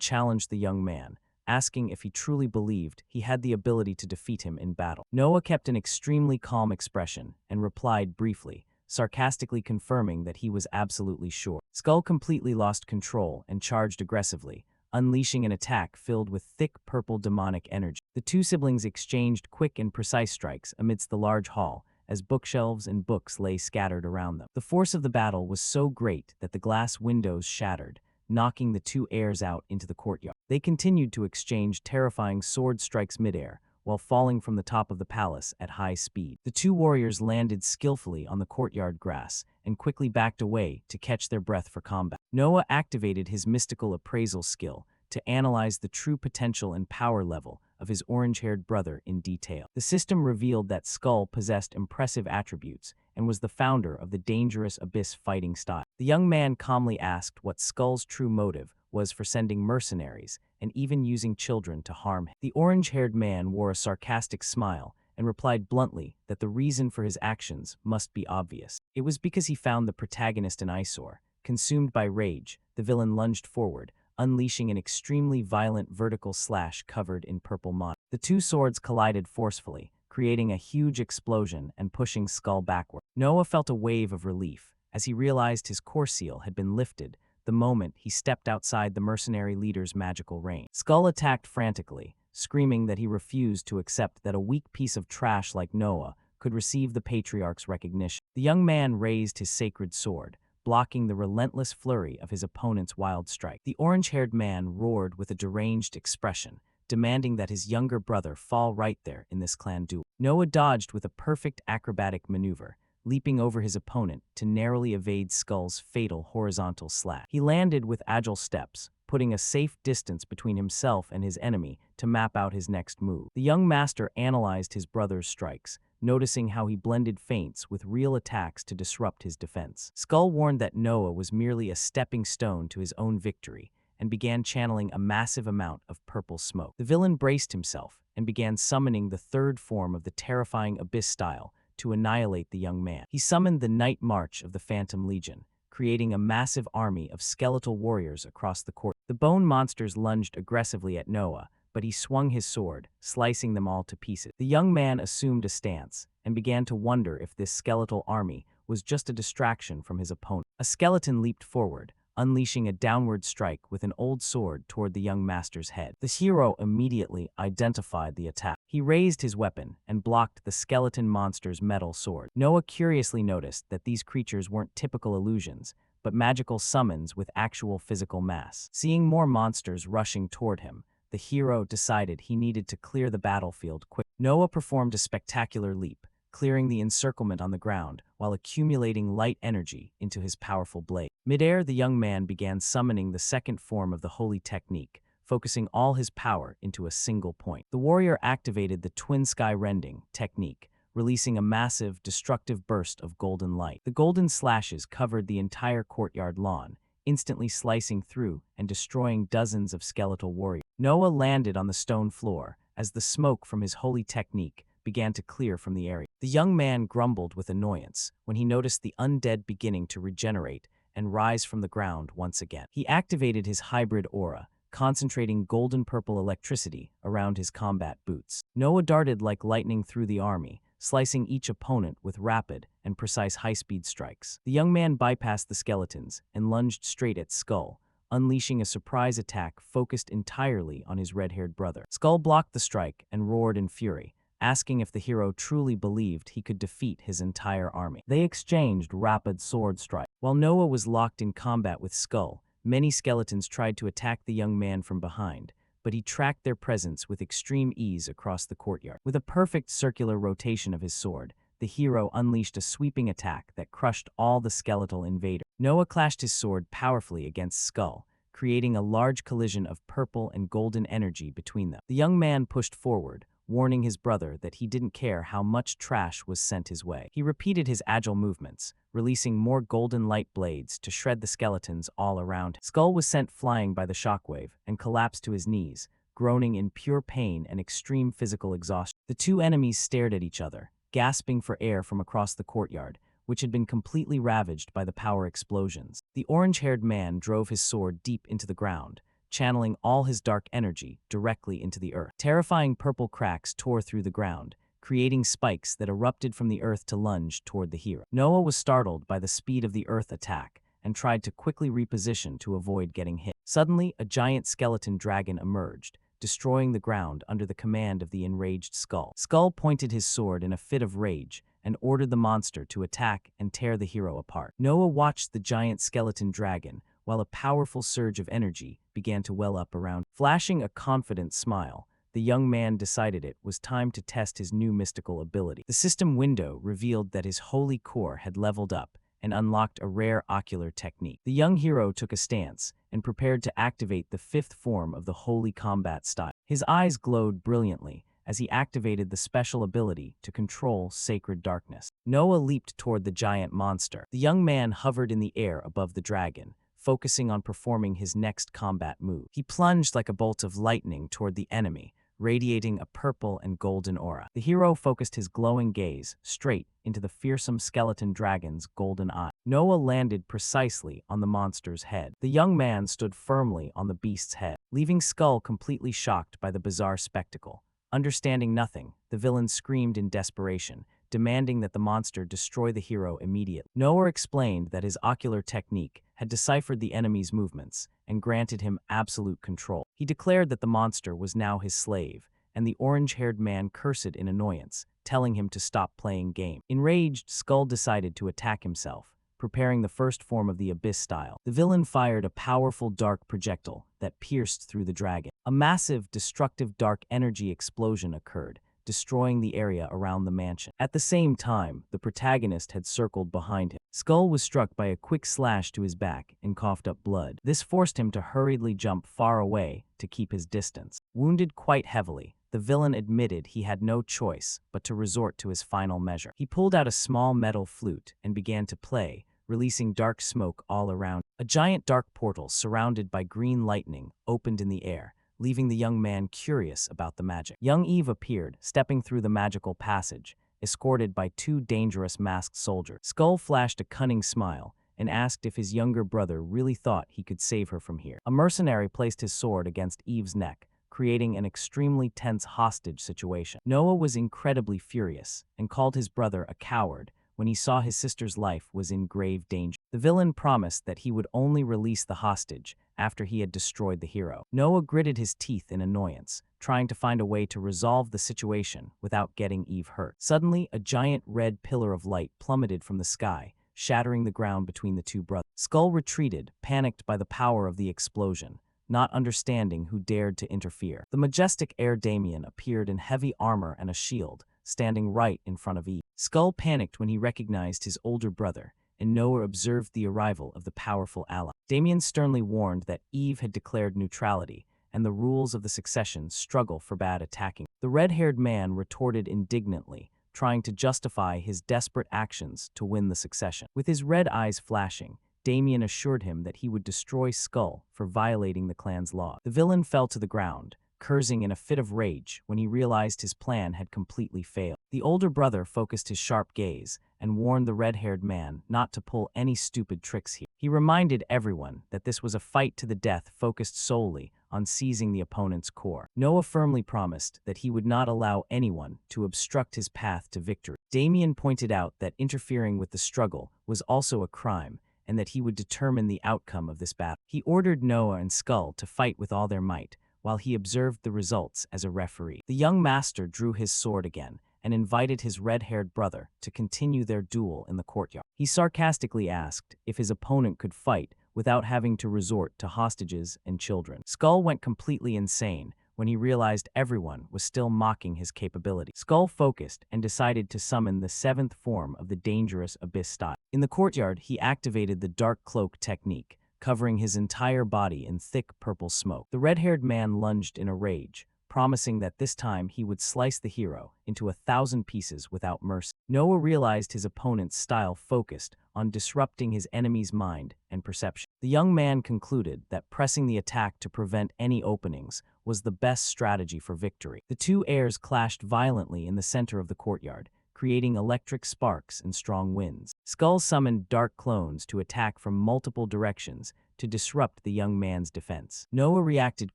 challenged the young man, asking if he truly believed he had the ability to defeat him in battle. Noah kept an extremely calm expression and replied briefly, sarcastically confirming that he was absolutely sure. Skull completely lost control and charged aggressively, unleashing an attack filled with thick purple demonic energy. The two siblings exchanged quick and precise strikes amidst the large hall, as bookshelves and books lay scattered around them. The force of the battle was so great that the glass windows shattered, knocking the two heirs out into the courtyard. They continued to exchange terrifying sword strikes midair, while falling from the top of the palace at high speed. The two warriors landed skillfully on the courtyard grass and quickly backed away to catch their breath for combat. Noah activated his mystical appraisal skill to analyze the true potential and power level of his orange-haired brother in detail. The system revealed that Skull possessed impressive attributes and was the founder of the dangerous abyss fighting style. The young man calmly asked what Skull's true motive was for sending mercenaries and even using children to harm him. The orange-haired man wore a sarcastic smile and replied bluntly that the reason for his actions must be obvious. It was because he found the protagonist an eyesore. Consumed by rage, the villain lunged forward, unleashing an extremely violent vertical slash covered in purple moss. The two swords collided forcefully, creating a huge explosion and pushing Skull backward. Noah felt a wave of relief as he realized his core seal had been lifted the moment he stepped outside the mercenary leader's magical range. Skull attacked frantically, screaming that he refused to accept that a weak piece of trash like Noah could receive the patriarch's recognition. The young man raised his sacred sword, blocking the relentless flurry of his opponent's wild strike. The orange-haired man roared with a deranged expression, demanding that his younger brother fall right there in this clan duel. Noah dodged with a perfect acrobatic maneuver, leaping over his opponent to narrowly evade Skull's fatal horizontal slash. He landed with agile steps, putting a safe distance between himself and his enemy to map out his next move. The young master analyzed his brother's strikes, noticing how he blended feints with real attacks to disrupt his defense. Skull warned that Noah was merely a stepping stone to his own victory, and began channeling a massive amount of purple smoke. The villain braced himself and began summoning the third form of the terrifying Abyss style to annihilate the young man. He summoned the Night March of the Phantom Legion, creating a massive army of skeletal warriors across the court. The bone monsters lunged aggressively at Noah, but he swung his sword, slicing them all to pieces. The young man assumed a stance and began to wonder if this skeletal army was just a distraction from his opponent. A skeleton leaped forward, unleashing a downward strike with an old sword toward the young master's head. The hero immediately identified the attack. He raised his weapon and blocked the skeleton monster's metal sword. Noah curiously noticed that these creatures weren't typical illusions, but magical summons with actual physical mass. Seeing more monsters rushing toward him, the hero decided he needed to clear the battlefield quickly. Noah performed a spectacular leap, clearing the encirclement on the ground while accumulating light energy into his powerful blade. Midair, the young man began summoning the second form of the holy technique, focusing all his power into a single point. The warrior activated the twin sky rending technique, releasing a massive, destructive burst of golden light. The golden slashes covered the entire courtyard lawn, instantly slicing through and destroying dozens of skeletal warriors. Noah landed on the stone floor as the smoke from his holy technique began to clear from the area. The young man grumbled with annoyance when he noticed the undead beginning to regenerate and rise from the ground once again. He activated his hybrid aura, concentrating golden-purple electricity around his combat boots. Noah darted like lightning through the army, slicing each opponent with rapid and precise high-speed strikes. The young man bypassed the skeletons and lunged straight at Skull, unleashing a surprise attack focused entirely on his red-haired brother. Skull blocked the strike and roared in fury, asking if the hero truly believed he could defeat his entire army. They exchanged rapid sword strikes. While Noah was locked in combat with Skull, many skeletons tried to attack the young man from behind, but he tracked their presence with extreme ease across the courtyard. With a perfect circular rotation of his sword, the hero unleashed a sweeping attack that crushed all the skeletal invaders. Noah clashed his sword powerfully against Skull, creating a large collision of purple and golden energy between them. The young man pushed forward, warning his brother that he didn't care how much trash was sent his way. He repeated his agile movements, releasing more golden light blades to shred the skeletons all around him. Skull was sent flying by the shockwave and collapsed to his knees, groaning in pure pain and extreme physical exhaustion. The two enemies stared at each other, gasping for air from across the courtyard, which had been completely ravaged by the power explosions. The orange-haired man drove his sword deep into the ground, channeling all his dark energy directly into the earth. Terrifying purple cracks tore through the ground, creating spikes that erupted from the earth to lunge toward the hero. Noah was startled by the speed of the earth attack and tried to quickly reposition to avoid getting hit. Suddenly, a giant skeleton dragon emerged, destroying the ground under the command of the enraged Skull. Skull pointed his sword in a fit of rage and ordered the monster to attack and tear the hero apart. Noah watched the giant skeleton dragon while a powerful surge of energy began to well up around. Flashing a confident smile, the young man decided it was time to test his new mystical ability. The system window revealed that his holy core had leveled up and unlocked a rare ocular technique. The young hero took a stance and prepared to activate the fifth form of the holy combat style. His eyes glowed brilliantly as he activated the special ability to control sacred darkness. Noah leaped toward the giant monster. The young man hovered in the air above the dragon, focusing on performing his next combat move. He plunged like a bolt of lightning toward the enemy, radiating a purple and golden aura. The hero focused his glowing gaze straight into the fearsome skeleton dragon's golden eye. Noah landed precisely on the monster's head. The young man stood firmly on the beast's head, leaving Skull completely shocked by the bizarre spectacle. Understanding nothing, the villain screamed in desperation, demanding that the monster destroy the hero immediately. Noah explained that his ocular technique had deciphered the enemy's movements and granted him absolute control. He declared that the monster was now his slave, and the orange-haired man cursed in annoyance, telling him to stop playing game. Enraged, Skull decided to attack himself, preparing the first form of the Abyss style. The villain fired a powerful dark projectile that pierced through the dragon. A massive, destructive dark energy explosion occurred, destroying the area around the mansion. At the same time, the protagonist had circled behind him. Skull was struck by a quick slash to his back and coughed up blood. This forced him to hurriedly jump far away to keep his distance. Wounded quite heavily, the villain admitted he had no choice but to resort to his final measure. He pulled out a small metal flute and began to play, releasing dark smoke all around. A giant dark portal surrounded by green lightning opened in the air, leaving the young man curious about the magic. Young Eve appeared, stepping through the magical passage, escorted by two dangerous masked soldiers. Skull flashed a cunning smile and asked if his younger brother really thought he could save her from here. A mercenary placed his sword against Eve's neck, creating an extremely tense hostage situation. Noah was incredibly furious and called his brother a coward when he saw his sister's life was in grave danger. The villain promised that he would only release the hostage after he had destroyed the hero. Noah gritted his teeth in annoyance, trying to find a way to resolve the situation without getting Eve hurt. Suddenly, a giant red pillar of light plummeted from the sky, shattering the ground between the two brothers. Skull retreated, panicked by the power of the explosion, not understanding who dared to interfere. The majestic Air Damien appeared in heavy armor and a shield, standing right in front of Eve. Skull panicked when he recognized his older brother, and Noah observed the arrival of the powerful ally. Damien sternly warned that Eve had declared neutrality, and the rules of the succession struggle forbade attacking. The red-haired man retorted indignantly, trying to justify his desperate actions to win the succession. With his red eyes flashing, Damien assured him that he would destroy Skull for violating the clan's law. The villain fell to the ground, cursing in a fit of rage when he realized his plan had completely failed. The older brother focused his sharp gaze and warned the red-haired man not to pull any stupid tricks here. He reminded everyone that this was a fight to the death focused solely on seizing the opponent's core. Noah firmly promised that he would not allow anyone to obstruct his path to victory. Damien pointed out that interfering with the struggle was also a crime, and that he would determine the outcome of this battle. He ordered Noah and Skull to fight with all their might, while he observed the results as a referee. The young master drew his sword again and invited his red-haired brother to continue their duel in the courtyard. He sarcastically asked if his opponent could fight without having to resort to hostages and children. Skull went completely insane when he realized everyone was still mocking his capability. Skull focused and decided to summon the seventh form of the dangerous Abyss style. In the courtyard, he activated the dark cloak technique, covering his entire body in thick purple smoke. The red-haired man lunged in a rage, promising that this time he would slice the hero into 1,000 pieces without mercy. Noah realized his opponent's style focused on disrupting his enemy's mind and perception. The young man concluded that pressing the attack to prevent any openings was the best strategy for victory. The two airs clashed violently in the center of the courtyard, creating electric sparks and strong winds. Skull summoned dark clones to attack from multiple directions to disrupt the young man's defense. Noah reacted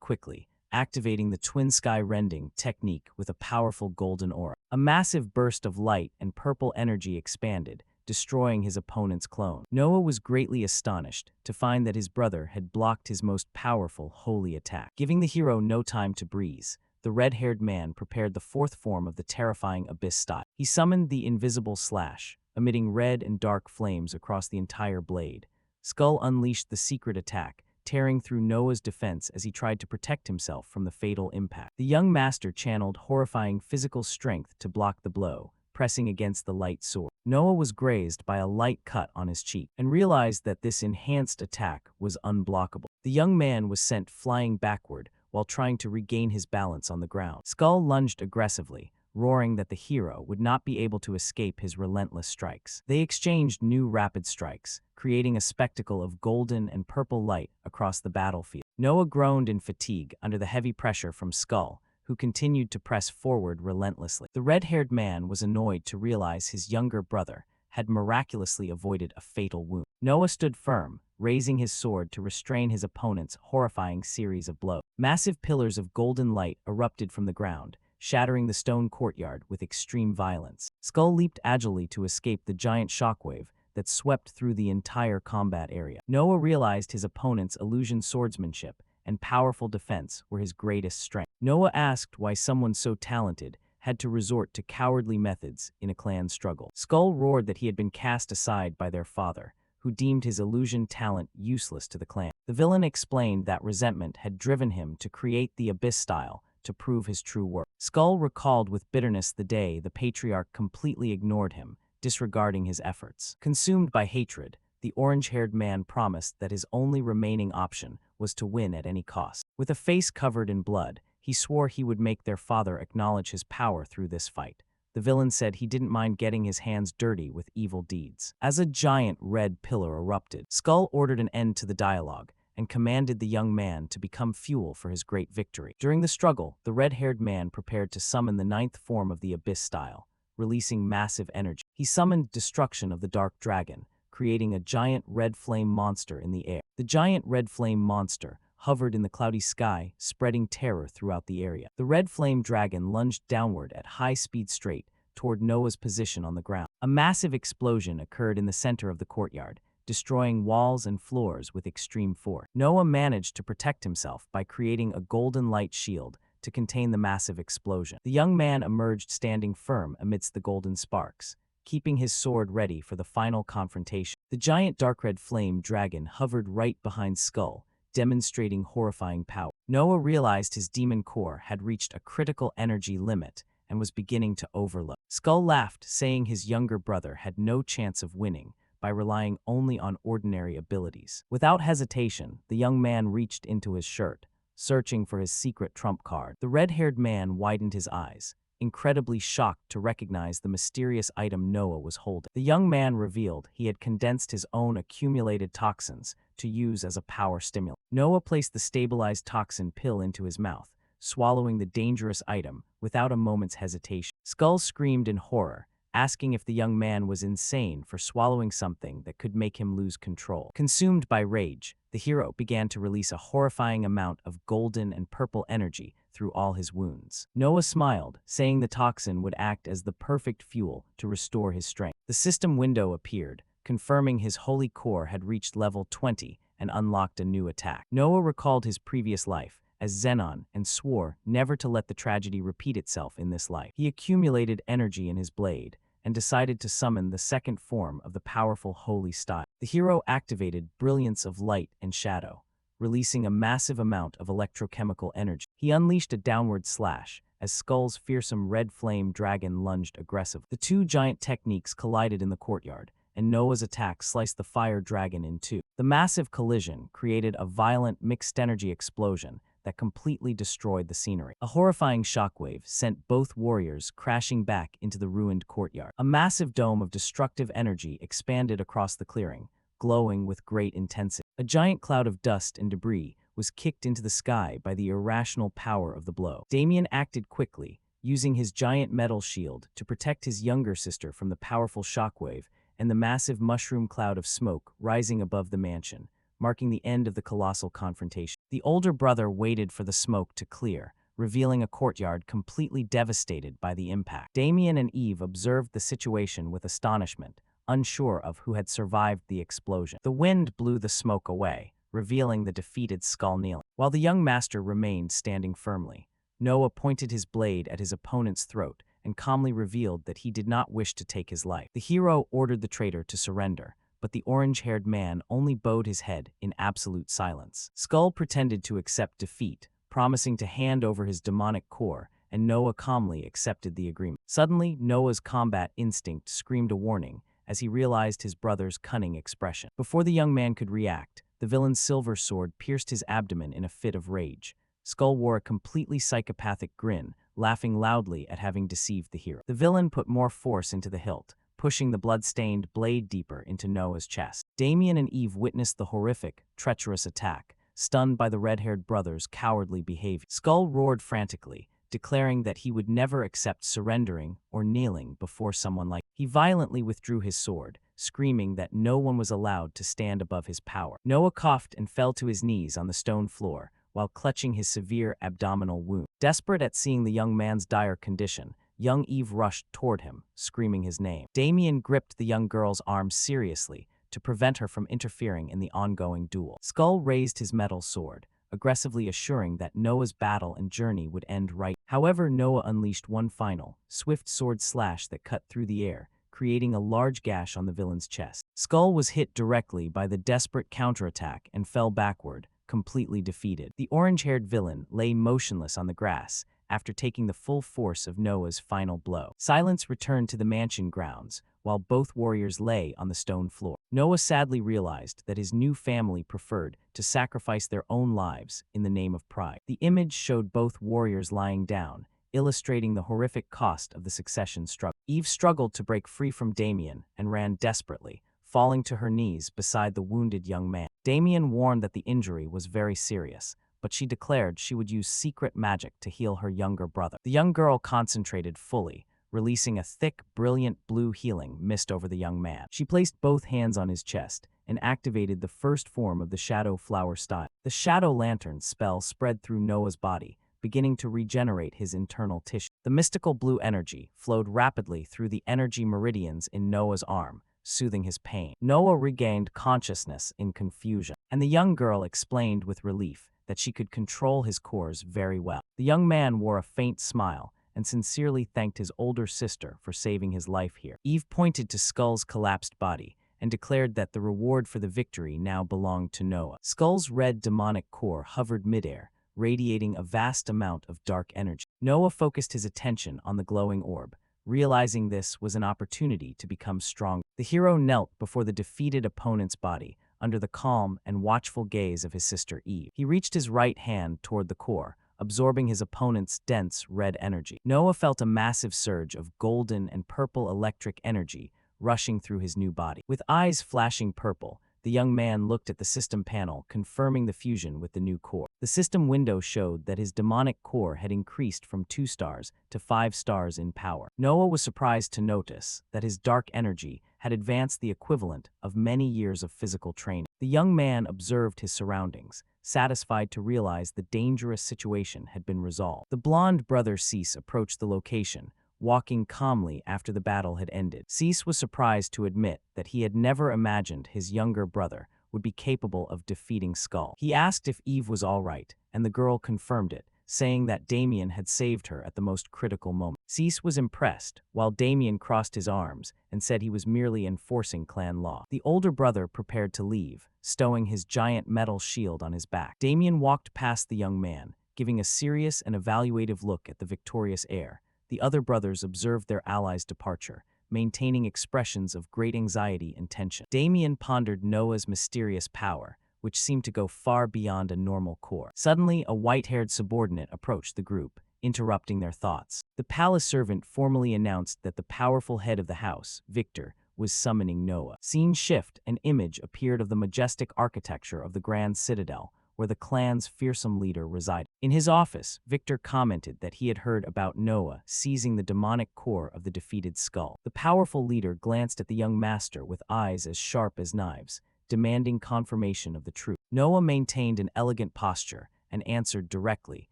quickly, activating the twin sky rending technique with a powerful golden aura. A massive burst of light and purple energy expanded, destroying his opponent's clone. Noah was greatly astonished to find that his brother had blocked his most powerful holy attack. Giving the hero no time to breathe, the red-haired man prepared the fourth form of the terrifying Abyss style. He summoned the invisible slash, emitting red and dark flames across the entire blade. Skull unleashed the secret attack, tearing through Noah's defense as he tried to protect himself from the fatal impact. The young master channeled horrifying physical strength to block the blow, pressing against the light sword. Noah was grazed by a light cut on his cheek and realized that this enhanced attack was unblockable. The young man was sent flying backward while trying to regain his balance on the ground. Skull lunged aggressively, roaring that the hero would not be able to escape his relentless strikes. They exchanged new rapid strikes, creating a spectacle of golden and purple light across the battlefield. Noah groaned in fatigue under the heavy pressure from Skull, who continued to press forward relentlessly. The red-haired man was annoyed to realize his younger brother had miraculously avoided a fatal wound. Noah stood firm, raising his sword to restrain his opponent's horrifying series of blows. Massive pillars of golden light erupted from the ground, shattering the stone courtyard with extreme violence. Skull leaped agilely to escape the giant shockwave that swept through the entire combat area. Noah realized his opponent's illusion swordsmanship and powerful defense were his greatest strength. Noah asked why someone so talented had to resort to cowardly methods in a clan struggle. Skull roared that he had been cast aside by their father, who deemed his illusion talent useless to the clan. The villain explained that resentment had driven him to create the Abyss style to prove his true worth. Skull recalled with bitterness the day the patriarch completely ignored him, disregarding his efforts. Consumed by hatred, the orange-haired man promised that his only remaining option was to win at any cost. With a face covered in blood, he swore he would make their father acknowledge his power through this fight. The villain said he didn't mind getting his hands dirty with evil deeds. As a giant red pillar erupted, Skull ordered an end to the dialogue and commanded the young man to become fuel for his great victory. During the struggle, the red-haired man prepared to summon the ninth form of the Abyss style, releasing massive energy. He summoned destruction of the Dark Dragon, creating a giant red flame monster in the air. The giant red flame monster hovered in the cloudy sky, spreading terror throughout the area. The red flame dragon lunged downward at high speed straight toward Noah's position on the ground. A massive explosion occurred in the center of the courtyard, destroying walls and floors with extreme force. Noah managed to protect himself by creating a golden light shield to contain the massive explosion. The young man emerged standing firm amidst the golden sparks, keeping his sword ready for the final confrontation. The giant dark red flame dragon hovered right behind Skull, demonstrating horrifying power. Noah realized his demon core had reached a critical energy limit and was beginning to overload. Skull laughed, saying his younger brother had no chance of winning by relying only on ordinary abilities. Without hesitation, the young man reached into his shirt, searching for his secret trump card. The red-haired man widened his eyes, incredibly shocked to recognize the mysterious item Noah was holding. The young man revealed he had condensed his own accumulated toxins to use as a power stimulant. Noah placed the stabilized toxin pill into his mouth, swallowing the dangerous item without a moment's hesitation. Skull screamed in horror, asking if the young man was insane for swallowing something that could make him lose control. Consumed by rage, the hero began to release a horrifying amount of golden and purple energy through all his wounds. Noah smiled, saying the toxin would act as the perfect fuel to restore his strength. The system window appeared, confirming his holy core had reached level 20 and unlocked a new attack. Noah recalled his previous life as Xenon and swore never to let the tragedy repeat itself in this life. He accumulated energy in his blade and decided to summon the second form of the powerful holy style. The hero activated Brilliance of Light and Shadow, releasing a massive amount of electrochemical energy. He unleashed a downward slash as Skull's fearsome red flame dragon lunged aggressively. The two giant techniques collided in the courtyard, and Noah's attack sliced the fire dragon in two. The massive collision created a violent mixed-energy explosion that completely destroyed the scenery. A horrifying shockwave sent both warriors crashing back into the ruined courtyard. A massive dome of destructive energy expanded across the clearing, glowing with great intensity. A giant cloud of dust and debris was kicked into the sky by the irrational power of the blow. Damien acted quickly, using his giant metal shield to protect his younger sister from the powerful shockwave and the massive mushroom cloud of smoke rising above the mansion, marking the end of the colossal confrontation. The older brother waited for the smoke to clear, revealing a courtyard completely devastated by the impact. Damien and Eve observed the situation with astonishment, unsure of who had survived the explosion. The wind blew the smoke away, revealing the defeated Skull kneeling. While the young master remained standing firmly, Noah pointed his blade at his opponent's throat and calmly revealed that he did not wish to take his life. The hero ordered the traitor to surrender, but the orange-haired man only bowed his head in absolute silence. Skull pretended to accept defeat, promising to hand over his demonic core, and Noah calmly accepted the agreement. Suddenly, Noah's combat instinct screamed a warning as he realized his brother's cunning expression. Before the young man could react, the villain's silver sword pierced his abdomen in a fit of rage. Skull wore a completely psychopathic grin, laughing loudly at having deceived the hero. The villain put more force into the hilt, pushing the blood-stained blade deeper into Noah's chest. Damien and Eve witnessed the horrific, treacherous attack, stunned by the red-haired brother's cowardly behavior. Skull roared frantically, declaring that he would never accept surrendering or kneeling before someone like him. He violently withdrew his sword, screaming that no one was allowed to stand above his power. Noah coughed and fell to his knees on the stone floor, while clutching his severe abdominal wound. Desperate at seeing the young man's dire condition, young Eve rushed toward him, screaming his name. Damien gripped the young girl's arm seriously to prevent her from interfering in the ongoing duel. Skull raised his metal sword, aggressively assuring that Noah's battle and journey would end right. However, Noah unleashed one final, swift sword slash that cut through the air, creating a large gash on the villain's chest. Skull was hit directly by the desperate counterattack and fell backward, completely defeated. The orange-haired villain lay motionless on the grass after taking the full force of Noah's final blow. Silence returned to the mansion grounds, while both warriors lay on the stone floor. Noah sadly realized that his new family preferred to sacrifice their own lives in the name of pride. The image showed both warriors lying down, illustrating the horrific cost of the succession struggle. Eve struggled to break free from Damien and ran desperately, falling to her knees beside the wounded young man. Damien warned that the injury was very serious, but she declared she would use secret magic to heal her younger brother. The young girl concentrated fully, releasing a thick, brilliant blue healing mist over the young man. She placed both hands on his chest and activated the first form of the Shadow Flower style. The Shadow Lantern spell spread through Noah's body, beginning to regenerate his internal tissue. The mystical blue energy flowed rapidly through the energy meridians in Noah's arm, soothing his pain. Noah regained consciousness in confusion, and the young girl explained with relief that she could control his cores very well. The young man wore a faint smile and sincerely thanked his older sister for saving his life here. Eve pointed to Skull's collapsed body and declared that the reward for the victory now belonged to Noah. Skull's red demonic core hovered midair, radiating a vast amount of dark energy. Noah focused his attention on the glowing orb, realizing this was an opportunity to become strong. The hero knelt before the defeated opponent's body, under the calm and watchful gaze of his sister Eve. He reached his right hand toward the core, absorbing his opponent's dense red energy. Noah felt a massive surge of golden and purple electric energy rushing through his new body. With eyes flashing purple, the young man looked at the system panel, confirming the fusion with the new core. The system window showed that his demonic core had increased from 2 stars to 5 stars in power. Noah was surprised to notice that his dark energy had advanced the equivalent of many years of physical training. The young man observed his surroundings, satisfied to realize the dangerous situation had been resolved. The blonde brother Cease approached the location, walking calmly after the battle had ended. Cease was surprised to admit that he had never imagined his younger brother would be capable of defeating Skull. He asked if Eve was all right, and the girl confirmed it, saying that Damien had saved her at the most critical moment. Cease was impressed, while Damien crossed his arms and said he was merely enforcing clan law. The older brother prepared to leave, stowing his giant metal shield on his back. Damien walked past the young man, giving a serious and evaluative look at the victorious heir. The other brothers observed their ally's departure, maintaining expressions of great anxiety and tension. Damien pondered Noah's mysterious power, which seemed to go far beyond a normal core. Suddenly, a white-haired subordinate approached the group, interrupting their thoughts. The palace servant formally announced that the powerful head of the house, Victor, was summoning Noah. Scene shift, an image appeared of the majestic architecture of the Grand Citadel, where the clan's fearsome leader resided. In his office, Victor commented that he had heard about Noah seizing the demonic core of the defeated Skull. The powerful leader glanced at the young master with eyes as sharp as knives, demanding confirmation of the truth. Noah maintained an elegant posture and answered directly,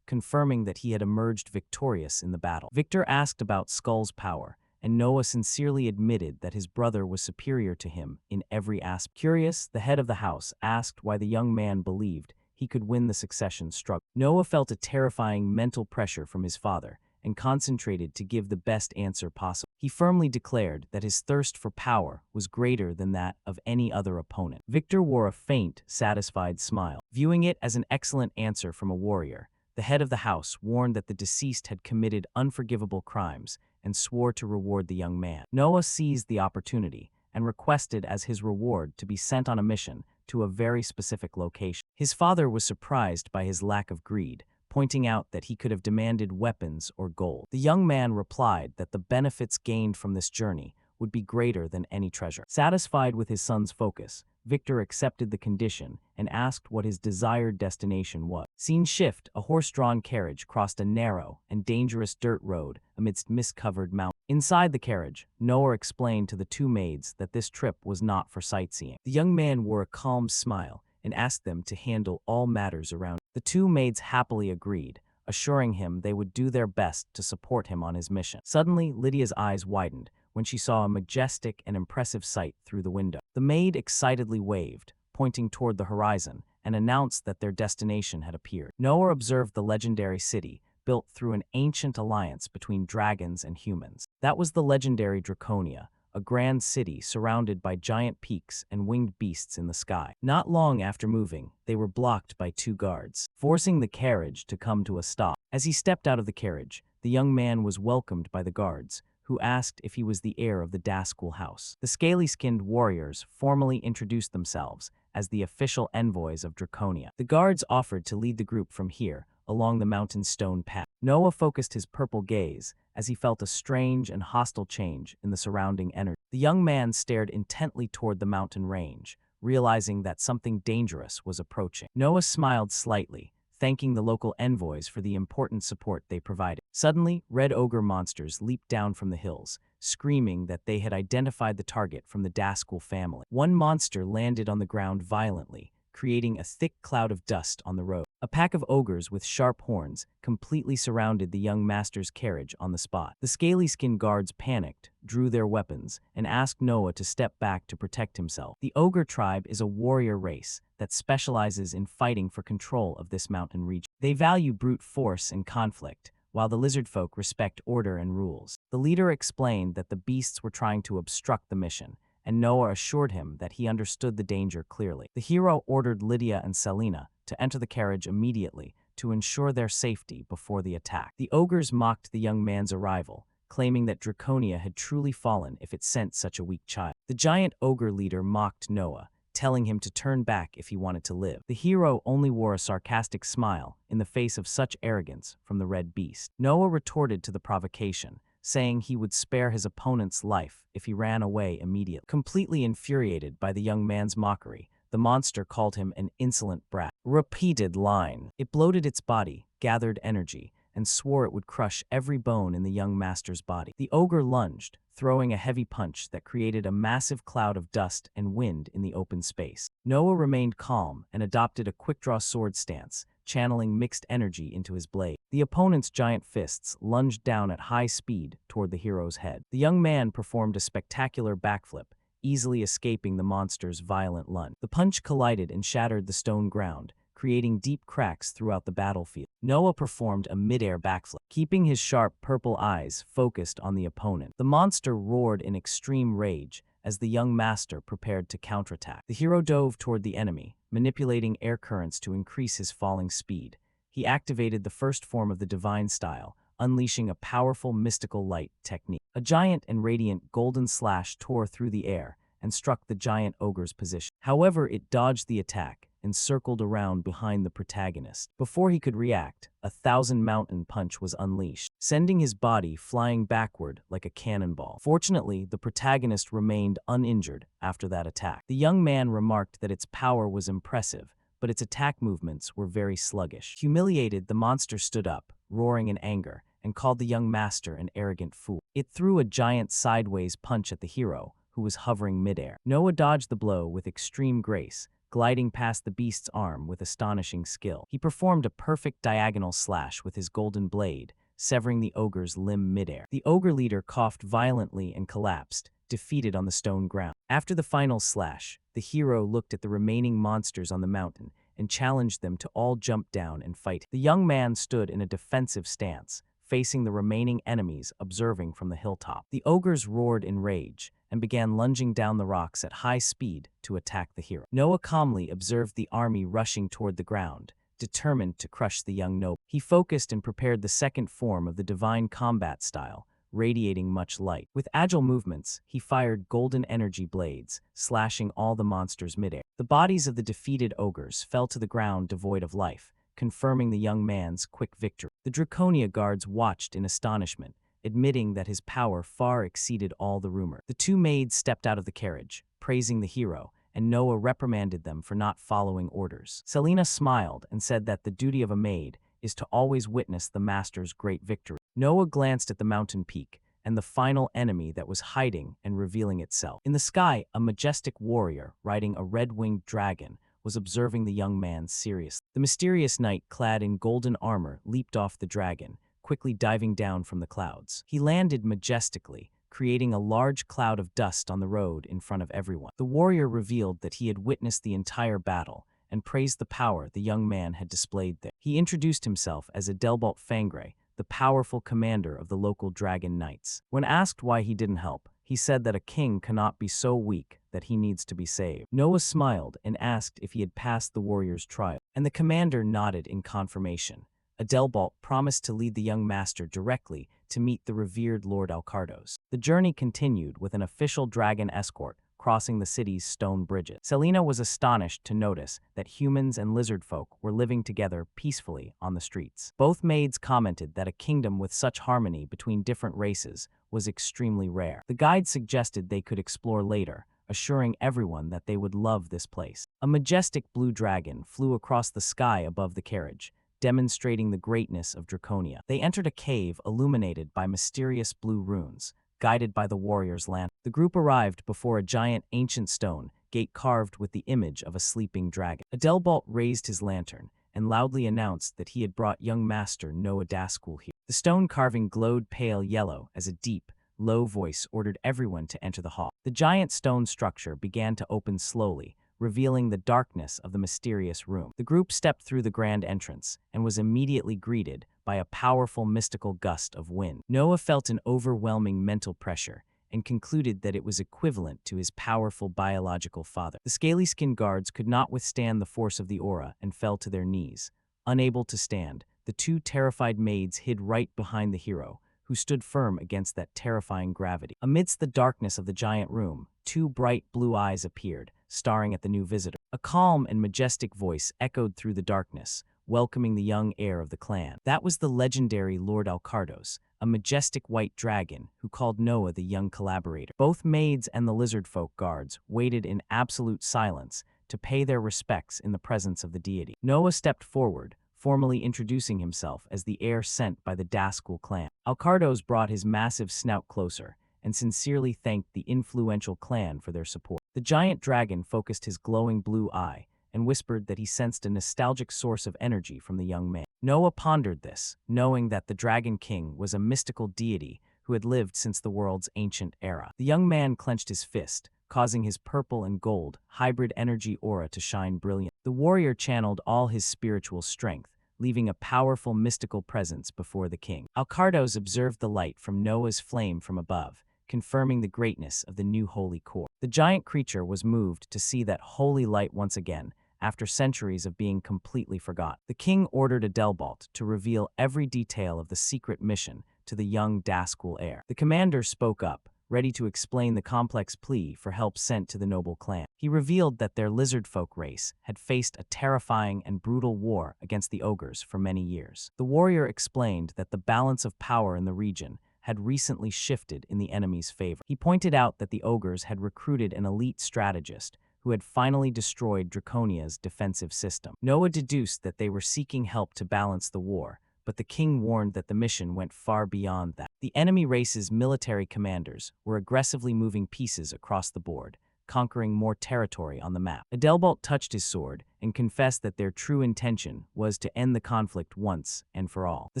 confirming that he had emerged victorious in the battle. Victor asked about Skull's power, and Noah sincerely admitted that his brother was superior to him in every aspect. Curious, the head of the house asked why the young man believed he could win the succession struggle. Noah felt a terrifying mental pressure from his father and concentrated to give the best answer possible. He firmly declared that his thirst for power was greater than that of any other opponent. Victor wore a faint, satisfied smile. Viewing it as an excellent answer from a warrior, the head of the house warned that the deceased had committed unforgivable crimes and swore to reward the young man. Noah seized the opportunity and requested as his reward to be sent on a mission to a very specific location. His father was surprised by his lack of greed, pointing out that he could have demanded weapons or gold. The young man replied that the benefits gained from this journey would be greater than any treasure. Satisfied with his son's focus, Victor accepted the condition and asked what his desired destination was. Scene shift, a horse-drawn carriage crossed a narrow and dangerous dirt road amidst mist-covered mountains. Inside the carriage, Noah explained to the 2 maids that this trip was not for sightseeing. The young man wore a calm smile and asked them to handle all matters around. The two maids happily agreed, assuring him they would do their best to support him on his mission. Suddenly, Lydia's eyes widened when she saw a majestic and impressive sight through the window. The maid excitedly waved, pointing toward the horizon, and announced that their destination had appeared. Noah observed the legendary city, built through an ancient alliance between dragons and humans. That was the legendary Draconia, a grand city surrounded by giant peaks and winged beasts in the sky. Not long after moving, they were blocked by two guards, forcing the carriage to come to a stop. As he stepped out of the carriage, the young man was welcomed by the guards, who asked if he was the heir of the Daskull house. The scaly-skinned warriors formally introduced themselves as the official envoys of Draconia. The guards offered to lead the group from here, along the mountain's stone path. Noah focused his purple gaze as he felt a strange and hostile change in the surrounding energy. The young man stared intently toward the mountain range, realizing that something dangerous was approaching. Noah smiled slightly, thanking the local envoys for the important support they provided. Suddenly, red ogre monsters leaped down from the hills, screaming that they had identified the target from the Daskull family. One monster landed on the ground violently, creating a thick cloud of dust on the road. A pack of ogres with sharp horns completely surrounded the young master's carriage on the spot. The scaly-skinned guards panicked, drew their weapons, and asked Noah to step back to protect himself. The ogre tribe is a warrior race that specializes in fighting for control of this mountain region. They value brute force and conflict, while the lizard folk respect order and rules. The leader explained that the beasts were trying to obstruct the mission, and Noah assured him that he understood the danger clearly. The hero ordered Lydia and Selena to enter the carriage immediately to ensure their safety before the attack. The ogres mocked the young man's arrival, claiming that Draconia had truly fallen if it sent such a weak child. The giant ogre leader mocked Noah, telling him to turn back if he wanted to live. The hero only wore a sarcastic smile in the face of such arrogance from the red beast. Noah retorted to the provocation, saying he would spare his opponent's life if he ran away immediately. Completely infuriated by the young man's mockery, the monster called him an insolent brat. Repeated line. It bloated its body, gathered energy, and swore it would crush every bone in the young master's body. The ogre lunged, throwing a heavy punch that created a massive cloud of dust and wind in the open space. Noah remained calm and adopted a quick-draw sword stance, channeling mixed energy into his blade. The opponent's giant fists lunged down at high speed toward the hero's head. The young man performed a spectacular backflip, easily escaping the monster's violent lunge. The punch collided and shattered the stone ground, creating deep cracks throughout the battlefield. Noah performed a mid-air backflip, keeping his sharp purple eyes focused on the opponent. The monster roared in extreme rage as the young master prepared to counterattack. The hero dove toward the enemy, manipulating air currents to increase his falling speed. He activated the first form of the divine style, unleashing a powerful mystical light technique. A giant and radiant golden slash tore through the air and struck the giant ogre's position. However, it dodged the attack and circled around behind the protagonist. Before he could react, a thousand mountain punch was unleashed, sending his body flying backward like a cannonball. Fortunately, the protagonist remained uninjured after that attack. The young man remarked that its power was impressive, but its attack movements were very sluggish. Humiliated, the monster stood up, roaring in anger, and called the young master an arrogant fool. It threw a giant sideways punch at the hero, who was hovering midair. Noah dodged the blow with extreme grace, gliding past the beast's arm with astonishing skill. He performed a perfect diagonal slash with his golden blade, severing the ogre's limb midair. The ogre leader coughed violently and collapsed, defeated on the stone ground. After the final slash, the hero looked at the remaining monsters on the mountain and challenged them to all jump down and fight. The young man stood in a defensive stance, facing the remaining enemies observing from the hilltop. The ogres roared in rage and began lunging down the rocks at high speed to attack the hero. Noah calmly observed the army rushing toward the ground, determined to crush the young noble. He focused and prepared the second form of the divine combat style, radiating much light. With agile movements, he fired golden energy blades, slashing all the monsters midair. The bodies of the defeated ogres fell to the ground devoid of life, confirming the young man's quick victory. The Draconia guards watched in astonishment, admitting that his power far exceeded all the rumor. The two maids stepped out of the carriage, praising the hero, and Noah reprimanded them for not following orders. Selena smiled and said that the duty of a maid is to always witness the master's great victory. Noah glanced at the mountain peak and the final enemy that was hiding and revealing itself. In the sky, a majestic warrior riding a red-winged dragon was observing the young man seriously. The mysterious knight, clad in golden armor, leaped off the dragon, quickly diving down from the clouds. He landed majestically, creating a large cloud of dust on the road in front of everyone. The warrior revealed that he had witnessed the entire battle and praised the power the young man had displayed there. He introduced himself as Adelbolt Fangre, the powerful commander of the local dragon knights. When asked why he didn't help, he said that a king cannot be so weak that he needs to be saved. Noah smiled and asked if he had passed the warrior's trial, and the commander nodded in confirmation. Adelbolt promised to lead the young master directly to meet the revered Lord Alcardos. The journey continued with an official dragon escort crossing the city's stone bridges. Selena was astonished to notice that humans and lizard folk were living together peacefully on the streets. Both maids commented that a kingdom with such harmony between different races was extremely rare. The guide suggested they could explore later, assuring everyone that they would love this place. A majestic blue dragon flew across the sky above the carriage, demonstrating the greatness of Draconia. They entered a cave illuminated by mysterious blue runes, guided by the warrior's lantern. The group arrived before a giant ancient stone gate carved with the image of a sleeping dragon. Adelbolt raised his lantern and loudly announced that he had brought young master Noah Daskul here. The stone carving glowed pale yellow as a deep, low voice ordered everyone to enter the hall. The giant stone structure began to open slowly, revealing the darkness of the mysterious room. The group stepped through the grand entrance and was immediately greeted by a powerful mystical gust of wind. Noah felt an overwhelming mental pressure and concluded that it was equivalent to his powerful biological father. The scaly-skinned guards could not withstand the force of the aura and fell to their knees. Unable to stand, the two terrified maids hid right behind the hero, who stood firm against that terrifying gravity. Amidst the darkness of the giant room, two bright blue eyes appeared, staring at the new visitor. A calm and majestic voice echoed through the darkness, welcoming the young heir of the clan. That was the legendary Lord Alcardos, a majestic white dragon who called Noah the young collaborator. Both maids and the lizard folk guards waited in absolute silence to pay their respects in the presence of the deity. Noah stepped forward, formally introducing himself as the heir sent by the Daskul clan. Alcardos brought his massive snout closer and sincerely thanked the influential clan for their support. The giant dragon focused his glowing blue eye and whispered that he sensed a nostalgic source of energy from the young man. Noah pondered this, knowing that the Dragon King was a mystical deity who had lived since the world's ancient era. The young man clenched his fist, causing his purple and gold hybrid energy aura to shine brilliant. The warrior channeled all his spiritual strength, leaving a powerful mystical presence before the king. Alcardos observed the light from Noah's flame from above, confirming the greatness of the new holy core. The giant creature was moved to see that holy light once again, after centuries of being completely forgot. The king ordered Adelbolt to reveal every detail of the secret mission to the young Daskul heir. The commander spoke up, ready to explain the complex plea for help sent to the noble clan. He revealed that their lizard folk race had faced a terrifying and brutal war against the ogres for many years. The warrior explained that the balance of power in the region had recently shifted in the enemy's favor. He pointed out that the ogres had recruited an elite strategist who had finally destroyed Draconia's defensive system. Noah deduced that they were seeking help to balance the war, but the king warned that the mission went far beyond that. The enemy race's military commanders were aggressively moving pieces across the board, conquering more territory on the map. Adelbolt touched his sword and confessed that their true intention was to end the conflict once and for all. The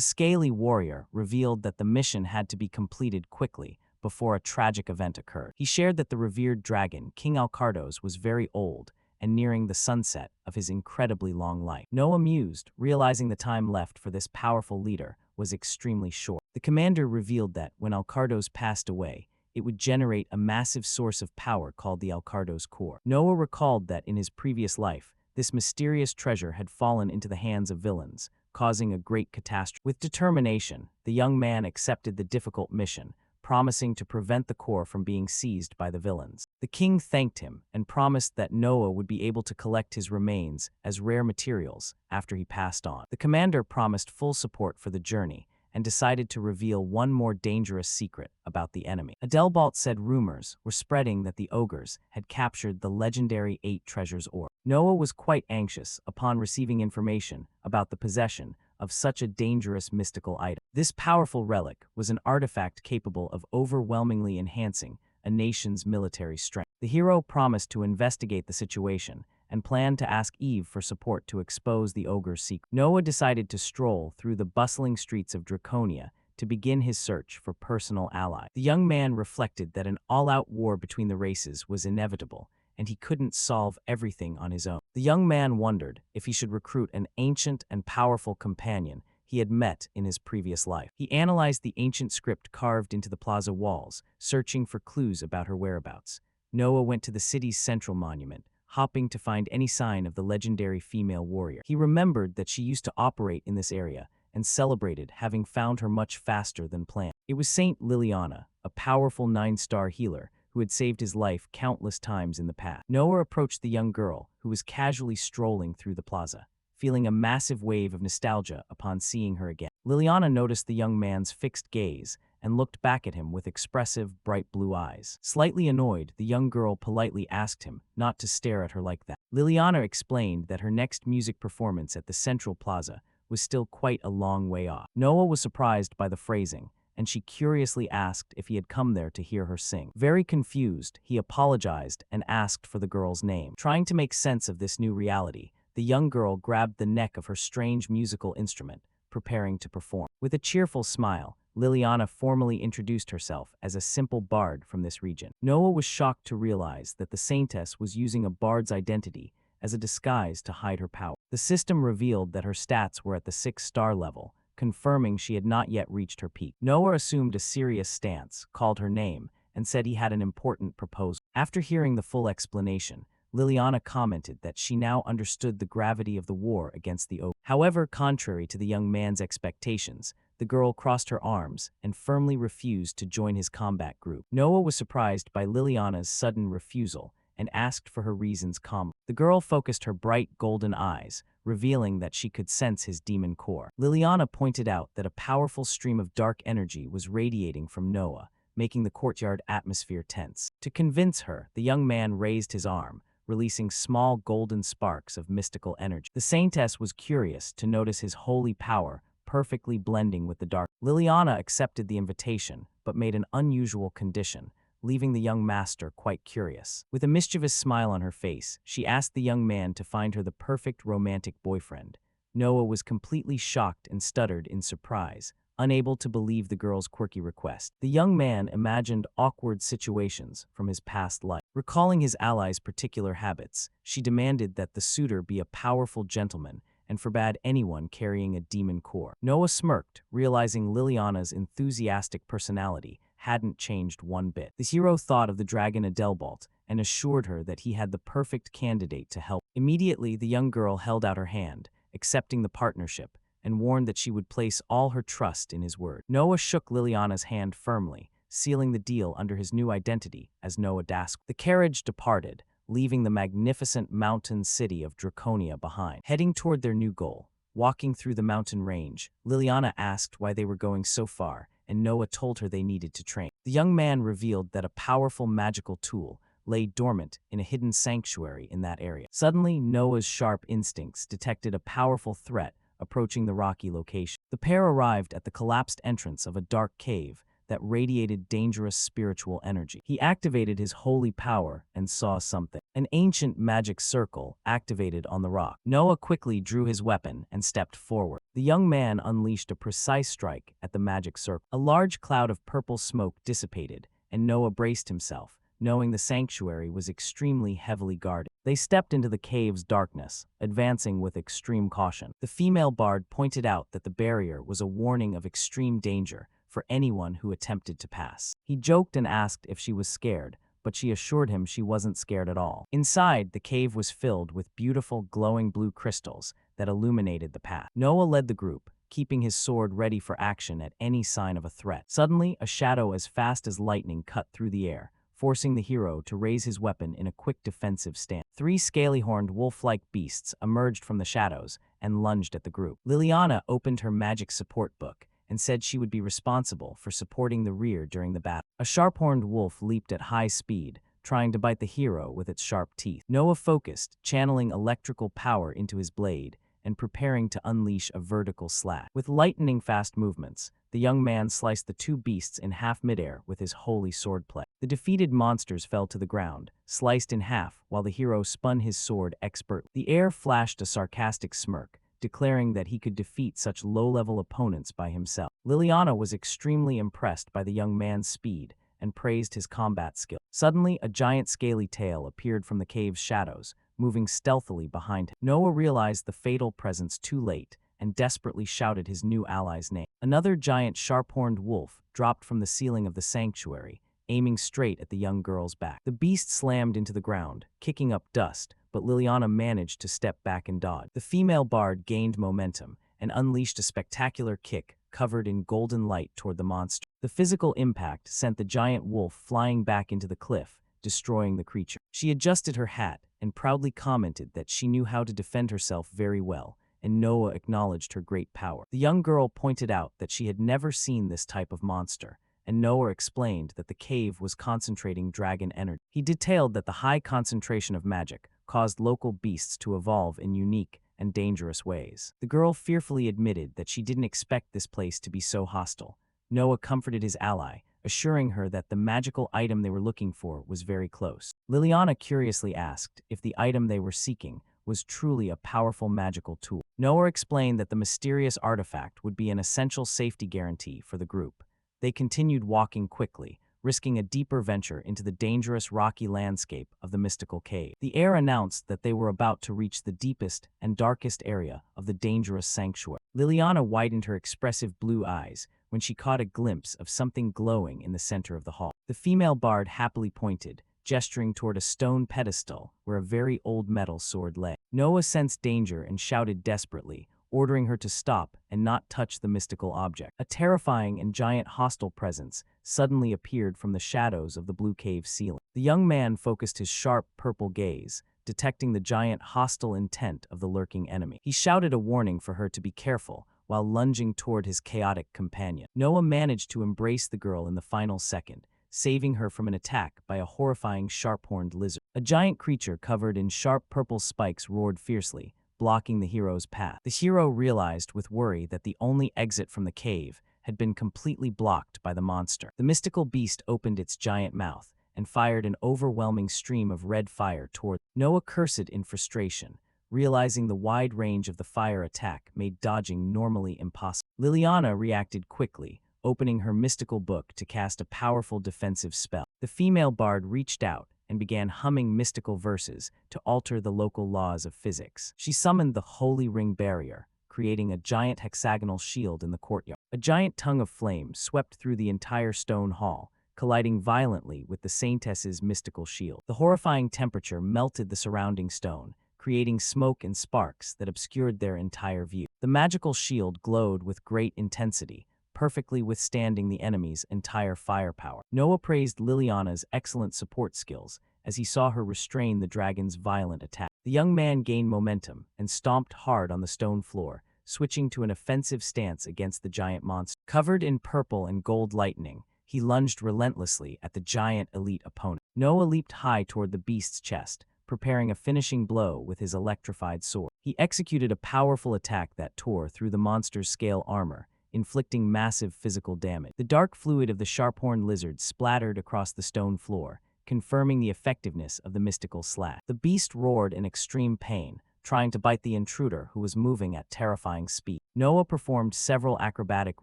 scaly warrior revealed that the mission had to be completed quickly before a tragic event occurred. He shared that the revered dragon, King Alcardos, was very old and nearing the sunset of his incredibly long life. Noah mused, realizing the time left for this powerful leader was extremely short. The commander revealed that when Alcardos passed away, it would generate a massive source of power called the Alcardos core. Noah recalled that in his previous life, this mysterious treasure had fallen into the hands of villains, causing a great catastrophe. With determination, the young man accepted the difficult mission, promising to prevent the core from being seized by the villains. The king thanked him and promised that Noah would be able to collect his remains as rare materials after he passed on. The commander promised full support for the journey and decided to reveal one more dangerous secret about the enemy. Adelbolt said rumors were spreading that the ogres had captured the legendary 8 treasures orb. Noah was quite anxious upon receiving information about the possession of such a dangerous mystical item. This powerful relic was an artifact capable of overwhelmingly enhancing a nation's military strength. The hero promised to investigate the situation and planned to ask Eve for support to expose the ogre's secret. Noah decided to stroll through the bustling streets of Draconia to begin his search for personal allies. The young man reflected that an all-out war between the races was inevitable, and he couldn't solve everything on his own. The young man wondered if he should recruit an ancient and powerful companion he had met in his previous life. He analyzed the ancient script carved into the plaza walls, searching for clues about her whereabouts. Noah went to the city's central monument, hoping to find any sign of the legendary female warrior. He remembered that she used to operate in this area and celebrated having found her much faster than planned. It was Saint Liliana, a powerful 9-star healer who had saved his life countless times in the past. Noah approached the young girl, who was casually strolling through the plaza, feeling a massive wave of nostalgia upon seeing her again. Liliana noticed the young man's fixed gaze and looked back at him with expressive, bright blue eyes. Slightly annoyed, the young girl politely asked him not to stare at her like that. Liliana explained that her next music performance at the Central Plaza was still quite a long way off. Noah was surprised by the phrasing, and she curiously asked if he had come there to hear her sing. Very confused, he apologized and asked for the girl's name. Trying to make sense of this new reality, the young girl grabbed the neck of her strange musical instrument, preparing to perform. With a cheerful smile, Liliana formally introduced herself as a simple bard from this region. Noah was shocked to realize that the saintess was using a bard's identity as a disguise to hide her power. The system revealed that her stats were at the 6-star level, confirming she had not yet reached her peak. Noah assumed a serious stance, called her name, and said he had an important proposal. After hearing the full explanation, Liliana commented that she now understood the gravity of the war against the ogre. However, contrary to the young man's expectations, the girl crossed her arms and firmly refused to join his combat group. Noah was surprised by Liliana's sudden refusal and asked for her reasons calmly. The girl focused her bright golden eyes, revealing that she could sense his demon core. Liliana pointed out that a powerful stream of dark energy was radiating from Noah, making the courtyard atmosphere tense. To convince her, the young man raised his arm, releasing small golden sparks of mystical energy. The saintess was curious to notice his holy power perfectly blending with the dark. Liliana accepted the invitation, but made an unusual condition, leaving the young master quite curious. With a mischievous smile on her face, she asked the young man to find her the perfect romantic boyfriend. Noah was completely shocked and stuttered in surprise, unable to believe the girl's quirky request. The young man imagined awkward situations from his past life. Recalling his ally's particular habits, she demanded that the suitor be a powerful gentleman and forbade anyone carrying a demon core. Noah smirked, realizing Liliana's enthusiastic personality hadn't changed one bit. The hero thought of the dragon Adelbolt and assured her that he had the perfect candidate to help. Immediately, the young girl held out her hand, accepting the partnership, and warned that she would place all her trust in his word. Noah shook Liliana's hand firmly, sealing the deal under his new identity as Noah Dask. The carriage departed, leaving the magnificent mountain city of Draconia behind. Heading toward their new goal, walking through the mountain range, Liliana asked why they were going so far, and Noah told her they needed to train. The young man revealed that a powerful magical tool lay dormant in a hidden sanctuary in that area. Suddenly, Noah's sharp instincts detected a powerful threat approaching the rocky location. The pair arrived at the collapsed entrance of a dark cave that radiated dangerous spiritual energy. He activated his holy power and saw something. An ancient magic circle activated on the rock. Noah quickly drew his weapon and stepped forward. The young man unleashed a precise strike at the magic circle. A large cloud of purple smoke dissipated, and Noah braced himself, knowing the sanctuary was extremely heavily guarded. They stepped into the cave's darkness, advancing with extreme caution. The female bard pointed out that the barrier was a warning of extreme danger for anyone who attempted to pass. He joked and asked if she was scared, but she assured him she wasn't scared at all. Inside, the cave was filled with beautiful glowing blue crystals that illuminated the path. Noah led the group, keeping his sword ready for action at any sign of a threat. Suddenly, a shadow as fast as lightning cut through the air, forcing the hero to raise his weapon in a quick defensive stance. 3 scaly-horned wolf-like beasts emerged from the shadows and lunged at the group. Liliana opened her magic support book and said she would be responsible for supporting the rear during the battle. A sharp-horned wolf leaped at high speed, trying to bite the hero with its sharp teeth. Noah focused, channeling electrical power into his blade and preparing to unleash a vertical slash. With lightning-fast movements, the young man sliced the two beasts in half midair with his holy swordplay. The defeated monsters fell to the ground, sliced in half, while the hero spun his sword expertly. The heir flashed a sarcastic smirk, declaring that he could defeat such low-level opponents by himself. Liliana was extremely impressed by the young man's speed and praised his combat skill. Suddenly, a giant scaly tail appeared from the cave's shadows, moving stealthily behind him. Noah realized the fatal presence too late and desperately shouted his new ally's name. Another giant sharp-horned wolf dropped from the ceiling of the sanctuary, aiming straight at the young girl's back. The beast slammed into the ground, kicking up dust, but Liliana managed to step back and dodge. The female bard gained momentum and unleashed a spectacular kick covered in golden light toward the monster. The physical impact sent the giant wolf flying back into the cliff, destroying the creature. She adjusted her hat and proudly commented that she knew how to defend herself very well, and Noah acknowledged her great power. The young girl pointed out that she had never seen this type of monster, and Noah explained that the cave was concentrating dragon energy. He detailed that the high concentration of magic caused local beasts to evolve in unique and dangerous ways. The girl fearfully admitted that she didn't expect this place to be so hostile. Noah comforted his ally, assuring her that the magical item they were looking for was very close. Liliana curiously asked if the item they were seeking was truly a powerful magical tool. Noah explained that the mysterious artifact would be an essential safety guarantee for the group. They continued walking quickly, risking a deeper venture into the dangerous rocky landscape of the mystical cave. The heir announced that they were about to reach the deepest and darkest area of the dangerous sanctuary. Liliana widened her expressive blue eyes when she caught a glimpse of something glowing in the center of the hall. The female bard happily pointed, gesturing toward a stone pedestal where a very old metal sword lay. Noah sensed danger and shouted desperately, ordering her to stop and not touch the mystical object. A terrifying and giant hostile presence suddenly appeared from the shadows of the blue cave ceiling. The young man focused his sharp purple gaze, detecting the giant hostile intent of the lurking enemy. He shouted a warning for her to be careful while lunging toward his chaotic companion. Noah managed to embrace the girl in the final second, saving her from an attack by a horrifying sharp-horned lizard. A giant creature covered in sharp purple spikes roared fiercely, blocking the hero's path. The hero realized with worry that the only exit from the cave had been completely blocked by the monster. The mystical beast opened its giant mouth and fired an overwhelming stream of red fire toward Noah. Cursed in frustration, realizing the wide range of the fire attack made dodging normally impossible. Liliana reacted quickly, opening her mystical book to cast a powerful defensive spell. The female bard reached out and began humming mystical verses to alter the local laws of physics. She summoned the Holy Ring Barrier, creating a giant hexagonal shield in the courtyard. A giant tongue of flame swept through the entire stone hall, colliding violently with the saintess's mystical shield. The horrifying temperature melted the surrounding stone, creating smoke and sparks that obscured their entire view. The magical shield glowed with great intensity, perfectly withstanding the enemy's entire firepower. Noah praised Liliana's excellent support skills as he saw her restrain the dragon's violent attack. The young man gained momentum and stomped hard on the stone floor, switching to an offensive stance against the giant monster. Covered in purple and gold lightning, he lunged relentlessly at the giant elite opponent. Noah leaped high toward the beast's chest, preparing a finishing blow with his electrified sword. He executed a powerful attack that tore through the monster's scale armor, inflicting massive physical damage. The dark fluid of the sharp-horned lizard splattered across the stone floor, confirming the effectiveness of the mystical slash. The beast roared in extreme pain, trying to bite the intruder who was moving at terrifying speed. Noah performed several acrobatic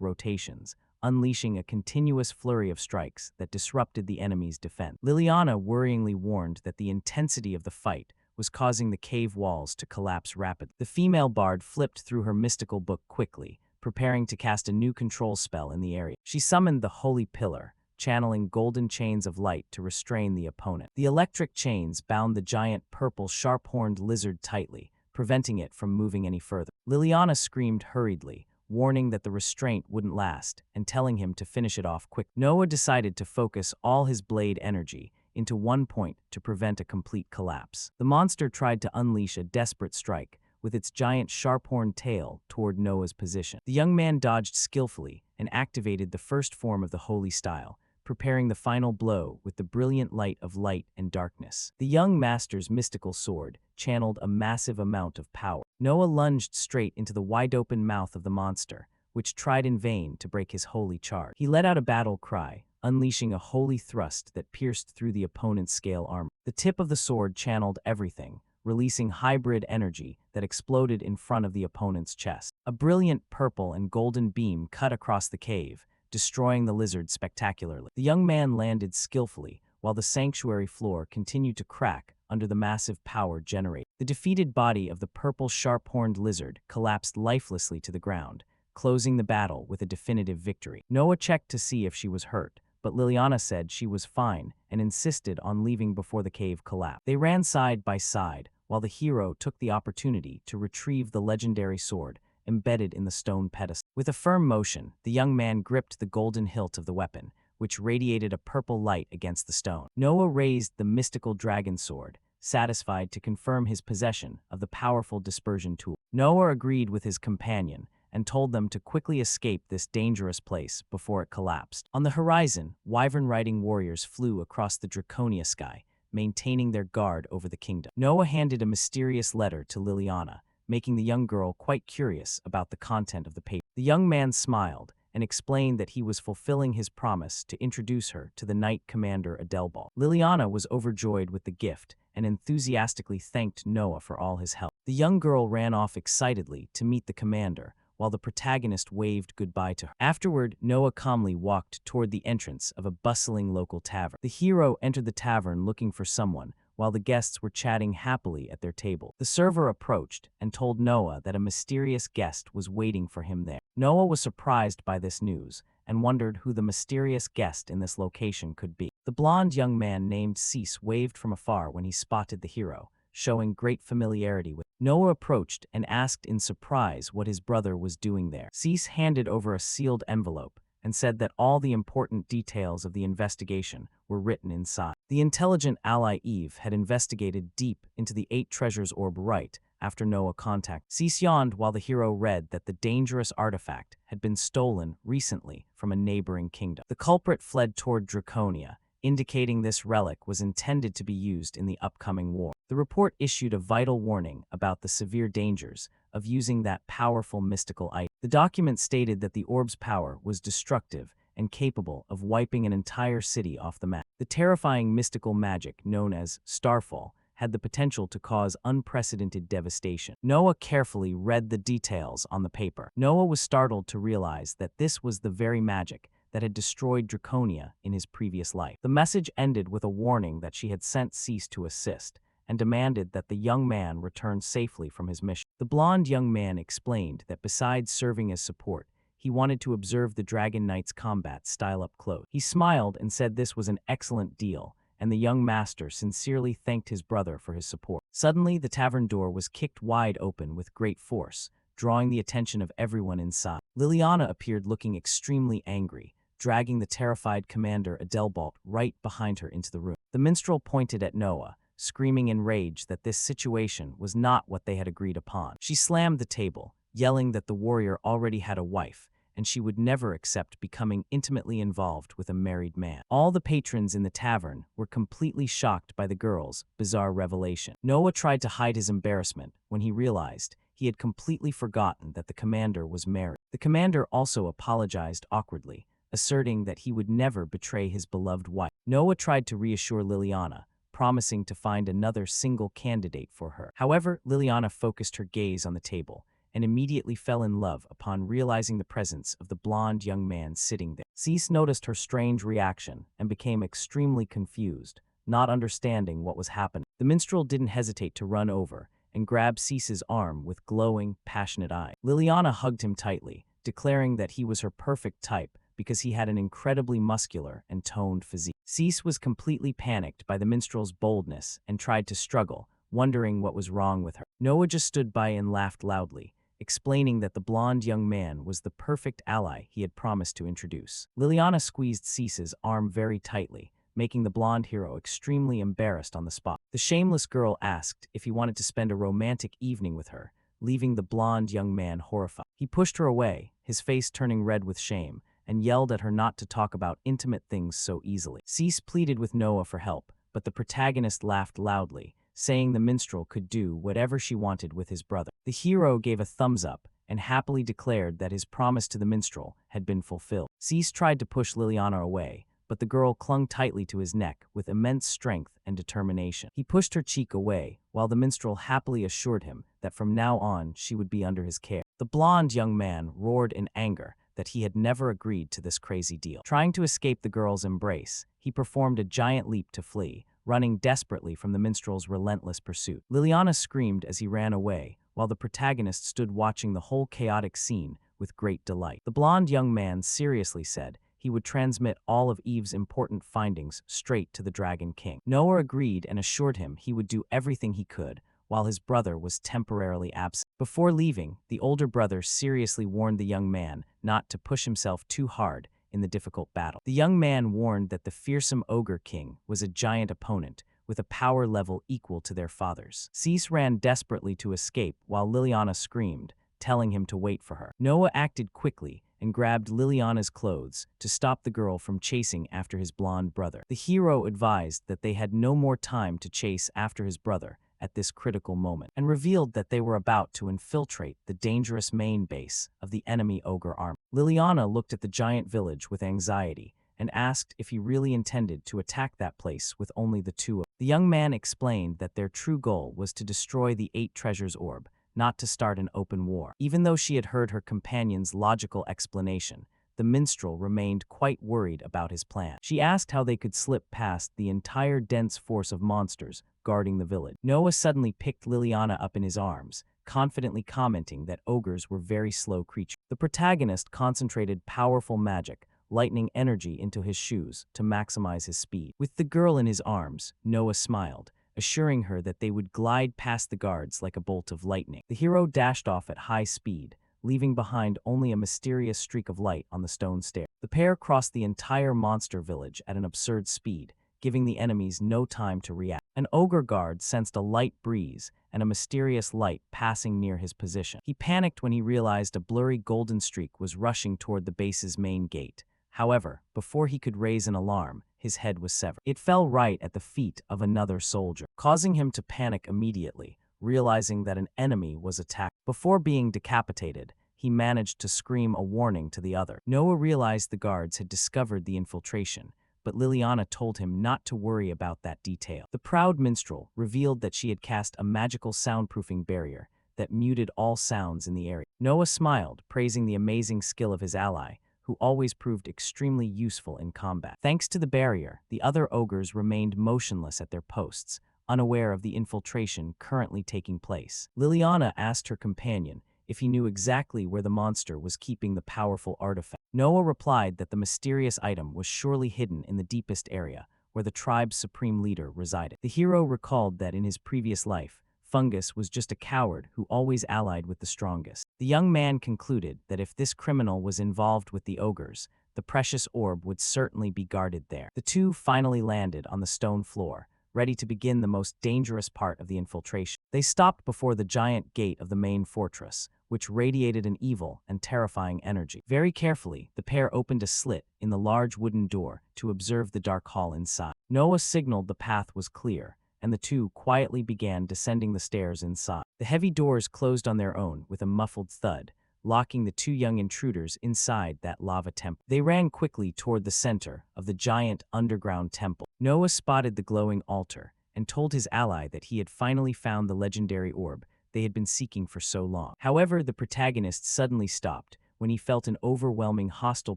rotations, unleashing a continuous flurry of strikes that disrupted the enemy's defense. Liliana worryingly warned that the intensity of the fight was causing the cave walls to collapse rapidly. The female bard flipped through her mystical book quickly, preparing to cast a new control spell in the area. She summoned the Holy Pillar, channeling golden chains of light to restrain the opponent. The electric chains bound the giant purple sharp-horned lizard tightly, preventing it from moving any further. Liliana screamed hurriedly, warning that the restraint wouldn't last and telling him to finish it off quick. Noah decided to focus all his blade energy into one point to prevent a complete collapse. The monster tried to unleash a desperate strike, with its giant sharp-horned tail toward Noah's position. The young man dodged skillfully and activated the first form of the holy style, preparing the final blow with the brilliant light of light and darkness. The young master's mystical sword channeled a massive amount of power. Noah lunged straight into the wide-open mouth of the monster, which tried in vain to break his holy charge. He let out a battle cry, unleashing a holy thrust that pierced through the opponent's scale armor. The tip of the sword channeled everything, releasing hybrid energy that exploded in front of the opponent's chest. A brilliant purple and golden beam cut across the cave, destroying the lizard spectacularly. The young man landed skillfully, while the sanctuary floor continued to crack under the massive power generated. The defeated body of the purple sharp-horned lizard collapsed lifelessly to the ground, closing the battle with a definitive victory. Noah checked to see if she was hurt, but Liliana said she was fine and insisted on leaving before the cave collapsed. They ran side by side, while the hero took the opportunity to retrieve the legendary sword embedded in the stone pedestal. With a firm motion, the young man gripped the golden hilt of the weapon, which radiated a purple light against the stone. Noah raised the mystical dragon sword, satisfied to confirm his possession of the powerful dispersion tool. Noah agreed with his companion and told them to quickly escape this dangerous place before it collapsed. On the horizon, wyvern-riding warriors flew across the Draconia sky, maintaining their guard over the kingdom. Noah handed a mysterious letter to Liliana, making the young girl quite curious about the content of the paper. The young man smiled and explained that he was fulfilling his promise to introduce her to the Knight Commander Adelbal. Liliana was overjoyed with the gift and enthusiastically thanked Noah for all his help. The young girl ran off excitedly to meet the commander, while the protagonist waved goodbye to her. Afterward, Noah calmly walked toward the entrance of a bustling local tavern. The hero entered the tavern looking for someone, while the guests were chatting happily at their table. The server approached and told Noah that a mysterious guest was waiting for him there. Noah was surprised by this news and wondered who the mysterious guest in this location could be. The blonde young man named Cease waved from afar when he spotted the hero, showing great familiarity with him. Noah approached and asked in surprise what his brother was doing there. Cease handed over a sealed envelope and said that all the important details of the investigation were written inside. The intelligent ally Eve had investigated deep into the 8 treasures orb right after Noah contacted. Cease yawned while the hero read that the dangerous artifact had been stolen recently from a neighboring kingdom. The culprit fled toward Draconia, indicating this relic was intended to be used in the upcoming war. The report issued a vital warning about the severe dangers of using that powerful mystical item. The document stated that the orb's power was destructive and capable of wiping an entire city off the map. The terrifying mystical magic known as Starfall had the potential to cause unprecedented devastation. Noah carefully read the details on the paper. Noah was startled to realize that this was the very magic that had destroyed Draconia in his previous life. The message ended with a warning that she had sent Cease to assist, and demanded that the young man return safely from his mission. The blonde young man explained that besides serving as support, he wanted to observe the Dragon Knight's combat style up close. He smiled and said this was an excellent deal, and the young master sincerely thanked his brother for his support. Suddenly, the tavern door was kicked wide open with great force, drawing the attention of everyone inside. Liliana appeared looking extremely angry, dragging the terrified commander Adelbalt right behind her into the room. The minstrel pointed at Noah, screaming in rage that this situation was not what they had agreed upon. She slammed the table, yelling that the warrior already had a wife, and she would never accept becoming intimately involved with a married man. All the patrons in the tavern were completely shocked by the girl's bizarre revelation. Noah tried to hide his embarrassment when he realized he had completely forgotten that the commander was married. The commander also apologized awkwardly, asserting that he would never betray his beloved wife. Noah tried to reassure Liliana, promising to find another single candidate for her. However, Liliana focused her gaze on the table and immediately fell in love upon realizing the presence of the blonde young man sitting there. Cease noticed her strange reaction and became extremely confused, not understanding what was happening. The minstrel didn't hesitate to run over and grab Cease's arm with glowing, passionate eyes. Liliana hugged him tightly, declaring that he was her perfect type because he had an incredibly muscular and toned physique. Cease was completely panicked by the minstrel's boldness and tried to struggle, wondering what was wrong with her. Noah just stood by and laughed loudly, explaining that the blonde young man was the perfect ally he had promised to introduce. Liliana squeezed Cease's arm very tightly, making the blonde hero extremely embarrassed on the spot. The shameless girl asked if he wanted to spend a romantic evening with her, leaving the blonde young man horrified. He pushed her away, his face turning red with shame, and yelled at her not to talk about intimate things so easily. Cease pleaded with Noah for help, but the protagonist laughed loudly, saying the minstrel could do whatever she wanted with his brother. The hero gave a thumbs up and happily declared that his promise to the minstrel had been fulfilled. Cease tried to push Liliana away, but the girl clung tightly to his neck with immense strength and determination. He pushed her cheek away, while the minstrel happily assured him that from now on she would be under his care. The blonde young man roared in anger that he had never agreed to this crazy deal. Trying to escape the girl's embrace, he performed a giant leap to flee, running desperately from the minstrel's relentless pursuit. Liliana screamed as he ran away, while the protagonist stood watching the whole chaotic scene with great delight. The blonde young man seriously said he would transmit all of Eve's important findings straight to the Dragon King. Noah agreed and assured him he would do everything he could, while his brother was temporarily absent. Before leaving, the older brother seriously warned the young man not to push himself too hard in the difficult battle. The young man warned that the fearsome Ogre King was a giant opponent, with a power level equal to their father's. Cease ran desperately to escape while Liliana screamed, telling him to wait for her. Noah acted quickly and grabbed Liliana's clothes to stop the girl from chasing after his blonde brother. The hero advised that they had no more time to chase after his brother at this critical moment, and revealed that they were about to infiltrate the dangerous main base of the enemy ogre army. Liliana looked at the giant village with anxiety and asked if he really intended to attack that place with only the two of them. The young man explained that their true goal was to destroy the 8 treasures orb, not to start an open war. Even though she had heard her companion's logical explanation, the minstrel remained quite worried about his plan. She asked how they could slip past the entire dense force of monsters guarding the village. Noah suddenly picked Liliana up in his arms, confidently commenting that ogres were very slow creatures. The protagonist concentrated powerful magic, lightning energy into his shoes to maximize his speed. With the girl in his arms, Noah smiled, assuring her that they would glide past the guards like a bolt of lightning. The hero dashed off at high speed, leaving behind only a mysterious streak of light on the stone stair. The pair crossed the entire monster village at an absurd speed, giving the enemies no time to react. An ogre guard sensed a light breeze and a mysterious light passing near his position. He panicked when he realized a blurry golden streak was rushing toward the base's main gate. However, before he could raise an alarm, his head was severed. It fell right at the feet of another soldier, causing him to panic immediately, realizing that an enemy was attacked. Before being decapitated, he managed to scream a warning to the other. Noah realized the guards had discovered the infiltration, but Liliana told him not to worry about that detail. The proud minstrel revealed that she had cast a magical soundproofing barrier that muted all sounds in the area. Noah smiled, praising the amazing skill of his ally, who always proved extremely useful in combat. Thanks to the barrier, the other ogres remained motionless at their posts, unaware of the infiltration currently taking place. Liliana asked her companion if he knew exactly where the monster was keeping the powerful artifact. Noah replied that the mysterious item was surely hidden in the deepest area, where the tribe's supreme leader resided. The hero recalled that in his previous life, Fungus was just a coward who always allied with the strongest. The young man concluded that if this criminal was involved with the ogres, the precious orb would certainly be guarded there. The two finally landed on the stone floor, ready to begin the most dangerous part of the infiltration. They stopped before the giant gate of the main fortress, which radiated an evil and terrifying energy. Very carefully, the pair opened a slit in the large wooden door to observe the dark hall inside. Noah signaled the path was clear, and the two quietly began descending the stairs inside. The heavy doors closed on their own with a muffled thud, locking the two young intruders inside that lava temple. They ran quickly toward the center of the giant underground temple. Noah spotted the glowing altar and told his ally that he had finally found the legendary orb they had been seeking for so long. However, the protagonist suddenly stopped when he felt an overwhelming hostile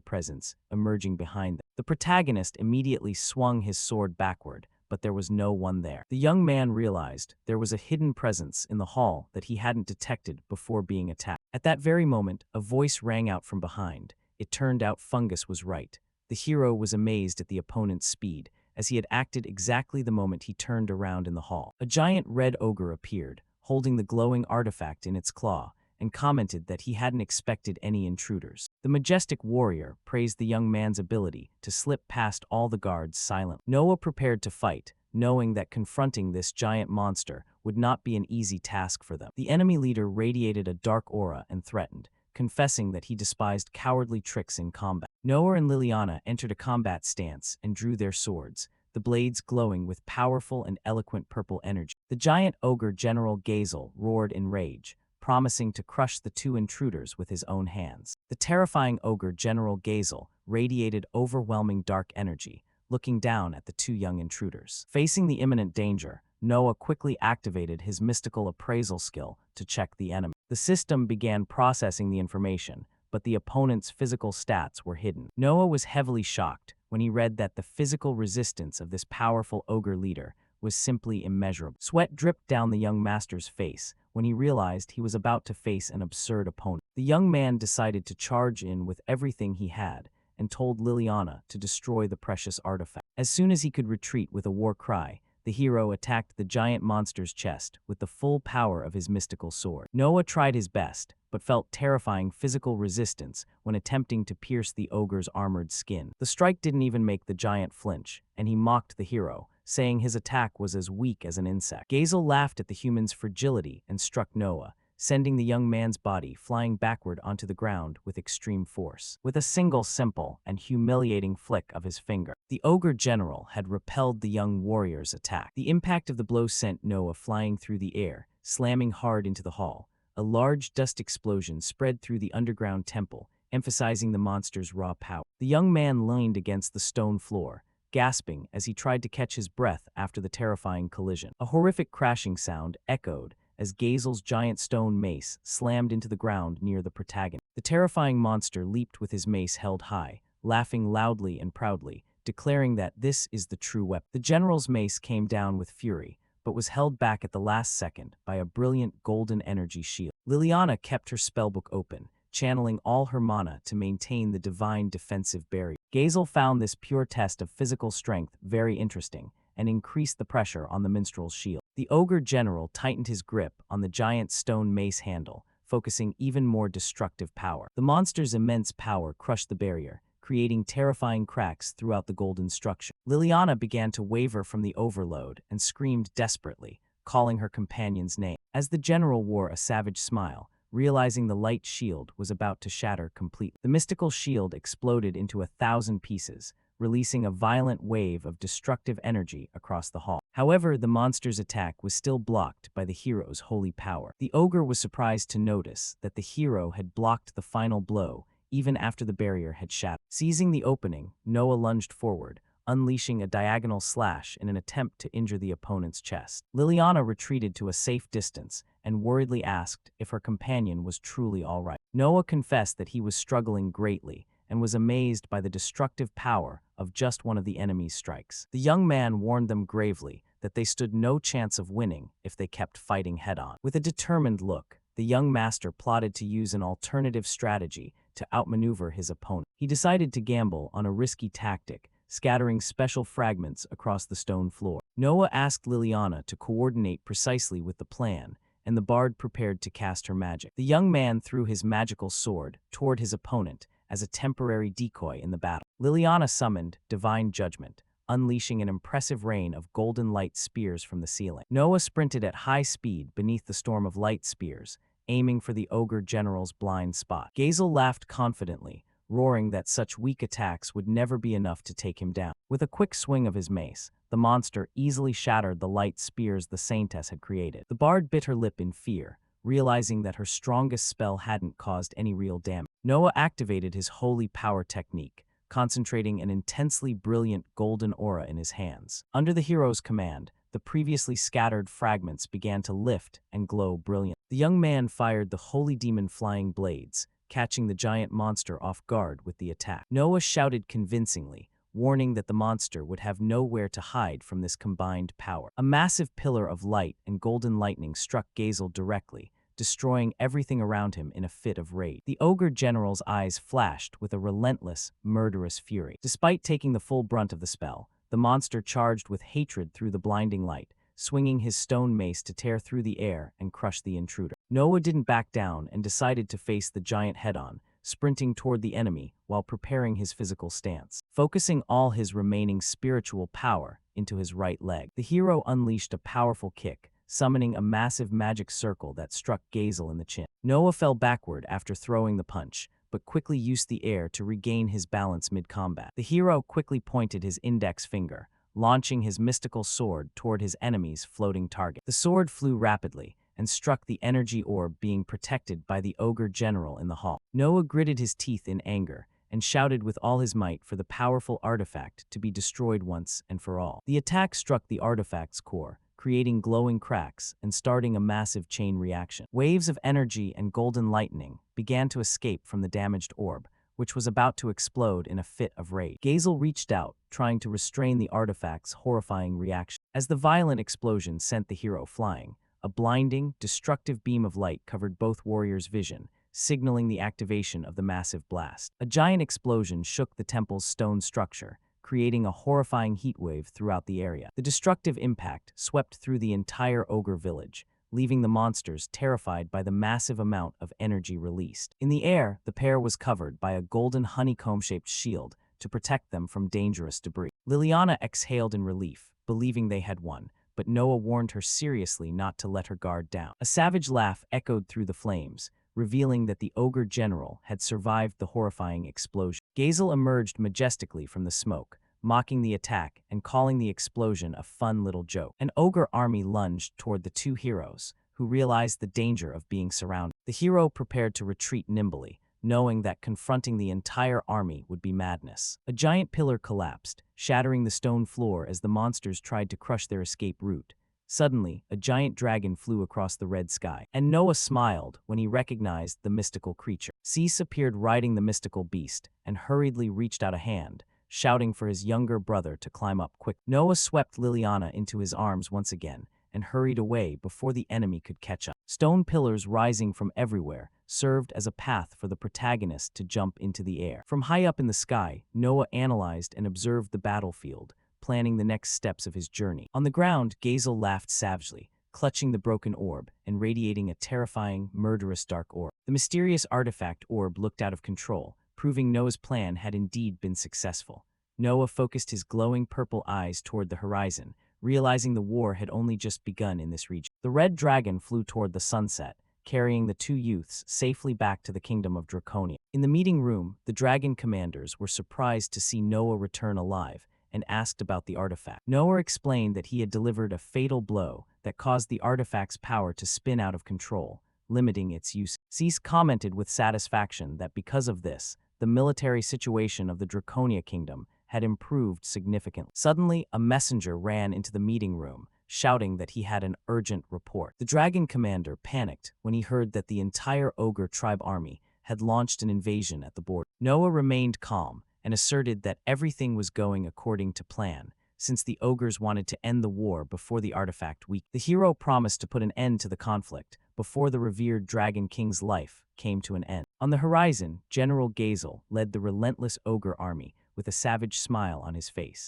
presence emerging behind them. The protagonist immediately swung his sword backward, but there was no one there. The young man realized there was a hidden presence in the hall that he hadn't detected before being attacked. At that very moment, a voice rang out from behind. It turned out Fungus was right. The hero was amazed at the opponent's speed, as he had acted exactly the moment he turned around in the hall. A giant red ogre appeared, holding the glowing artifact in its claw, and commented that he hadn't expected any intruders. The majestic warrior praised the young man's ability to slip past all the guards silently. Noah prepared to fight, knowing that confronting this giant monster would not be an easy task for them. The enemy leader radiated a dark aura and threatened, confessing that he despised cowardly tricks in combat. Noah and Liliana entered a combat stance and drew their swords, the blades glowing with powerful and eloquent purple energy. The giant ogre General Gazel roared in rage, promising to crush the two intruders with his own hands. The terrifying ogre General Gazel radiated overwhelming dark energy, looking down at the two young intruders. Facing the imminent danger, Noah quickly activated his mystical appraisal skill to check the enemy. The system began processing the information, but the opponent's physical stats were hidden. Noah was heavily shocked when he read that the physical resistance of this powerful ogre leader was simply immeasurable. Sweat dripped down the young master's face when he realized he was about to face an absurd opponent. The young man decided to charge in with everything he had and told Liliana to destroy the precious artifact. As soon as he could retreat with a war cry, the hero attacked the giant monster's chest with the full power of his mystical sword. Noah tried his best, but felt terrifying physical resistance when attempting to pierce the ogre's armored skin. The strike didn't even make the giant flinch, and he mocked the hero, saying his attack was as weak as an insect. Gazel laughed at the human's fragility and struck Noah, sending the young man's body flying backward onto the ground with extreme force. With a single simple and humiliating flick of his finger, the ogre general had repelled the young warrior's attack. The impact of the blow sent Noah flying through the air, slamming hard into the hall. A large dust explosion spread through the underground temple, emphasizing the monster's raw power. The young man leaned against the stone floor, gasping as he tried to catch his breath after the terrifying collision. A horrific crashing sound echoed as Gazel's giant stone mace slammed into the ground near the protagonist. The terrifying monster leaped with his mace held high, laughing loudly and proudly, declaring that this is the true weapon. The general's mace came down with fury, but was held back at the last second by a brilliant golden energy shield. Liliana kept her spellbook open, channeling all her mana to maintain the divine defensive barrier. Gazel found this pure test of physical strength very interesting and increased the pressure on the minstrel's shield. The ogre general tightened his grip on the giant stone mace handle, focusing even more destructive power. The monster's immense power crushed the barrier, creating terrifying cracks throughout the golden structure. Liliana began to waver from the overload and screamed desperately, calling her companion's name. As the general wore a savage smile, realizing the light shield was about to shatter completely. The mystical shield exploded into 1,000 pieces, releasing a violent wave of destructive energy across the hall. However, the monster's attack was still blocked by the hero's holy power. The ogre was surprised to notice that the hero had blocked the final blow even after the barrier had shattered. Seizing the opening, Noah lunged forward, unleashing a diagonal slash in an attempt to injure the opponent's chest. Liliana retreated to a safe distance and worriedly asked if her companion was truly all right. Noah confessed that he was struggling greatly and was amazed by the destructive power of just one of the enemy's strikes. The young man warned them gravely that they stood no chance of winning if they kept fighting head-on. With a determined look, the young master plotted to use an alternative strategy to outmaneuver his opponent. He decided to gamble on a risky tactic, scattering special fragments across the stone floor. Noah asked Liliana to coordinate precisely with the plan, and the bard prepared to cast her magic. The young man threw his magical sword toward his opponent as a temporary decoy in the battle. Liliana summoned Divine Judgment, unleashing an impressive rain of golden light spears from the ceiling. Noah sprinted at high speed beneath the storm of light spears, aiming for the ogre general's blind spot. Gazel laughed confidently, roaring that such weak attacks would never be enough to take him down. With a quick swing of his mace, the monster easily shattered the light spears the saintess had created. The bard bit her lip in fear, realizing that her strongest spell hadn't caused any real damage. Noah activated his holy power technique, concentrating an intensely brilliant golden aura in his hands. Under the hero's command, the previously scattered fragments began to lift and glow brilliantly. The young man fired the holy demon flying blades, catching the giant monster off guard with the attack. Noah shouted convincingly, warning that the monster would have nowhere to hide from this combined power. A massive pillar of light and golden lightning struck Gazel directly, destroying everything around him in a fit of rage. The ogre general's eyes flashed with a relentless, murderous fury. Despite taking the full brunt of the spell, the monster charged with hatred through the blinding light, swinging his stone mace to tear through the air and crush the intruder. Noah didn't back down and decided to face the giant head-on, sprinting toward the enemy while preparing his physical stance. Focusing all his remaining spiritual power into his right leg, the hero unleashed a powerful kick, summoning a massive magic circle that struck Gazel in the chin. Noah fell backward after throwing the punch, but quickly used the air to regain his balance mid-combat. The hero quickly pointed his index finger, launching his mystical sword toward his enemy's floating target. The sword flew rapidly, and struck the energy orb being protected by the ogre general in the hall. Noah gritted his teeth in anger and shouted with all his might for the powerful artifact to be destroyed once and for all. The attack struck the artifact's core, creating glowing cracks and starting a massive chain reaction. Waves of energy and golden lightning began to escape from the damaged orb, which was about to explode in a fit of rage. Gazel reached out, trying to restrain the artifact's horrifying reaction. As the violent explosion sent the hero flying, a blinding, destructive beam of light covered both warriors' vision, signaling the activation of the massive blast. A giant explosion shook the temple's stone structure, creating a horrifying heatwave throughout the area. The destructive impact swept through the entire ogre village, leaving the monsters terrified by the massive amount of energy released. In the air, the pair was covered by a golden honeycomb-shaped shield to protect them from dangerous debris. Liliana exhaled in relief, believing they had won, but Noah warned her seriously not to let her guard down. A savage laugh echoed through the flames, revealing that the ogre general had survived the horrifying explosion. Gazel emerged majestically from the smoke, mocking the attack and calling the explosion a fun little joke. An ogre army lunged toward the two heroes, who realized the danger of being surrounded. The hero prepared to retreat nimbly, knowing that confronting the entire army would be madness. A giant pillar collapsed, shattering the stone floor as the monsters tried to crush their escape route. Suddenly, a giant dragon flew across the red sky, and Noah smiled when he recognized the mystical creature. Cease appeared riding the mystical beast and hurriedly reached out a hand, shouting for his younger brother to climb up quick. Noah swept Liliana into his arms once again and hurried away before the enemy could catch up. Stone pillars rising from everywhere served as a path for the protagonist to jump into the air. From high up in the sky, Noah analyzed and observed the battlefield, planning the next steps of his journey. On the ground, Gazel laughed savagely, clutching the broken orb and radiating a terrifying, murderous dark orb. The mysterious artifact orb looked out of control, proving Noah's plan had indeed been successful. Noah focused his glowing purple eyes toward the horizon, realizing the war had only just begun in this region. The red dragon flew toward the sunset, carrying the two youths safely back to the kingdom of Draconia. In the meeting room, the dragon commanders were surprised to see Noah return alive and asked about the artifact. Noah explained that he had delivered a fatal blow that caused the artifact's power to spin out of control, limiting its use. Cease commented with satisfaction that because of this, the military situation of the Draconia kingdom had improved significantly. Suddenly, a messenger ran into the meeting room, shouting that he had an urgent report. The dragon commander panicked when he heard that the entire ogre tribe army had launched an invasion at the border. Noah remained calm and asserted that everything was going according to plan, since the ogres wanted to end the war before the artifact weakened. The hero promised to put an end to the conflict before the revered Dragon King's life came to an end. On the horizon, General Gazel led the relentless ogre army with a savage smile on his face.